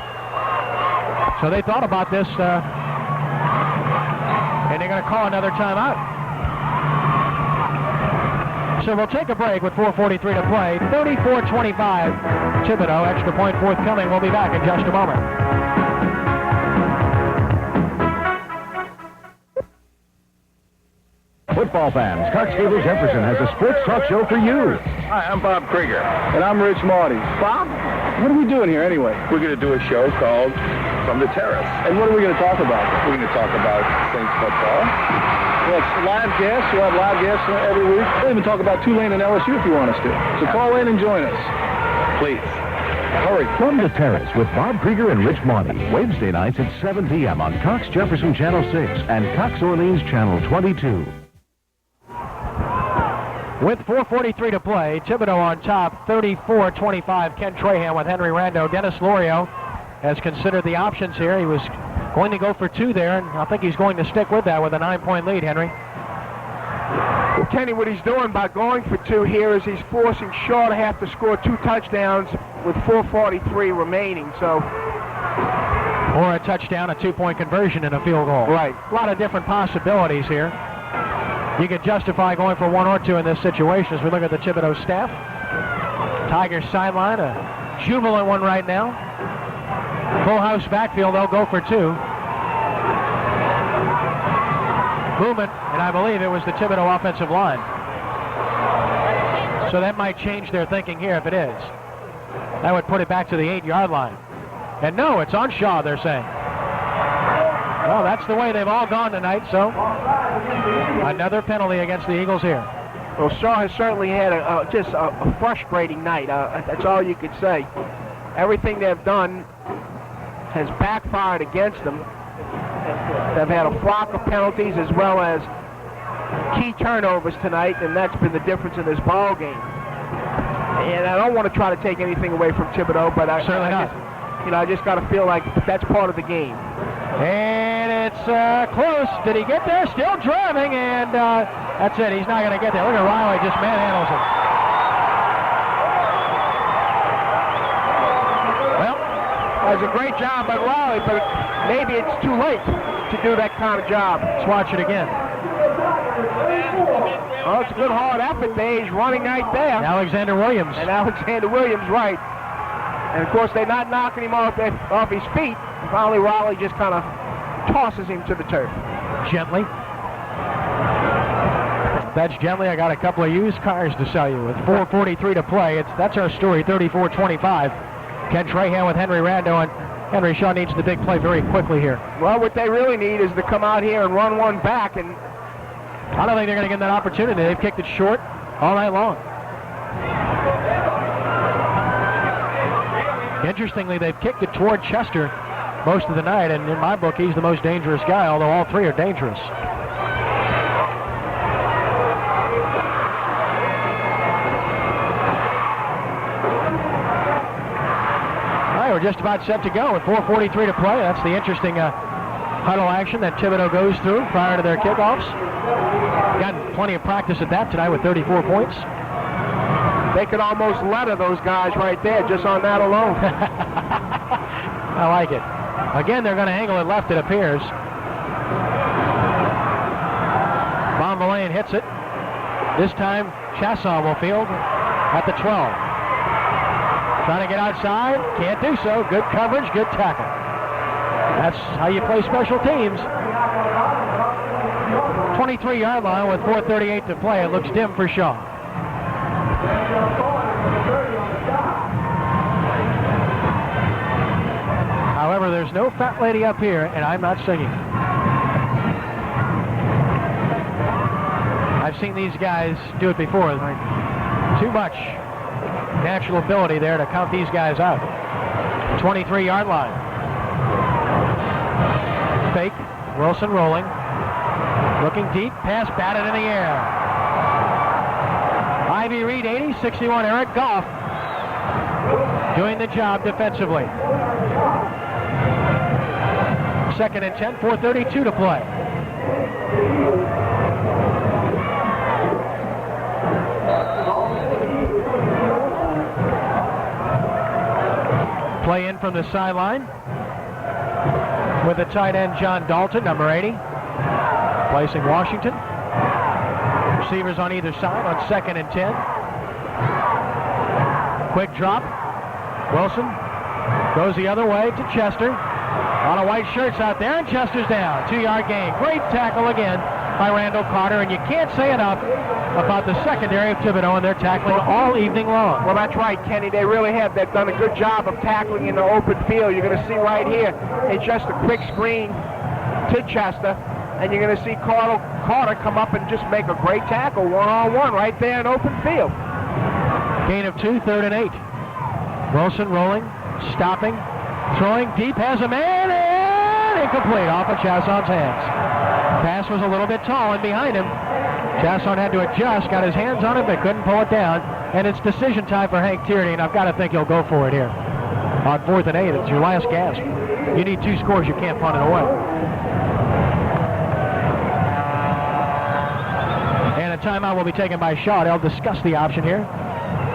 So they thought about this, and they're going to call another timeout. So we'll take a break with 4:43 to play. 34-25, Thibodaux, extra point forthcoming. We'll be back in just a moment. Football fans, Cox Cable Jefferson has a sports talk show for you. Hi, I'm Bob Krieger. And I'm Rich Marty. Bob, what are we doing here anyway? We're going to do a show called From the Terrace. And what are we going to talk about? We're going to talk about Saints football. Well, it's live guests. We'll have live guests every week. We'll even talk about Tulane and LSU if you want us to. So call in and join us. Please. Hurry. From the Terrace with Bob Krieger and Rich Marty. Wednesday nights at 7 p.m. on Cox Jefferson Channel 6 and Cox Orleans Channel 22. With 4:43 to play, Thibodaux on top, 34-25. Ken Trahan with Henry Rando. Dennis Lorio has considered the options here. He was going to go for two there, and I think he's going to stick with that with a 9-point lead, Henry. Well, Kenny, what he's doing by going for two here is he's forcing Shaw to have to score two touchdowns with 4:43 remaining. So, or a touchdown, a 2-point conversion, and a field goal. Right. A lot of different possibilities here. You could justify going for one or two in this situation as we look at the Thibodaux staff. Tigers sideline, a jubilant one right now. Full house backfield, they'll go for two. Movement, and I believe it was the Thibodaux offensive line. So that might change their thinking here if it is. That would put it back to the 8-yard line. And no, it's on Shaw, they're saying. Well, that's the way they've all gone tonight, so another penalty against the Eagles here. Well, Shaw has certainly had just a frustrating night. That's all you could say. Everything they've done has backfired against them. They've had a flock of penalties as well as key turnovers tonight, and that's been the difference in this ball game. And I don't want to try to take anything away from Thibodaux, but I just got to feel like that's part of the game. And it's close. Did he get there? Still driving, and that's it. He's not going to get there. Look at Riley just manhandles him. Well, that was a great job by Riley, but maybe it's too late to do that kind of job. Let's watch it again. Oh, it's a good hard effort there. He's running right there. Alexander Williams. And Alexander Williams, right. And of course, they're not knocking him off his feet. And finally, Riley just kind of tosses him to the turf. Gently. That's gently. I got a couple of used cars to sell you with 4:43 to play. That's our story, 34-25. Ken Trahan with Henry Rando, and Henry Shaw needs the big play very quickly here. Well, what they really need is to come out here and run one back, and I don't think they're going to get that opportunity. They've kicked it short all night long. Interestingly, they've kicked it toward Chester most of the night, and in my book, he's the most dangerous guy, although all three are dangerous. All right, we're just about set to go with 4:43 to play. That's the interesting huddle action that Thibodaux goes through prior to their kickoffs. Gotten plenty of practice at that tonight with 34 points. They could almost letter those guys right there just on that alone. I like it. Again, they're going to angle it left, it appears. Von Verlaine hits it. This time, Chasson will field at the 12. Trying to get outside. Can't do so. Good coverage, good tackle. That's how you play special teams. 23-yard line with 4:38 to play. It looks dim for Shaw. However, there's no fat lady up here, and I'm not singing. I've seen these guys do it before. Too much natural ability there to count these guys out. 23-yard line. Fake. Wilson rolling. Looking deep. Pass batted in the air. Ivy Reed 80, 61 Eric Goff doing the job defensively. 2nd and 10, 4:32 to play. Play in from the sideline with the tight end John Dalton, number 80, placing Washington. Receivers on either side on 2nd and 10. Quick drop. Wilson goes the other way to Chester. A lot of white shirts out there, and Chester's down. 2-yard gain. Great tackle again by Randall Carter, and you can't say enough about the secondary of Thibodaux and their tackling all evening long. Well, that's right, Kenny. They really have. They've done a good job of tackling in the open field. You're going to see right here, it's just a quick screen to Chester, and you're going to see Carter come up and just make a great tackle one-on-one right there in open field. Gain of 2, 3rd and 8. Wilson rolling, stopping, throwing deep, has a man, and incomplete off of Chasson's hands. Pass was a little bit tall and behind him. Chasson had to adjust, got his hands on it, but couldn't pull it down. And it's decision time for Hank Tierney, and I've got to think he'll go for it here. On 4th and 8, it's your last gasp. You need 2 scores, you can't punt it away. And a timeout will be taken by Shaw. They'll discuss the option here.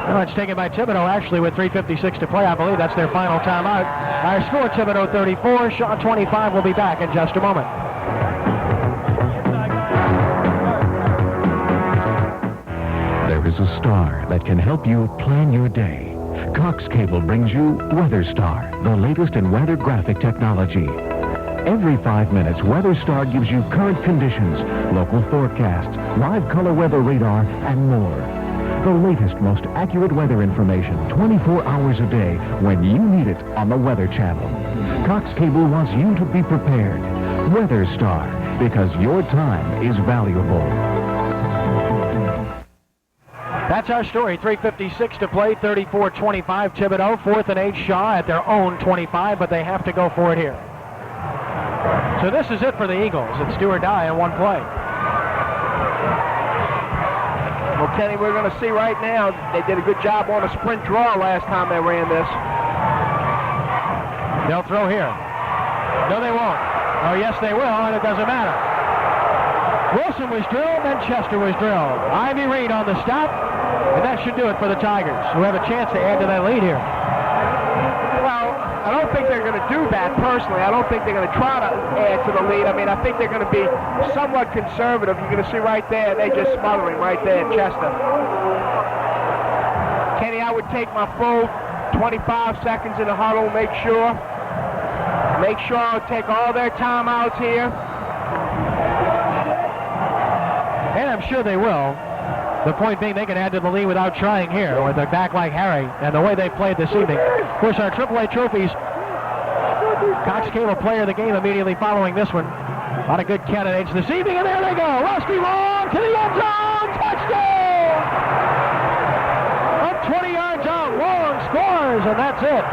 No, it's taken by Thibodaux, actually, with 3:56 to play. I believe that's their final timeout. Our score, Thibodaux 34, Shaw 25. We'll be back in just a moment. There is a star that can help you plan your day. Cox Cable brings you Weather Star, the latest in weather graphic technology. Every 5 minutes, Weather Star gives you current conditions, local forecasts, live color weather radar, and more. The latest, most accurate weather information 24 hours a day when you need it on the Weather Channel. Cox Cable wants you to be prepared. Weather Star, because your time is valuable. That's our story. 3:56 to play, 34-25 Thibodaux. 4th and 8 Shaw at their own 25, but they have to go for it here. So this is it for the Eagles. It's do or die in one play. Well, Kenny, we're going to see right now, they did a good job on a sprint draw last time they ran this. They'll throw here. No, they won't. Oh, yes, they will, and it doesn't matter. Wilson was drilled, then Chester was drilled. Ivy Reed on the stop, and that should do it for the Tigers, who have a chance to add to that lead here. Well, I don't think they're going to do that personally. I don't think they're going to try to add to the lead. I mean, I think they're going to be somewhat conservative. You're going to see right there, they just smothering right there, Chester. Kenny, I would take my full 25 seconds in the huddle, make sure I'll take all their timeouts here. And I'm sure they will. The point being they can add to the lead without trying here with a back like Harry and the way they played this evening. Of course, our AAA trophies, Cox Cable player of the game immediately following this one. A lot of good candidates this evening, and there they go. Lusky long to the end zone. Touchdown! Up 20 yards out. Long scores, and that's it.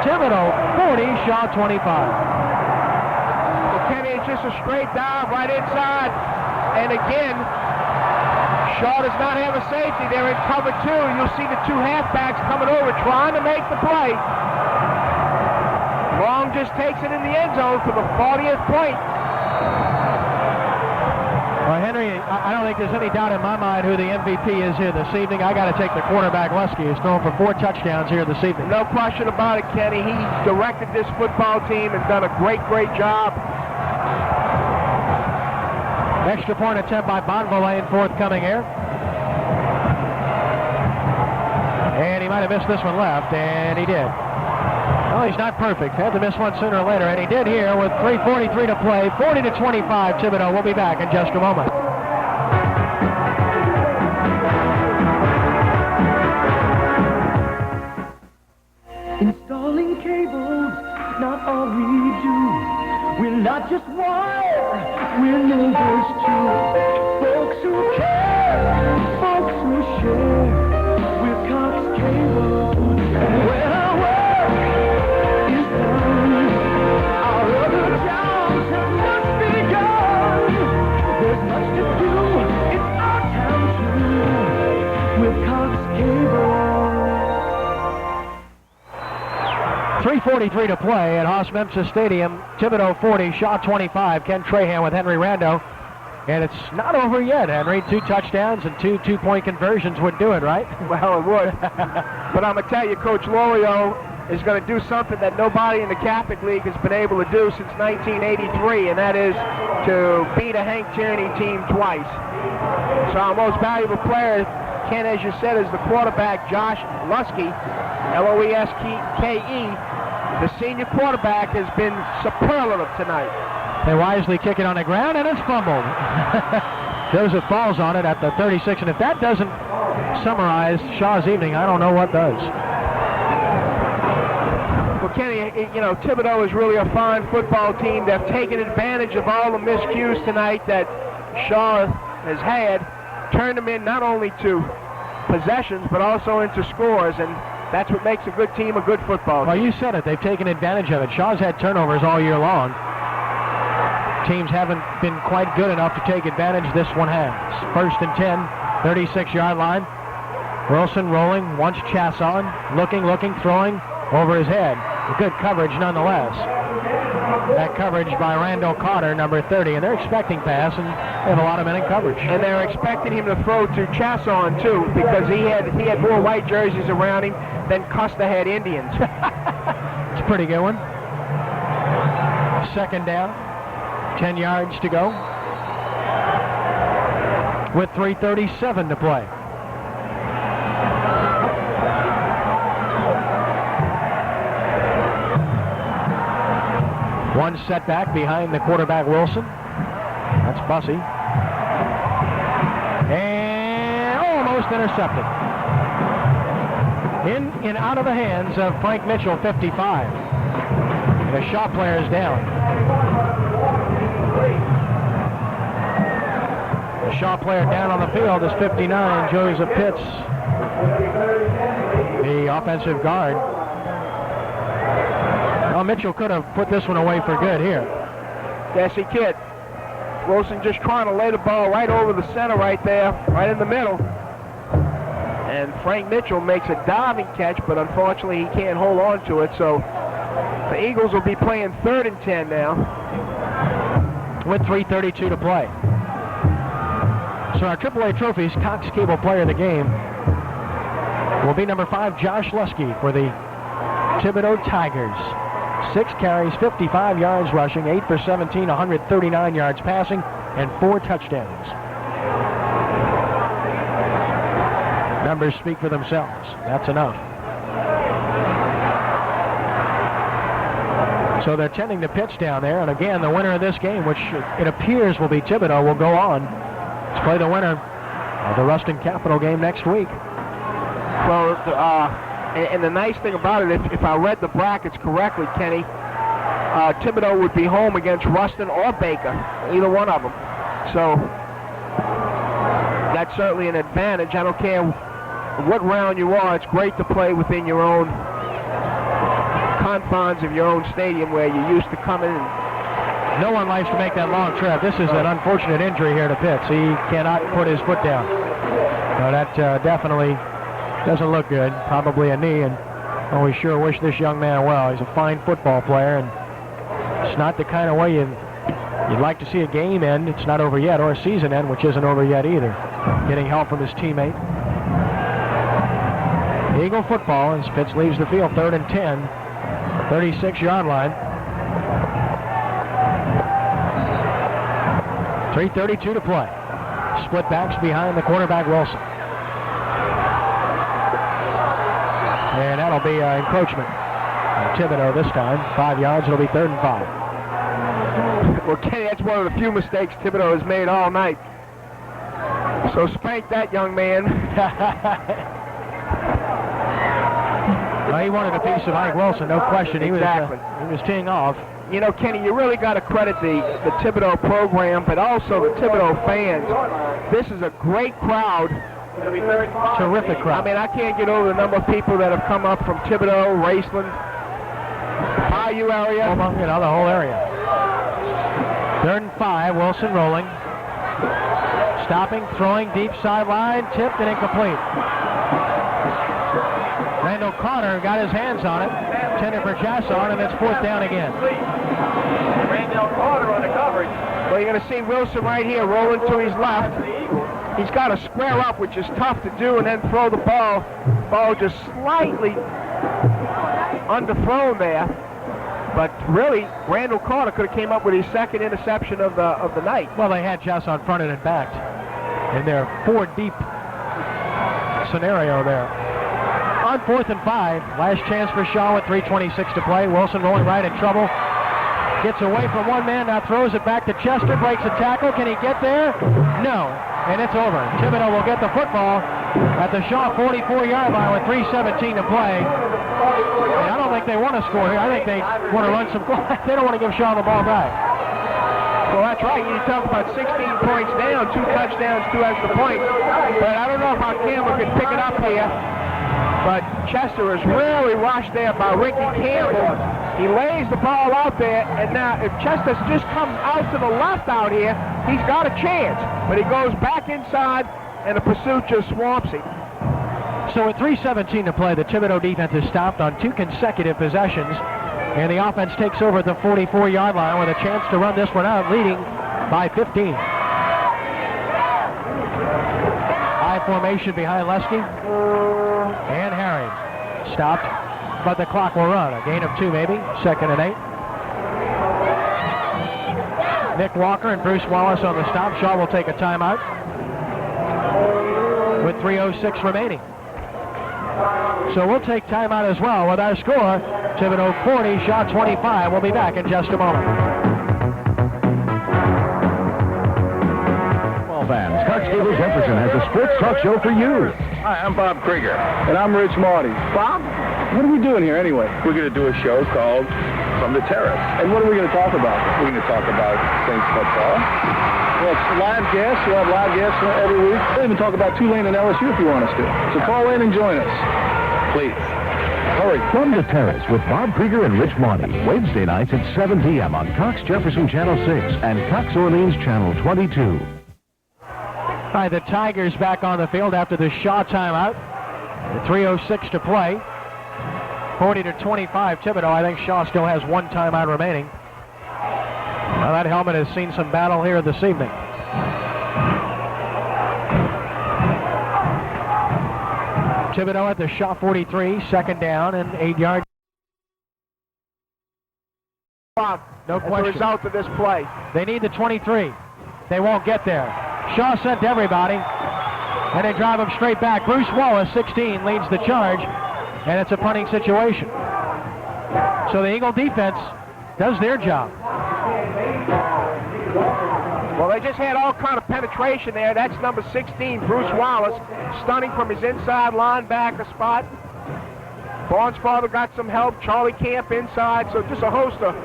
Thibodaux 40, Shaw 25. Well, Kenny, it's just a straight dive right inside. And again, Shaw does not have a safety. They're in cover 2. You'll see the 2 halfbacks coming over trying to make the play. Long just takes it in the end zone for the 40th point. Well, Henry, I don't think there's any doubt in my mind who the MVP is here this evening. I got to take the quarterback, Lusky. He's thrown for 4 touchdowns here this evening. No question about it, Kenny. He's directed this football team and done a great job. Extra point attempt by Bonvillain, forthcoming here. And he might have missed this one left, and he did. Well, he's not perfect. Had to miss one sooner or later, and he did here with 3:43 to play. 40-25, Thibodaux. We'll be back in just a moment. Installing cables, not all we do. We're not just wire, we're neighbors too. Folks who care, folks who share. We're Cox Cable. When our work is done, our other jobs have just begun. There's much to do in our town too. With Cox Cable. 3:43 to play at Haas-Memphis Stadium. Thibodaux 40, Shaw 25. Ken Trahan with Henry Rando. And it's not over yet, Henry. 2 touchdowns and 2 two-point conversions would do it, right? Well, it would. But I'm going to tell you, Coach Lorio is going to do something that nobody in the Catholic League has been able to do since 1983, and that is to beat a Hank Tierney team twice. So our most valuable player, Ken, as you said, is the quarterback, Josh Lusky, L-O-E-S-K-E. The senior quarterback has been superlative tonight. They wisely kick it on the ground, and it's fumbled. Joseph falls on it at the 36, and if that doesn't summarize Shaw's evening, I don't know what does. Well, Kenny, you know, Thibodaux is really a fine football team. They've taken advantage of all the miscues tonight that Shaw has had, turned them in not only to possessions, but also into scores, and that's what makes a good team a good football team. Well, you said it. They've taken advantage of it. Shaw's had turnovers all year long. Teams haven't been quite good enough to take advantage. This one has. 1st and 10, 36-yard line. Wilson rolling, wants Chasson, looking, throwing over his head. Good coverage nonetheless. That coverage by Randall Carter, number 30, and they're expecting pass, and they have a lot of men in coverage. And they're expecting him to throw to Chasson, too, because he had more white jerseys around him than Custer had Indians. It's a pretty good one. 2nd down, 10 yards to go, with 3:37 to play. One setback behind the quarterback, Wilson. That's Bussey. And almost intercepted. In and out of the hands of Frank Mitchell, 55. The Shaw player is down. The Shaw player down on the field is 59, Joseph Pitts, the offensive guard. Well, Mitchell could have put this one away for good here. Yes, he could. Wilson just trying to lay the ball right over the center right there, right in the middle. And Frank Mitchell makes a diving catch, but unfortunately he can't hold on to it. So the Eagles will be playing 3rd and 10 now. with 3:32 to play. So our AAA trophies, Cox Cable Player of the Game will be number 5, Josh Lusky for the Thibodaux Tigers. 6 carries, 55 yards rushing, 8 for 17, 139 yards passing, and 4 touchdowns. Numbers speak for themselves. That's enough. So they're tending to pitch down there, and again, the winner of this game, which it appears will be Thibodaux, will go on to play the winner of the Ruston Capital game next week. Well, and the nice thing about it, if I read the brackets correctly, Kenny, Thibodaux would be home against Ruston or Baker, either one of them. So that's certainly an advantage. I don't care what round you are, it's great to play within your own confines of your own stadium where you used to come in. No one likes to make that long trip. This is an unfortunate injury here to Pitts. He cannot put his foot down. So that definitely doesn't look good. Probably a knee, and we sure wish this young man well. He's a fine football player, and it's not the kind of way you'd like to see a game end. It's not over yet, or a season end, which isn't over yet either. Getting help from his teammate. Eagle football as Pitts leaves the field, 3rd and 10. 36-yard line. 3:32 to play. Split backs behind the quarterback, Wilson. And that'll be encroachment. Thibodaux this time. 5 yards, it'll be 3rd and 5. Well, Kenny, that's one of the few mistakes Thibodaux has made all night. So spank that young man. Well, he wanted a piece of Ike Wilson, no question. Exactly. He was teeing off. You know, Kenny, you really got to credit the Thibodaux program, but also the Thibodaux fans. This is a great crowd. Terrific crowd. I mean, I can't get over the number of people that have come up from Thibodaux, Raceland, Bayou area. The whole area. 3rd and 5, Wilson rolling. Stopping, throwing, deep sideline, tipped and incomplete. Randall Carter got his hands on it, tended for Chasson, and it's 4th down again. Randall Carter on the coverage. Well, you're going to see Wilson right here rolling to his left. He's got to square up, which is tough to do, and then throw the ball. Ball just slightly underthrown there. But really, Randall Carter could have came up with his 2nd interception of the night. Well, they had Chasson fronted and backed in their 4-deep scenario there. On 4th and 5, last chance for Shaw with 3:26 to play. Wilson rolling right in trouble. Gets away from one man, now throws it back to Chester, breaks a tackle. Can he get there? No, and it's over. Thibodaux will get the football at the Shaw 44-yard line with 3:17 to play. And I don't think they want to score here. I think they want to run some. They don't want to give Shaw the ball back. Well, that's right. You talk about 16 points down, 2 touchdowns, 2 extra points. But I don't know if our camera can pick it up here. But Chester is really rushed there by Ricky Campbell. He lays the ball out there, and now if Chester just comes out to the left out here, he's got a chance. But he goes back inside, and the pursuit just swamps him. So with 3:17 to play, the Thibodaux defense is stopped on 2 consecutive possessions, and the offense takes over at the 44-yard line with a chance to run this one out, leading by 15. High formation behind Lesky. And Harry stopped, but the clock will run. A gain of 2 maybe, 2nd and 8. Nick Walker and Bruce Wallace on the stop. Shaw will take a timeout with 3:06 remaining. So we'll take timeout as well with our score. Thibodaux 40, Shaw 25. We'll be back in just a moment. Fans, Cox Cable Jefferson has a sports talk show for you. Hi, I'm Bob Krieger. And I'm Rich Marty. Bob, what are we doing here anyway? We're going to do a show called From the Terrace. And what are we going to talk about? We're going to talk about Saints football. Well, it's live guests. We'll have live guests every week. We'll even talk about Tulane and LSU if you want us to. So call in and join us. Please. Hurry. From the Terrace with Bob Krieger and Rich Marty. Wednesday nights at 7 p.m. on Cox Jefferson Channel 6 and Cox Orleans Channel 22. By the Tigers back on the field after the Shaw timeout. 3:06 to play. 40-25 Thibodaux. I think Shaw still has 1 timeout remaining. Well, that helmet has seen some battle here this evening. Thibodaux at the Shaw 43, second down and 8 yards. No question. As a result of this play. They need the 23. They won't get there. Shaw sent everybody, and they drive him straight back. Bruce Wallace, 16, leads the charge, and it's a punting situation. So the Eagle defense does their job. Well, they just had all kind of penetration there. That's number 16, Bruce Wallace, stunning from his inside linebacker spot. Barnes' father got some help. Charlie Camp inside. So just a host of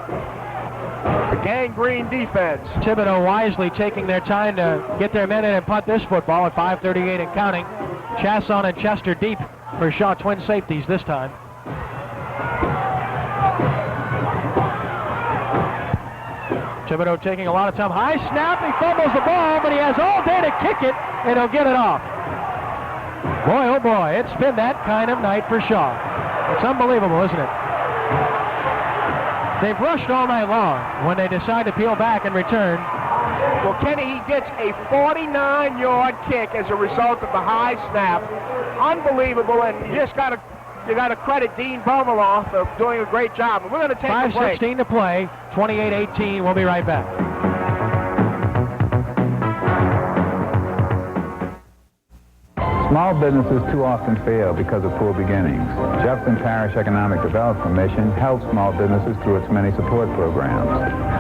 the gangrene defense. Thibodaux wisely taking their time to get their men in and punt this football at 5:38 and counting. Chasson and Chester deep for Shaw twin safeties this time. Thibodaux taking a lot of time. High snap, he fumbles the ball, but he has all day to kick it, and he'll get it off. Boy, oh boy, it's been that kind of night for Shaw. It's unbelievable, isn't it? They've rushed all night long when they decide to peel back and return. Well, Kenny, he gets a 49-yard kick as a result of the high snap. Unbelievable, and you got to credit Dean Bomeloff for doing a great job. We're going to take a break. 5:16 to play, 28-18. We'll be right back. Small businesses too often fail because of poor beginnings. Jefferson Parish Economic Development Commission helps small businesses through its many support programs.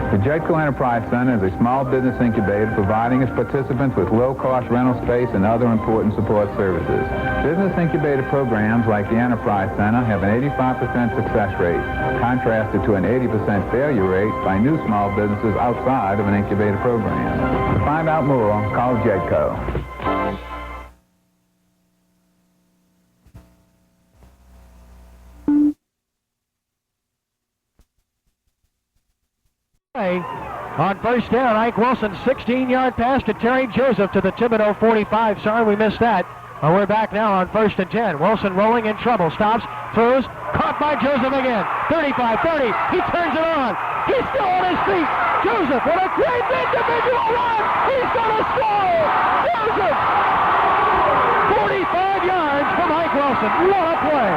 The Jetco Enterprise Center is a small business incubator providing its participants with low-cost rental space and other important support services. Business incubator programs like the Enterprise Center have an 85% success rate, contrasted to an 80% failure rate by new small businesses outside of an incubator program. To find out more, call Jetco. On first down, Ike Wilson, 16-yard pass to Terry Joseph to the Thibodaux 45. Sorry we missed that. We're back now on 1st and 10. Wilson rolling in trouble. Stops, throws, caught by Joseph again. 35-30. He turns it on. He's still on his feet. Joseph, what a great individual run. He's going to score. Joseph. 45 yards from Ike Wilson. What a play.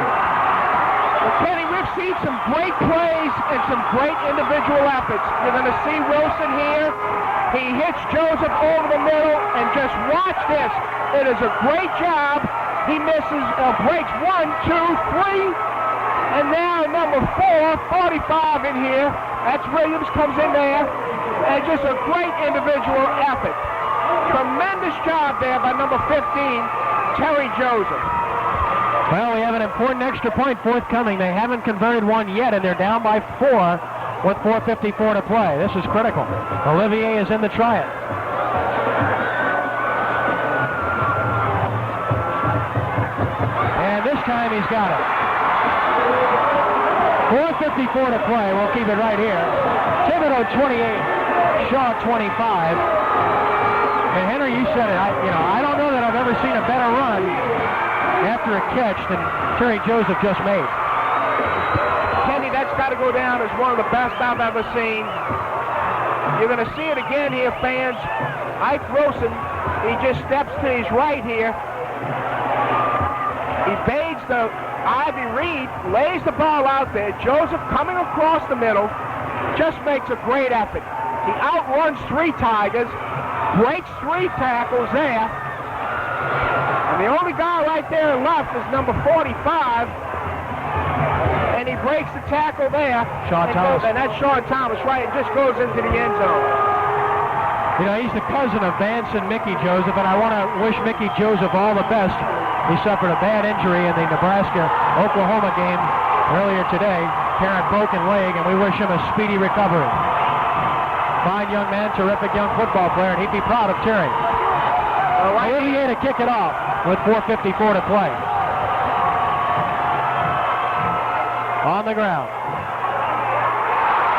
Well, Kenny, we've seen some great plays and some great individual efforts. You're going to see Wilson here. He hits Joseph over the middle, and just watch this. It is a great job. He misses, breaks 1, 2, 3, and now number 4, 45 in here. That's Williams comes in there, and just a great individual effort. Tremendous job there by number 15, Terry Joseph. Well, we have an important extra point forthcoming. They haven't converted one yet, and they're down by 4 with 4:54 to play. This is critical. Olivier is in the triad. And this time he's got it. 4:54 to play. We'll keep it right here. Thibodaux 28, Shaw 25. And Henry, you said it. I don't know that I've ever seen a better run after a catch than Terry Joseph just made. Kenny, that's got to go down as one of the best I've ever seen. You're going to see it again here, fans. Ike Wilson, he just steps to his right here. Evades the Ivy Reed, lays the ball out there. Joseph coming across the middle, just makes a great effort. He outruns 3 Tigers, breaks 3 tackles there. And the only guy right there left is number 45. And he breaks the tackle there. Sean Thomas. And that's Sean Thomas, right? It just goes into the end zone. You know, he's the cousin of Vance and Mickey Joseph, and I want to wish Mickey Joseph all the best. He suffered a bad injury in the Nebraska-Oklahoma game earlier today. Apparent broken leg, and we wish him a speedy recovery. Fine young man, terrific young football player, and he'd be proud of Terry. Olivier to kick it off with 4:54 to play. On the ground.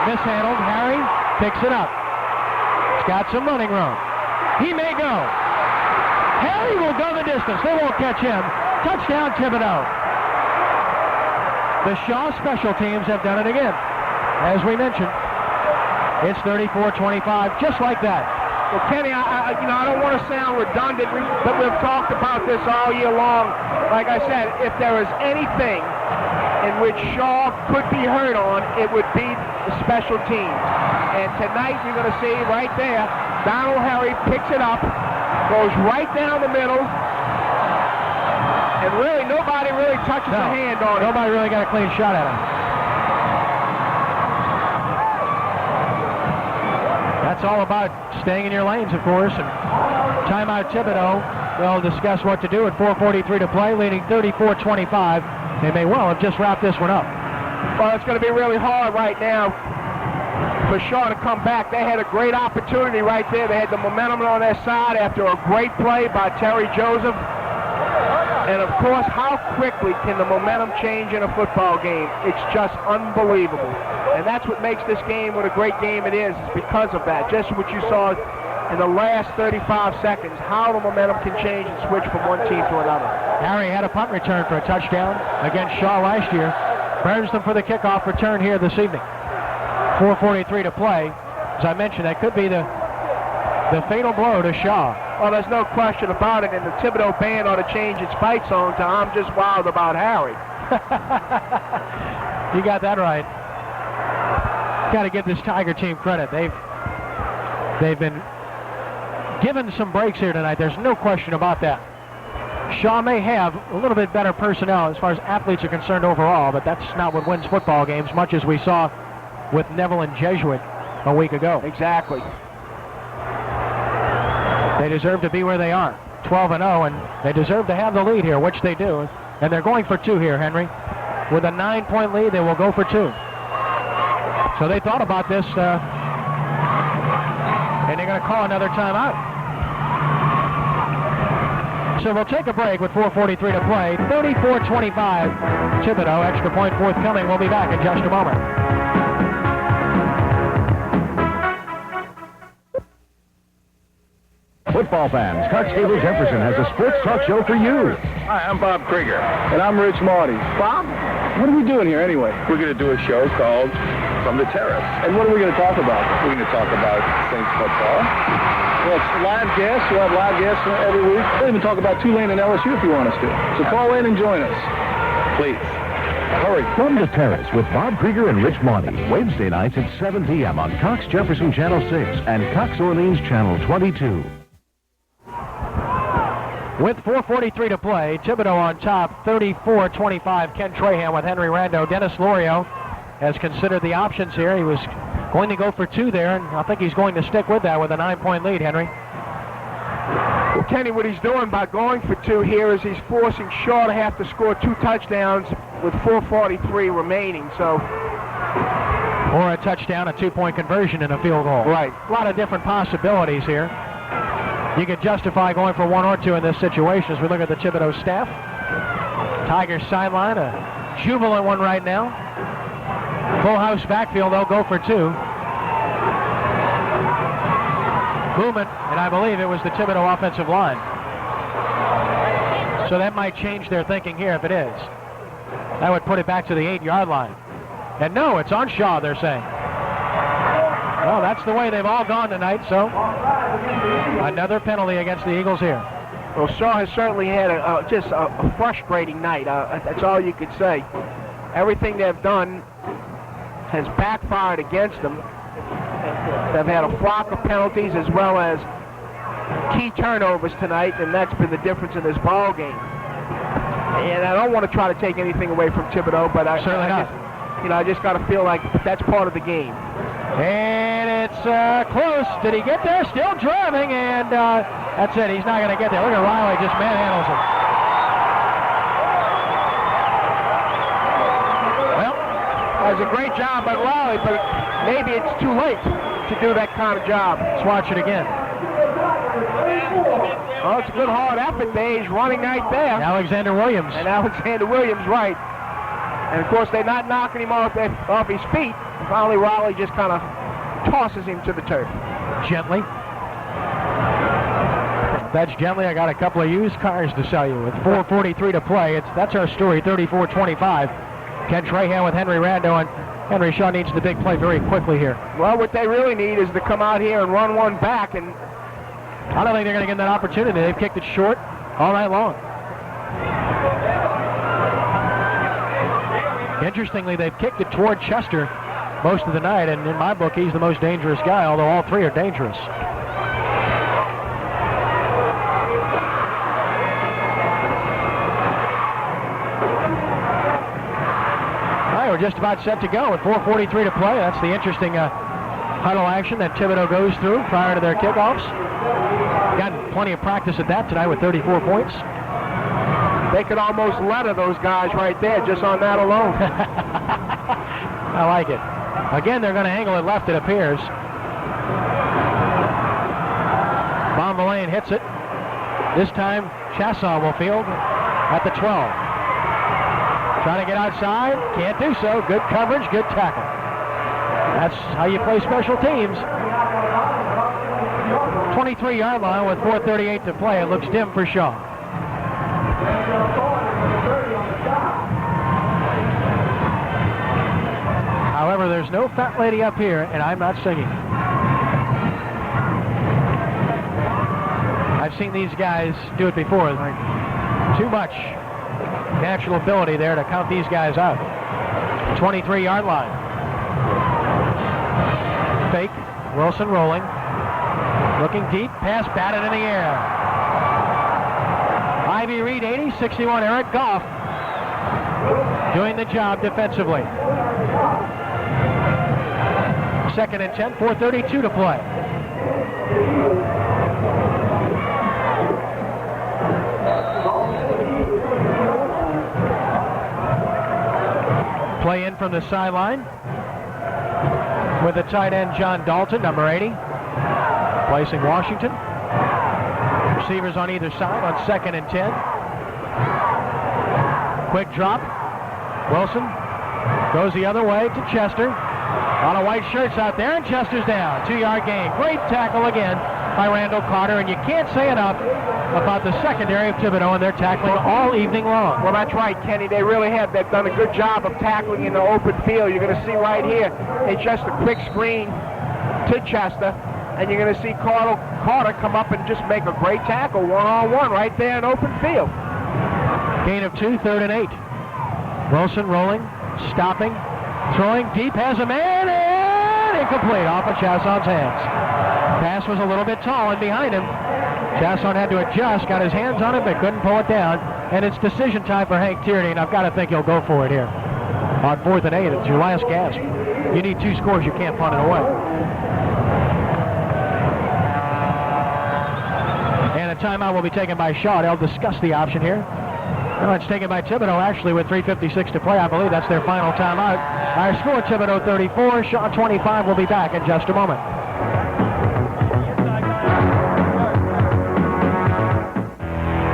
Mishandled. Harry picks it up. He's got some running room. He may go. Harry will go the distance. They won't catch him. Touchdown, Thibodaux. The Shaw special teams have done it again. As we mentioned, It's 34-25, just like that. Well, Kenny, I don't want to sound redundant, but we've talked about this all year long. Like I said, if there is anything in which Shaw could be hurt on, it would be the special teams. And tonight you're going to see right there, Donald Harry picks it up, goes right down the middle, and really nobody really touches a hand on it. Nobody really got a clean shot at him. That's all about staying in your lanes, of course. And timeout Thibodaux. They'll discuss what to do at 4:43 to play, leading 34-25. They may well have just wrapped this one up. Well, it's going to be really hard right now for Shaw to come back. They had a great opportunity right there. They had the momentum on their side after a great play by Terry Joseph. And of course, how quickly can the momentum change in a football game? It's just unbelievable. And that's what makes this game what a great game it is because of that. Just what you saw in the last 35 seconds, how the momentum can change and switch from one team to another. Harry had a punt return for a touchdown against Shaw last year. Burns them for the kickoff return here this evening. 4:43 to play. As I mentioned, that could be the fatal blow to Shaw. Well, there's no question about it, and the Thibodaux band ought to change its fight song to "I'm Just Wild About Harry." You got that right. Got to give this Tiger team credit. They've been given some breaks here tonight. There's no question about that. Shaw may have a little bit better personnel as far as athletes are concerned overall, but that's not what wins football games, much as we saw with Neville and Jesuit a week ago. Exactly. They deserve to be where they are, 12-0, and they deserve to have the lead here, which they do. And they're going for 2 here, Henry. With a 9-point lead, they will go for 2. So they thought about this, and they're going to call another timeout. So we'll take a break with 4:43 to play. 34-25, Thibodaux, extra point forthcoming. We'll be back in just a moment. Football fans, Cox Cable Jefferson has a sports talk show for you. Hi, I'm Bob Krieger. And I'm Rich Marty. Bob, what are we doing here anyway? We're going to do a show called From the Terrace. And what are we going to talk about? We're going to talk about Saints football. Well, it's live guests. We'll have live guests every week. We'll even talk about Tulane and LSU if you want us to. So call in and join us. Please. Hurry. From the Terrace with Bob Krieger and Rich Marty. Wednesday nights at 7 p.m. on Cox Jefferson Channel 6 and Cox Orleans Channel 22. With 4:43 to play, Thibodaux on top, 34-25. Ken Trahan with Henry Rando. Dennis Lorio has considered the options here. He was going to go for 2 there, and I think he's going to stick with that with a 9-point lead, Henry. Well, Kenny, what he's doing by going for 2 here is he's forcing Shaw to have to score 2 touchdowns with 4:43 remaining. So, or a touchdown, a 2-point conversion, and a field goal. Right. A lot of different possibilities here. You could justify going for 1 or 2 in this situation as we look at the Thibodaux staff. Tigers sideline, a jubilant one right now. Full house backfield, they'll go for 2. Movement, and I believe it was the Thibodaux offensive line. So that might change their thinking here if it is. That would put it back to the 8-yard line. And no, it's on Shaw, they're saying. Well, that's the way they've all gone tonight, so another penalty against the Eagles here. Well, Shaw has certainly had just a frustrating night. That's all you could say. Everything they've done has backfired against them. They've had a flock of penalties as well as key turnovers tonight, and that's been the difference in this ball game. And I don't want to try to take anything away from Thibodaux, but I just got to feel like that's part of the game. And it's close. Did he get there? Still driving, and that's it. He's not going to get there. Look at Riley, just manhandles him. Well, that was a great job by Riley, but maybe it's too late to do that kind of job. Let's watch it again. Oh, it's a good hard effort there. He's running right there. Alexander Williams. And Alexander Williams, right. And of course, they're not knocking him off his feet. And finally, Riley just kind of tosses him to the turf. Gently. That's gently. I got a couple of used cars to sell you. With 4:43 to play, that's our story, 34-25. Ken Trahan with Henry Rando. And Henry Shaw needs the big play very quickly here. Well, what they really need is to come out here and run one back, and I don't think they're going to get that opportunity. They've kicked it short all night long. Interestingly, they've kicked it toward Chester most of the night, and in my book, he's the most dangerous guy, although all three are dangerous. All right, we're just about set to go with 4:43 to play. That's the interesting huddle action that Thibodaux goes through prior to their kickoffs. Got plenty of practice at that tonight with 34 points. They could almost letter those guys right there just on that alone. I like it. Again, they're going to angle it left, it appears. Bonvillain hits it. This time, Chasson will field at the 12. Trying to get outside. Can't do so. Good coverage, good tackle. That's how you play special teams. 23-yard line with 4:38 to play. It looks dim for Shaw. However, there's no fat lady up here, and I'm not singing. I've seen these guys do it before. Too much natural ability there to count these guys out. 23-yard line. Fake. Wilson rolling. Looking deep. Pass batted in the air. Ivy Reed 80, 61 Eric Goff doing the job defensively. 2nd and 10, 4:32 to play. Play in from the sideline with the tight end John Dalton, number 80, placing Washington. Receivers on either side on 2nd and 10. Quick drop. Wilson goes the other way to Chester. A lot of white shirts out there, and Chester's down. 2-yard gain. Great tackle again by Randall Carter, and you can't say enough about the secondary of Thibodaux and their tackling all evening long. Well, that's right, Kenny. They really have. They've done a good job of tackling in the open field. You're going to see right here, it's just a quick screen to Chester, and you're going to see Carter come up and just make a great tackle one-on-one right there in open field. Gain of 2, 3rd and 8. Wilson rolling, stopping, throwing deep, has a man, and incomplete off of Chasson's hands. Pass was a little bit tall and behind him. Chasson had to adjust, got his hands on it, but couldn't pull it down. And it's decision time for Hank Tierney, and I've got to think he'll go for it here. On 4th and 8, it's your last gasp. You need 2 scores, you can't punt it away. And a timeout will be taken by Shaw. They'll discuss the option here. No, it's taken by Thibodaux, actually, with 3:56 to play. I believe that's their final timeout. Our score, Thibodaux 34, Shaw 25. We'll be back in just a moment.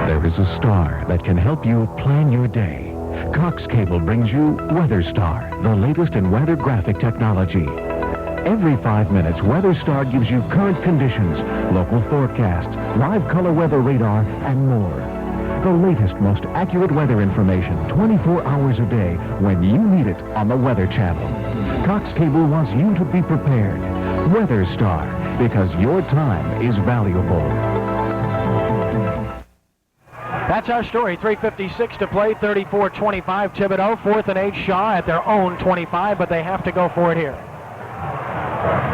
There is a star that can help you plan your day. Cox Cable brings you Weather Star, the latest in weather graphic technology. Every 5 minutes, Weather Star gives you current conditions, local forecasts, live color weather radar, and more. The latest, most accurate weather information 24 hours a day when you need it on the Weather Channel. Cox Cable wants you to be prepared. Weather Star, because your time is valuable. That's our story. 3:56 to play, 34-25 Thibodaux. 4th and 8 Shaw at their own 25, but they have to go for it here.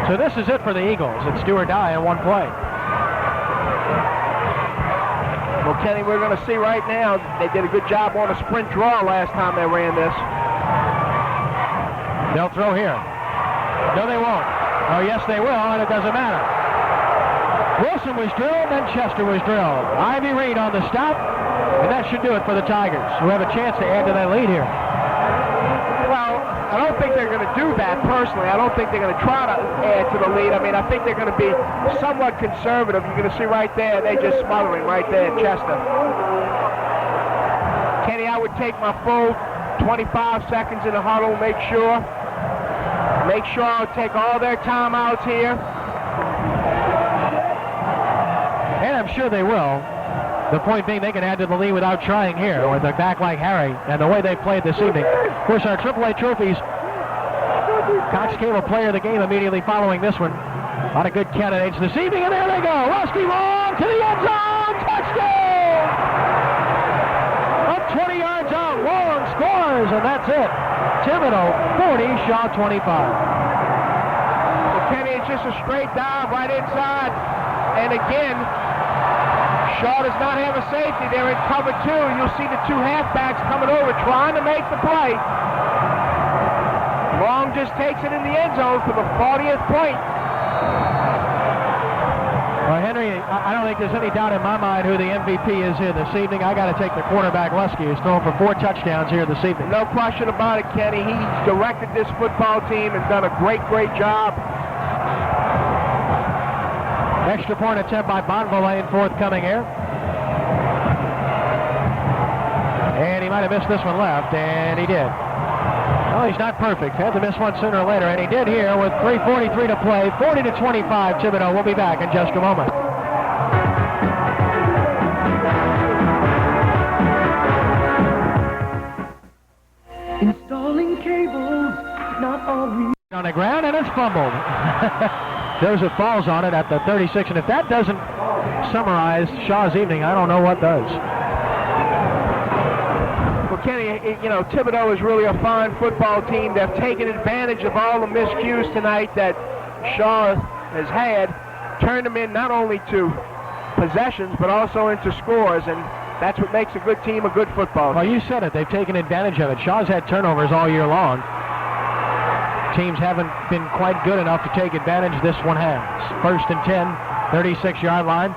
So this is it for the Eagles. It's do or die in one play. Well, Kenny, we're going to see right now, they did a good job on a sprint draw last time they ran this. They'll throw here. No, they won't. Oh, yes, they will, and it doesn't matter. Wilson was drilled, and Chester was drilled. Ivy Reed on the stop, and that should do it for the Tigers, who have a chance to add to that lead here. Well, I don't think they're going to do that personally. I don't think they're going to try to add to the lead. I mean, I think they're going to be somewhat conservative. You're going to see right there, they're just smothering right there, Chester. Kenny, I would take my full 25 seconds in the huddle, make sure I'll take all their timeouts here. And I'm sure they will. The point being, they can add to the lead without trying here with a back like Harry and the way they played this evening. Of course, our AAA trophies Cox Cable Player of the Game immediately following this one. A lot of good candidates this evening, and there they go. Lusky long to the end zone. Touchdown! Up 20 yards out. Long scores, and that's it. Thibodaux 40, Shaw 25. Well, Kenny, it's just a straight dive right inside. And again, Shaw does not have a safety. They're in cover 2. You'll see the 2 halfbacks coming over trying to make the play. Long just takes it in the end zone for the 40th point. Well, Henry, I don't think there's any doubt in my mind who the MVP is here this evening. I got to take the quarterback, Lusky, who's thrown for 4 touchdowns here this evening. No question about it, Kenny. He's directed this football team and done a great, great job. Extra point attempt by Bonvillain, forthcoming here. And he might have missed this one left, and he did. Well, he's not perfect. Had to miss one sooner or later, and he did here with 3:43 to play. 40-25, Thibodaux. We'll be back in just a moment. Installing cables, not always. On the ground, and it's fumbled. Joseph falls on it at the 36, and if that doesn't summarize Shaw's evening, I don't know what does. Well, Kenny, you know, Thibodaux is really a fine football team. They've taken advantage of all the miscues tonight that Shaw has had, turned them in not only to possessions, but also into scores, and that's what makes a good team a good football team. Well, you said it. They've taken advantage of it. Shaw's had turnovers all year long. Teams haven't been quite good enough to take advantage. This one has. 1st and 10, 36-yard line.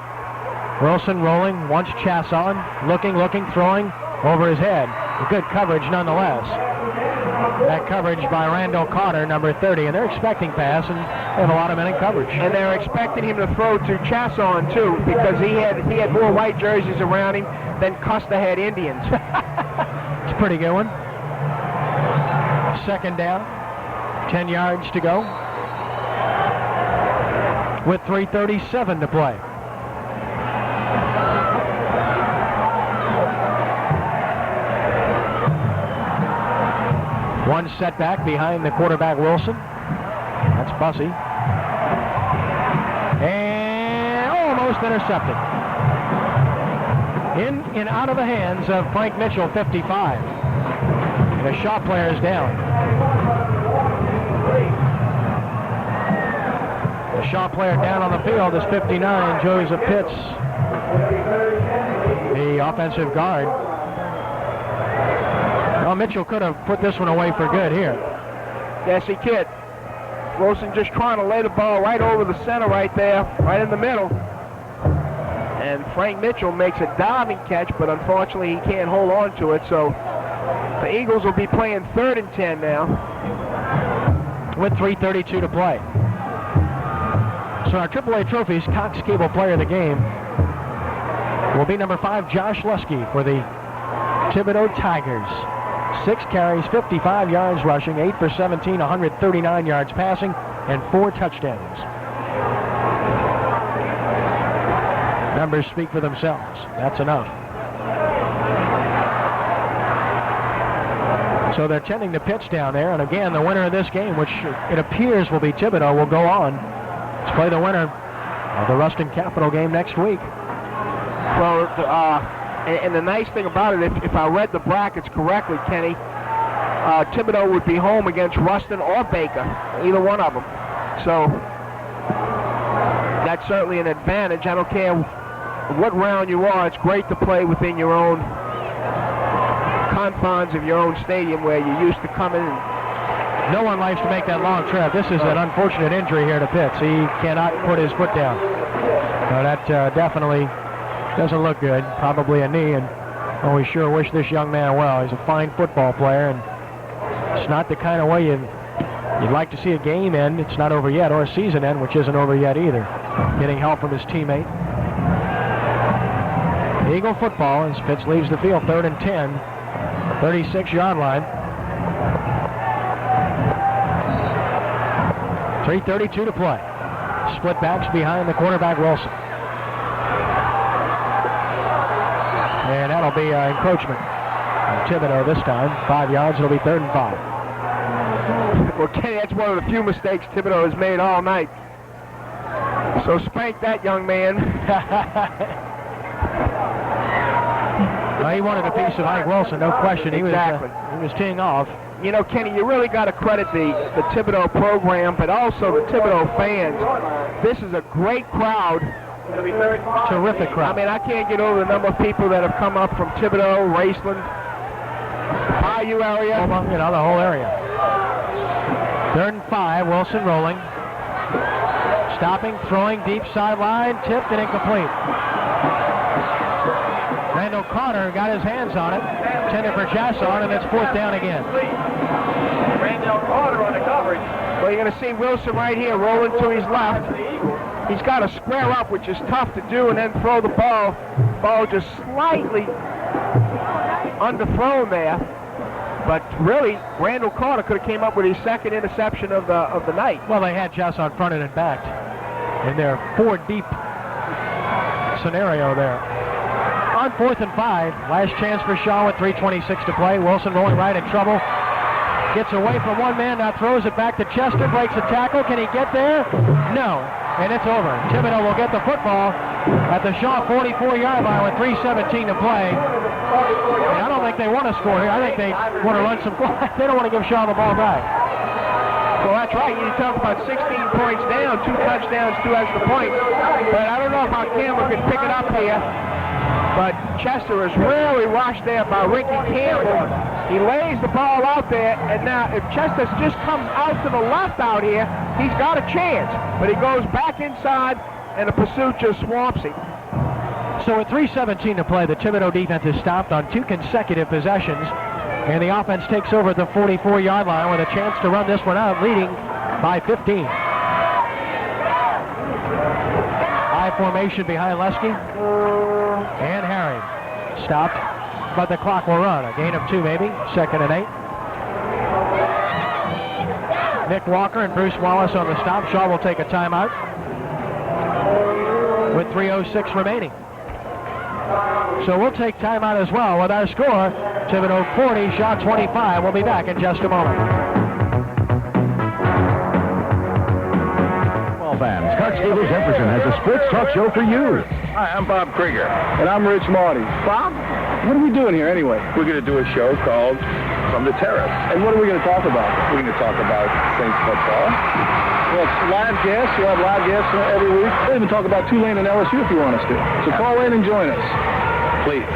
Wilson rolling, wants Chasson, looking, throwing over his head. Good coverage nonetheless. That coverage by Randall Carter, number 30, and they're expecting pass, and they have a lot of men in coverage. And they're expecting him to throw to Chasson too, because he had more white jerseys around him than Custer had Indians. It's a pretty good one. 2nd down. 10 yards to go with 3:37 to play. One setback behind the quarterback, Wilson. That's Bussey. And almost intercepted. In and out of the hands of Frank Mitchell, 55. And a Shaw player is down. The Shaw player down on the field is 59, Joseph Pitts, the offensive guard. Well, Mitchell could have put this one away for good here. Yes, he could. Wilson just trying to lay the ball right over the center right there, right in the middle. And Frank Mitchell makes a diving catch, but unfortunately he can't hold on to it, so the Eagles will be playing 3rd and 10 now. With 3:32 to play. So our AAA trophies, Cox Cable Player of the Game, will be number 5, Josh Lusky for the Thibodaux Tigers. 6 carries, 55 yards rushing, 8 for 17, 139 yards passing, and 4 touchdowns. Numbers speak for themselves. That's enough. So they're tending to pitch down there, and again, the winner of this game, which it appears will be Thibodaux, will go on to play the winner of the Ruston Capital game next week. Well, and the nice thing about it, if I read the brackets correctly, Kenny, Thibodaux would be home against Ruston or Baker, either one of them. So that's certainly an advantage. I don't care what round you are, it's great to play within your own confines of your own stadium where you used to come in. No one likes to make that long trip. This is an unfortunate injury here to Pitts. He cannot put his foot down. So that definitely doesn't look good. Probably a knee, and we sure wish this young man well. He's a fine football player, and it's not the kind of way you'd like to see a game end. It's not over yet, or a season end, which isn't over yet either. Getting help from his teammate. Eagle football as Pitts leaves the field, 3rd and 10, 36-yard line. 3:32 to play. Split backs behind the quarterback, Wilson. And that'll be encroachment. Thibodaux this time, 5 yards. It'll be 3rd and 5. Well, Kenny, that's one of the few mistakes Thibodaux has made all night. So spank that young man. Well, he wanted a piece of Ike Wilson, no question. He Exactly. was teeing off. You know, Kenny, you really got to credit the Thibodaux program, but also the Thibodaux fans. This is a great crowd. Terrific crowd. I mean, I can't get over the number of people that have come up from Thibodaux, Raceland, Bayou area. You know, the whole area. 3rd and 5, Wilson rolling. Stopping, throwing deep sideline, tipped and incomplete. Randall Carter got his hands on it, intended for Chasson, and it's 4th down again. Randall Carter on the coverage. Well, you're going to see Wilson right here rolling to his left. He's got to square up, which is tough to do, and then throw the ball. Ball just slightly underthrown there. But really, Randall Carter could have came up with his 2nd interception of the night. Well, they had Chasson fronted and backed in their 4-deep scenario there. On 4th and 5, last chance for Shaw with 3:26 to play. Wilson rolling right in trouble. Gets away from one man, now throws it back to Chester, breaks a tackle. Can he get there? No, and it's over. Thibodaux will get the football at the Shaw 44-yard line with 3:17 to play. And I don't think they want to score here. I think they want to run some. They don't want to give Shaw the ball back. Well, that's right. You talk about 16 points down, 2 touchdowns, 2 extra points. But I don't know if our camera can pick it up here. But Chester is really watched there by Ricky Campbell. He lays the ball out there, and now if Chester just comes out to the left out here, he's got a chance. But he goes back inside, and the pursuit just swamps him. So with 3:17 to play, the Thibodaux defense is stopped on 2 consecutive possessions, and the offense takes over at the 44-yard line with a chance to run this one out, leading by 15. High formation behind Lesky. And Harry stopped, but the clock will run. A gain of 2 maybe, 2nd and 8. Nick Walker and Bruce Wallace on the stop. Shaw will take a timeout with 3:06 remaining. So we'll take timeout as well with our score. Thibodaux 40, Shaw 25. We'll be back in just a moment. Well, fans, Cox Cable Jefferson has a sports talk show for you. Hi, I'm Bob Krieger. And I'm Rich Marty. Bob, what are we doing here anyway? We're going to do a show called From the Terrace. And what are we going to talk about? We're going to talk about Saints football. Well, it's live guests. We'll have live guests every week. We'll even talk about Tulane and LSU if you want us to. So call in and join us. Please.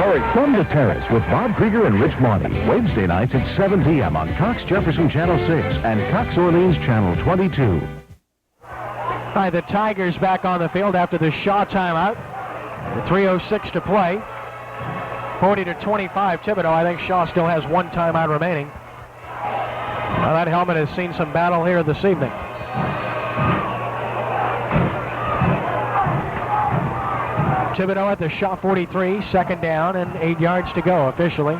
Hurry. From the Terrace with Bob Krieger and Rich Marty. Wednesday nights at 7 p.m. on Cox Jefferson Channel 6 and Cox Orleans Channel 22. All right, the Tigers back on the field after the Shaw timeout. 3:06 to play. 40-25 Thibodaux. I think Shaw still has 1 timeout remaining. Well, that helmet has seen some battle here this evening. Thibodaux at the Shaw 43, 2nd down and 8 yards to go officially.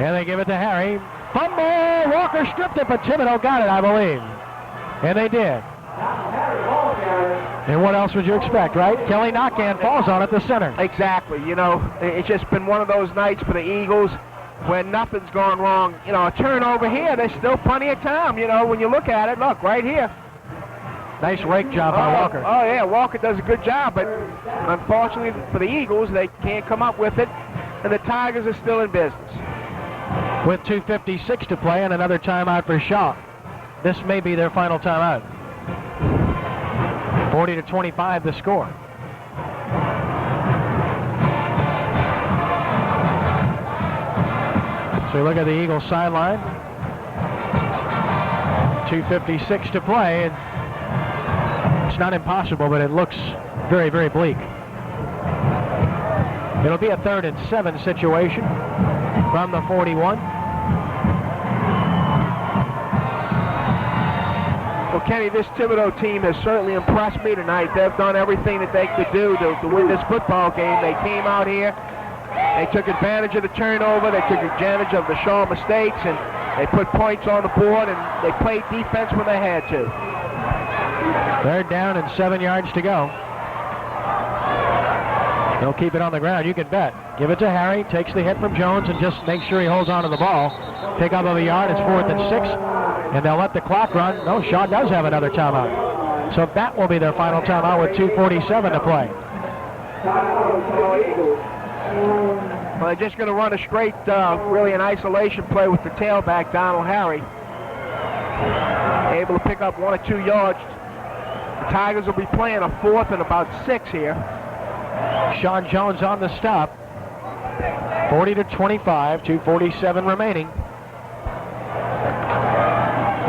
And they give it to Harry. Fumble! Walker stripped it, but Thibodaux got it, I believe. And they did. And what else would you expect, right? Kelly Knockan falls on it, the center. Exactly. You know, it's just been one of those nights for the Eagles when nothing's gone wrong. You know, a turnover here, there's still plenty of time. You know, when you look at it, look, right here. Nice rake job by Walker. Oh, yeah, Walker does a good job, but unfortunately for the Eagles, they can't come up with it, and the Tigers are still in business. With 2:56 to play and another timeout for Shaw. This may be their final timeout. 40-25 the score. So you look at the Eagles sideline. 2:56 to play. And it's not impossible, but it looks very, very bleak. It'll be a 3rd and 7 situation from the 41. Well, Kenny, this Thibodaux team has certainly impressed me tonight. They've done everything that they could do to win this football game. They came out here, they took advantage of the turnover, they took advantage of the Shaw mistakes, and they put points on the board, and they played defense when they had to. 3rd down and 7 yards to go. He'll keep it on the ground, you can bet. Give it to Harry, takes the hit from Jones, and just make sure he holds on to the ball. Pick up of a yard, it's 4th and 6, and they'll let the clock run. No, Shaw does have another timeout. So that will be their final timeout with 2:47 to play. Well, they're just going to run a straight, really an isolation play with the tailback, Donald Harry. Able to pick up 1 or 2 yards. The Tigers will be playing a 4th and about 6 here. Sean Jones on the stop. 40-25, 2:47 remaining.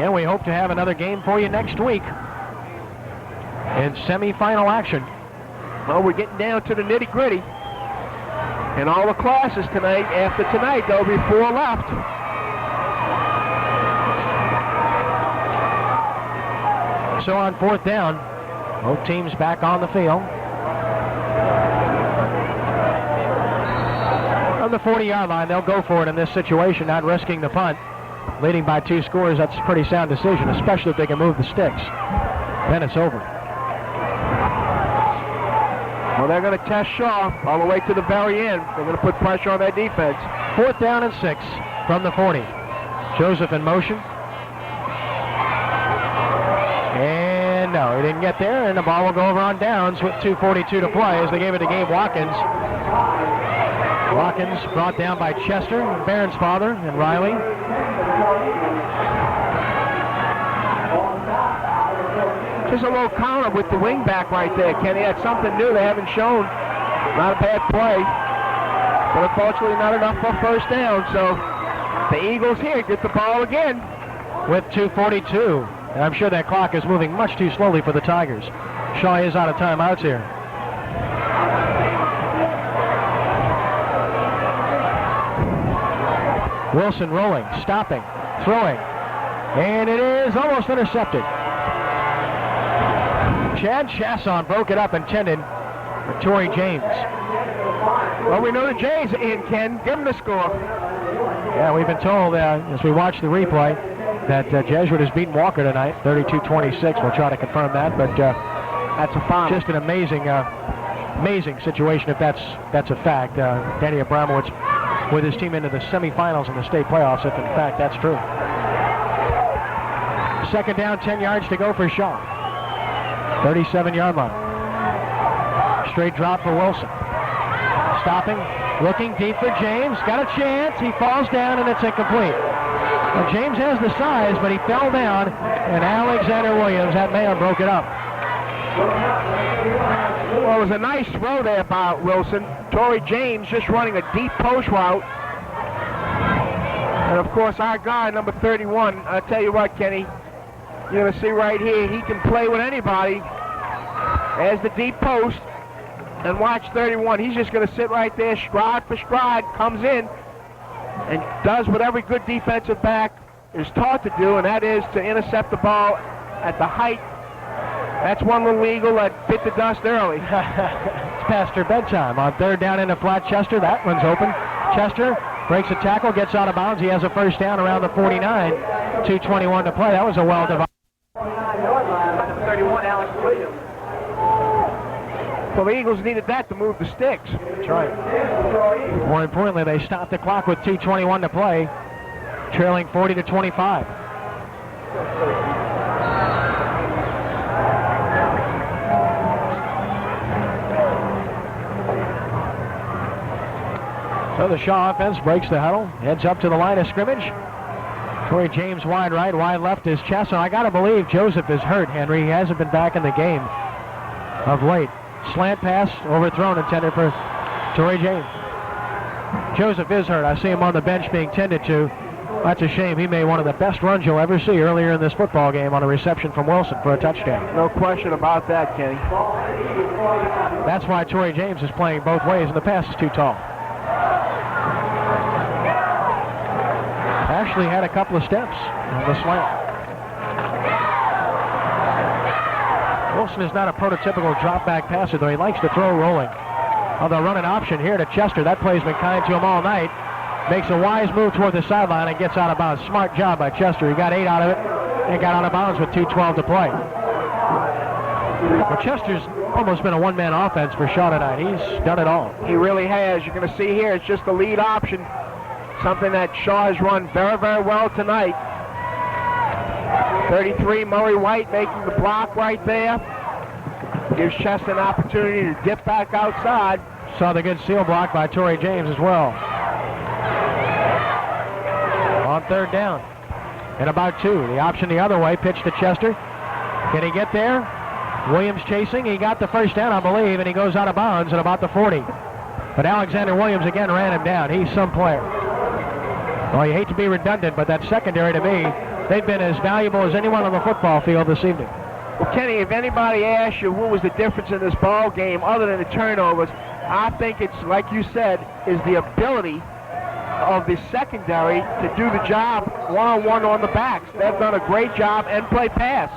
And we hope to have another game for you next week in semifinal action. Well, we're getting down to the nitty-gritty. In all the classes tonight, after tonight, there'll be 4 left. So on 4th down, both teams back on the field. From the 40-yard line, they'll go for it in this situation, not risking the punt. Leading by 2 scores, that's a pretty sound decision, especially if they can move the sticks. Then it's over. Well, they're going to test Shaw all the way to the very end. They're going to put pressure on their defense. 4th down and 6 from the 40. Joseph in motion. And no, he didn't get there, and the ball will go over on downs with 2:42 to play as they gave it to Gabe Watkins. Watkins brought down by Chester, Barron's father, and Riley. Just a little counter with the wing back right there, Kenny. That's something new they haven't shown. Not a bad play, but unfortunately not enough for first down. So the Eagles here get the ball again. With 2:42. And I'm sure that clock is moving much too slowly for the Tigers. Shaw is out of timeouts here. Wilson rolling, stopping, throwing, and it is almost intercepted. Chad Chasson broke it up, intended for Torrey James. Well, we know the Jays are in, Ken. Give them the score. Yeah, we've been told as we watch the replay that Jesuit has beaten Walker tonight, 32-26. We'll try to confirm that, but that's a final. Just an amazing situation if that's a fact. Danny Abramowitz with his team into the semifinals in the state playoffs, if in fact that's true. 2nd down, 10 yards to go for Shaw. 37-yard line. Straight drop for Wilson. Stopping, looking deep for James. Got a chance. He falls down, and it's incomplete. Well, James has the size, but he fell down, and Alexander Williams, that man, broke it up. Well, it was a nice throw there by Wilson. Torrey James just running a deep post route. And, of course, our guy, number 31, I'll tell you what, Kenny, you're going to see right here, he can play with anybody as the deep post. And watch 31. He's just going to sit right there, stride for stride, comes in, and does what every good defensive back is taught to do, and that is to intercept the ball at the height. That's one little eagle that bit the dust early. It's past her bedtime. On 3rd down into flat, Chester. That one's open. Chester breaks a tackle, gets out of bounds. He has a first down around the 49. 2:21 to play. That was a well-divided. 31, Alex Williams. Well, the Eagles needed that to move the sticks. That's right. More importantly, they stopped the clock with 2:21 to play, trailing 40-25. So the Shaw offense breaks the huddle, heads up to the line of scrimmage. Torrey James wide right, wide left is Chesson. I got to believe Joseph is hurt, Henry. He hasn't been back in the game of late. Slant pass overthrown, intended for Torrey James. Joseph is hurt. I see him on the bench being tended to. That's a shame. He made one of the best runs you'll ever see earlier in this football game on a reception from Wilson for a touchdown. No question about that, Kenny. That's why Torrey James is playing both ways, and the pass is too tall. Actually had a couple of steps on the slant. Wilson is not a prototypical drop-back passer, though he likes to throw rolling. On the running option here to Chester. That play's been kind to him all night. Makes a wise move toward the sideline and gets out of bounds. Smart job by Chester. He got 8 out of it and got out of bounds with 2:12 to play. Well, Chester's almost been a one-man offense for Shaw tonight. He's done it all. He really has. You're going to see here, it's just the lead option. Something that Shaw has run very, very well tonight. 33, Murray White making the block right there. Gives Chester an opportunity to dip back outside. Saw the good seal block by Torrey James as well. On third down. And about 2. The option the other way, pitch to Chester. Can he get there? Williams chasing. He got the first down, I believe, and he goes out of bounds at about the 40. But Alexander Williams again ran him down. He's some player. Well, you hate to be redundant, but that secondary to me, they've been as valuable as anyone on the football field this evening. Well, Kenny, if anybody asks you what was the difference in this ball game other than the turnovers, I think it's, like you said, is the ability of the secondary to do the job one-on-one on the backs. They've done a great job and play pass.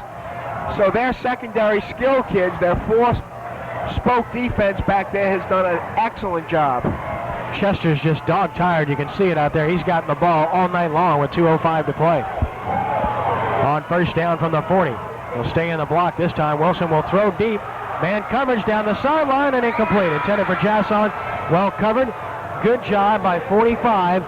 So their secondary skill kids, their four-spoke defense back there has done an excellent job. Chester's just dog-tired. You can see it out there. He's gotten the ball all night long with 2:05 to play. On first down from the 40. He'll stay in the block this time. Wilson will throw deep. Man coverage down the sideline and incomplete. Intended for Chasson. Well covered. Good job by 45,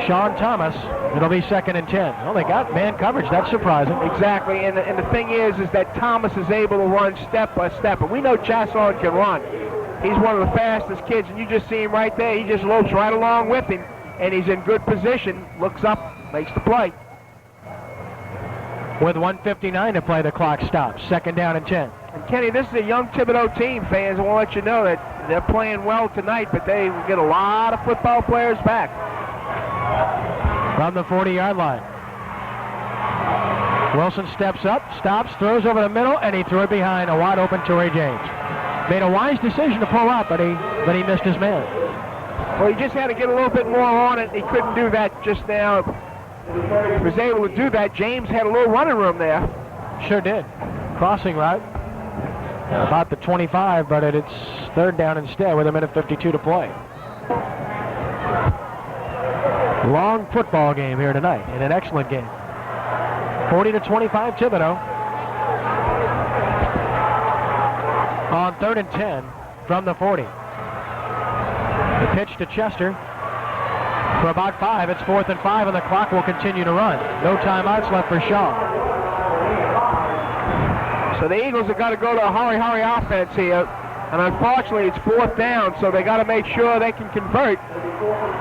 Sean Thomas. It'll be 2nd and 10. Well, they got man coverage. That's surprising. Exactly, and the thing is that Thomas is able to run step by step. And we know Chasson can run. He's one of the fastest kids, and you just see him right there. He just lopes right along with him, and he's in good position. Looks up, makes the play. With 1:59 to play, the clock stops. 2nd down and 10. And Kenny, this is a young Thibodaux team, fans. I want to let you know that they're playing well tonight, but they will get a lot of football players back. From the 40-yard line. Wilson steps up, stops, throws over the middle, and he threw it behind a wide-open Torrey James. Made a wise decision to pull out, but he missed his man. Well, he just had to get a little bit more on it. He couldn't do that just now. If he was able to do that, James had a little running room there. Sure did. Crossing route. About the 25, but it's 3rd down instead with 1:52 to play. Long football game here tonight, and an excellent game. 40-25 Thibodaux. On 3rd and 10 from the 40. The pitch to Chester for about 5. It's 4th and 5, and the clock will continue to run. No timeouts left for Shaw. So the Eagles have got to go to a hurry offense here. And unfortunately, it's 4th down, so they got to make sure they can convert.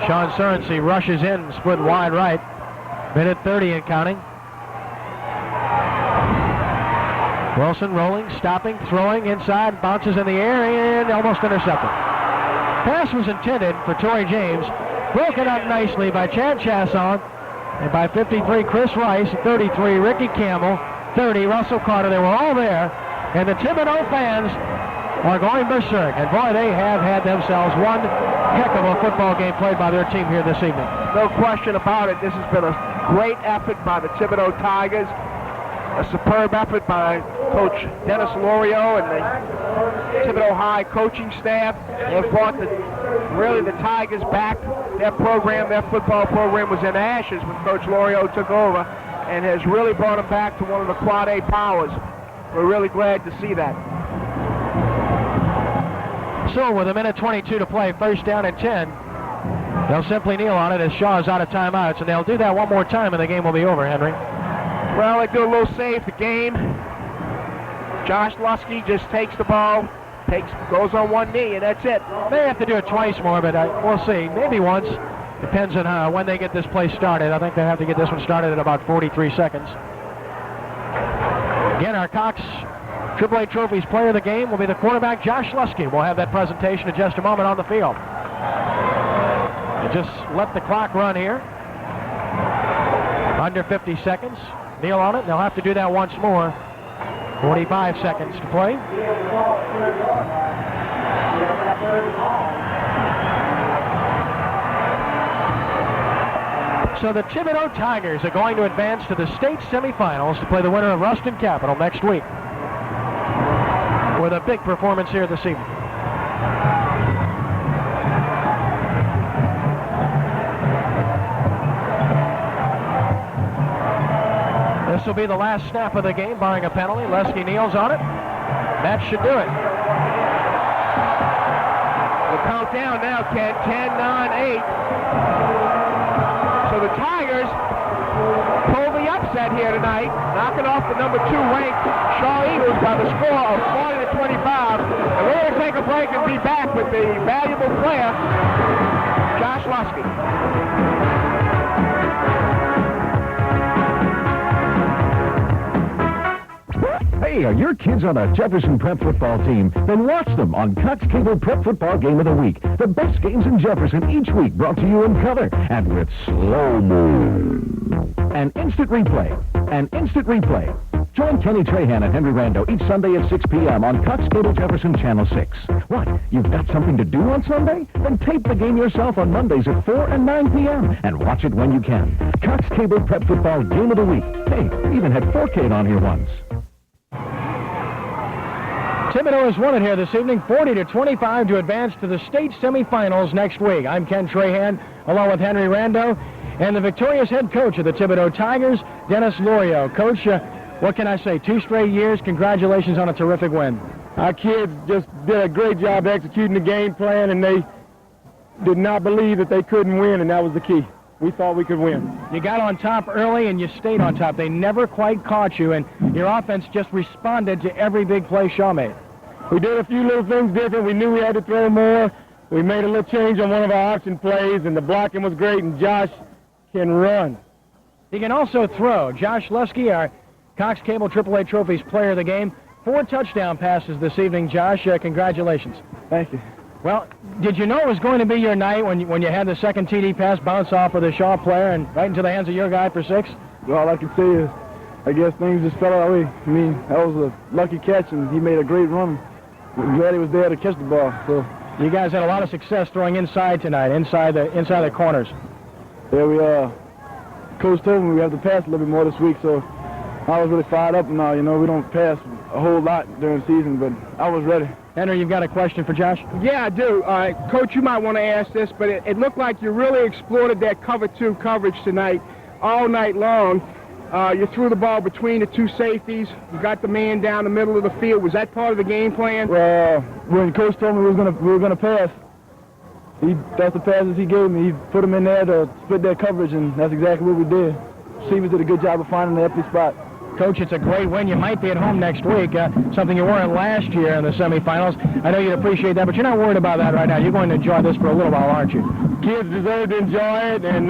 Sean Surrency rushes in, split wide right. 1:30 and counting. Wilson rolling, stopping, throwing inside, bounces in the air, and almost intercepted. Pass was intended for Torrey James. Broken up nicely by Chad Chasson. And by 53, Chris Rice. 33, Ricky Campbell. 30, Russell Carter. They were all there. And the Thibodaux fans are going berserk. And boy, they have had themselves one heck of a football game played by their team here this evening. No question about it. This has been a great effort by the Thibodaux Tigers. A superb effort by Coach Dennis Lorio and the Thibodaux High coaching staff. They've brought the Tigers back. Their program, their football program was in ashes when Coach Lorio took over and has really brought them back to one of the Quad A powers. We're really glad to see that. So with 1:22 to play, 1st down and 10. They'll simply kneel on it as Shaw is out of timeouts, and they'll do that one more time and the game will be over, Henry. Well, they do a little save the game. Josh Lusky just takes the ball, goes on one knee, and that's it. They have to do it twice more, but we'll see. Maybe once. Depends on when they get this play started. I think they have to get this one started at about 43 seconds. Again, our Cox AAA Trophies player of the game will be the quarterback, Josh Lusky. We'll have that presentation in just a moment on the field. And just let the clock run here. Under 50 seconds. Kneel on it, and they'll have to do that once more. 45 seconds to play. So the Thibodaux Tigers are going to advance to the state semifinals to play the winner of Ruston Capital next week. With a big performance here this evening. This will be the last snap of the game, barring a penalty. Lusky kneels on it. That should do it. count down now, Ken. 10, 9, 8. So the Tigers pull the upset here tonight, knocking off the number 2 ranked Shaw Eagles by the score of 40-25. And we're going to take a break and be back with the valuable player, Josh Lusky. Hey, are your kids on a Jefferson Prep football team? Then watch them on Cox Cable Prep Football Game of the Week. The best games in Jefferson each week, brought to you in color and with slow-mo. An instant replay. Join Kenny Trahan and Henry Rando each Sunday at 6 p.m. on Cox Cable Jefferson Channel 6. What, you've got something to do on Sunday? Then tape the game yourself on Mondays at 4 and 9 p.m. and watch it when you can. Cox Cable Prep Football Game of the Week. Hey, even had 4K on here once. Thibodaux has won it here this evening, 40-25 to advance to the state semifinals next week. I'm Ken Trahan, along with Henry Rando, and the victorious head coach of the Thibodaux Tigers, Dennis Lorio. Coach, what can I say? 2 straight years. Congratulations on a terrific win. Our kids just did a great job executing the game plan, and they did not believe that they couldn't win, and that was the key. We thought we could win. You got on top early, and you stayed on top. They never quite caught you, and your offense just responded to every big play Shaw made. We did a few little things different. We knew we had to throw more. We made a little change on one of our option plays, and the blocking was great, and Josh can run. He can also throw. Josh Lusky, our Cox Cable AAA Trophies player of the game. 4 touchdown passes this evening, Josh. Congratulations. Thank you. Well, did you know it was going to be your night when you had the second TD pass bounce off of the Shaw player and right into the hands of your guy for 6? Well, all I can say is, I guess things just fell our way. I mean, that was a lucky catch, and he made a great run. I'm glad he was there to catch the ball. So you guys had a lot of success throwing inside tonight, inside the corners. Yeah, Coach told me we have to pass a little bit more this week, so I was really fired up now. You know, we don't pass a whole lot during the season, but I was ready. Henry, you've got a question for Josh? Yeah, I do. Coach, you might want to ask this, but it looked like you really exploited that cover 2 coverage tonight, all night long. You threw the ball between the 2 safeties. You got the man down the middle of the field. Was that part of the game plan? Well, when Coach told me we were gonna pass, that's the passes he gave me. He put them in there to split that coverage, and that's exactly what we did. Receivers did a good job of finding the empty spot. Coach, it's a great win. You might be at home next week, something you weren't last year in the semifinals. I know you'd appreciate that, but you're not worried about that right now. You're going to enjoy this for a little while, aren't you? Kids deserve to enjoy it, and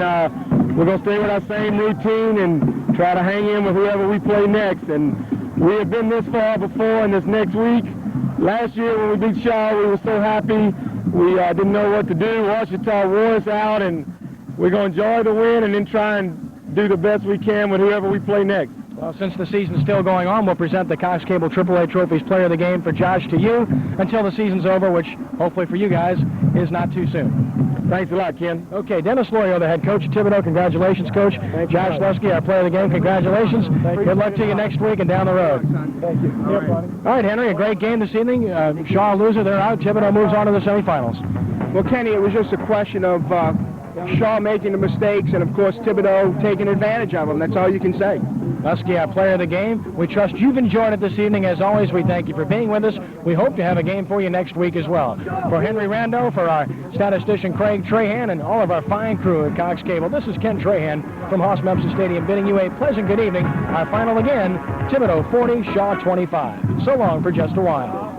we're going to stay with our same routine and try to hang in with whoever we play next. And we have been this far before in this next week. Last year when we beat Shaw, we were so happy. We didn't know what to do. Washita wore us out, and we're going to enjoy the win and then try and do the best we can with whoever we play next. Well, since the season's still going on, we'll present the Cox Cable AAA Trophies Player of the Game for Josh to you until the season's over, which hopefully for you guys is not too soon. Thanks a lot, Ken. Okay, Dennis Lorio, the head coach of Thibodaux. Congratulations, Coach. Josh Lusky, our Player of the Game. Congratulations. Good luck to you next week and down the road. Thank you. All right, Henry, a great game this evening. Shaw loser, they're out. Thibodaux moves on to the semifinals. Well, Kenny, it was just a question of Shaw making the mistakes and, of course, Thibodaux taking advantage of them. That's all you can say. Lusky, our Player of the Game. We trust you've enjoyed it this evening. As always, we thank you for being with us. We hope to have a game for you next week as well. For Henry Rando, for our statistician Craig Trahan, and all of our fine crew at Cox Cable, this is Ken Trahan from Hoss-Mepson Stadium bidding you a pleasant good evening. Our final again, Thibodaux 40, Shaw 25. So long for just a while.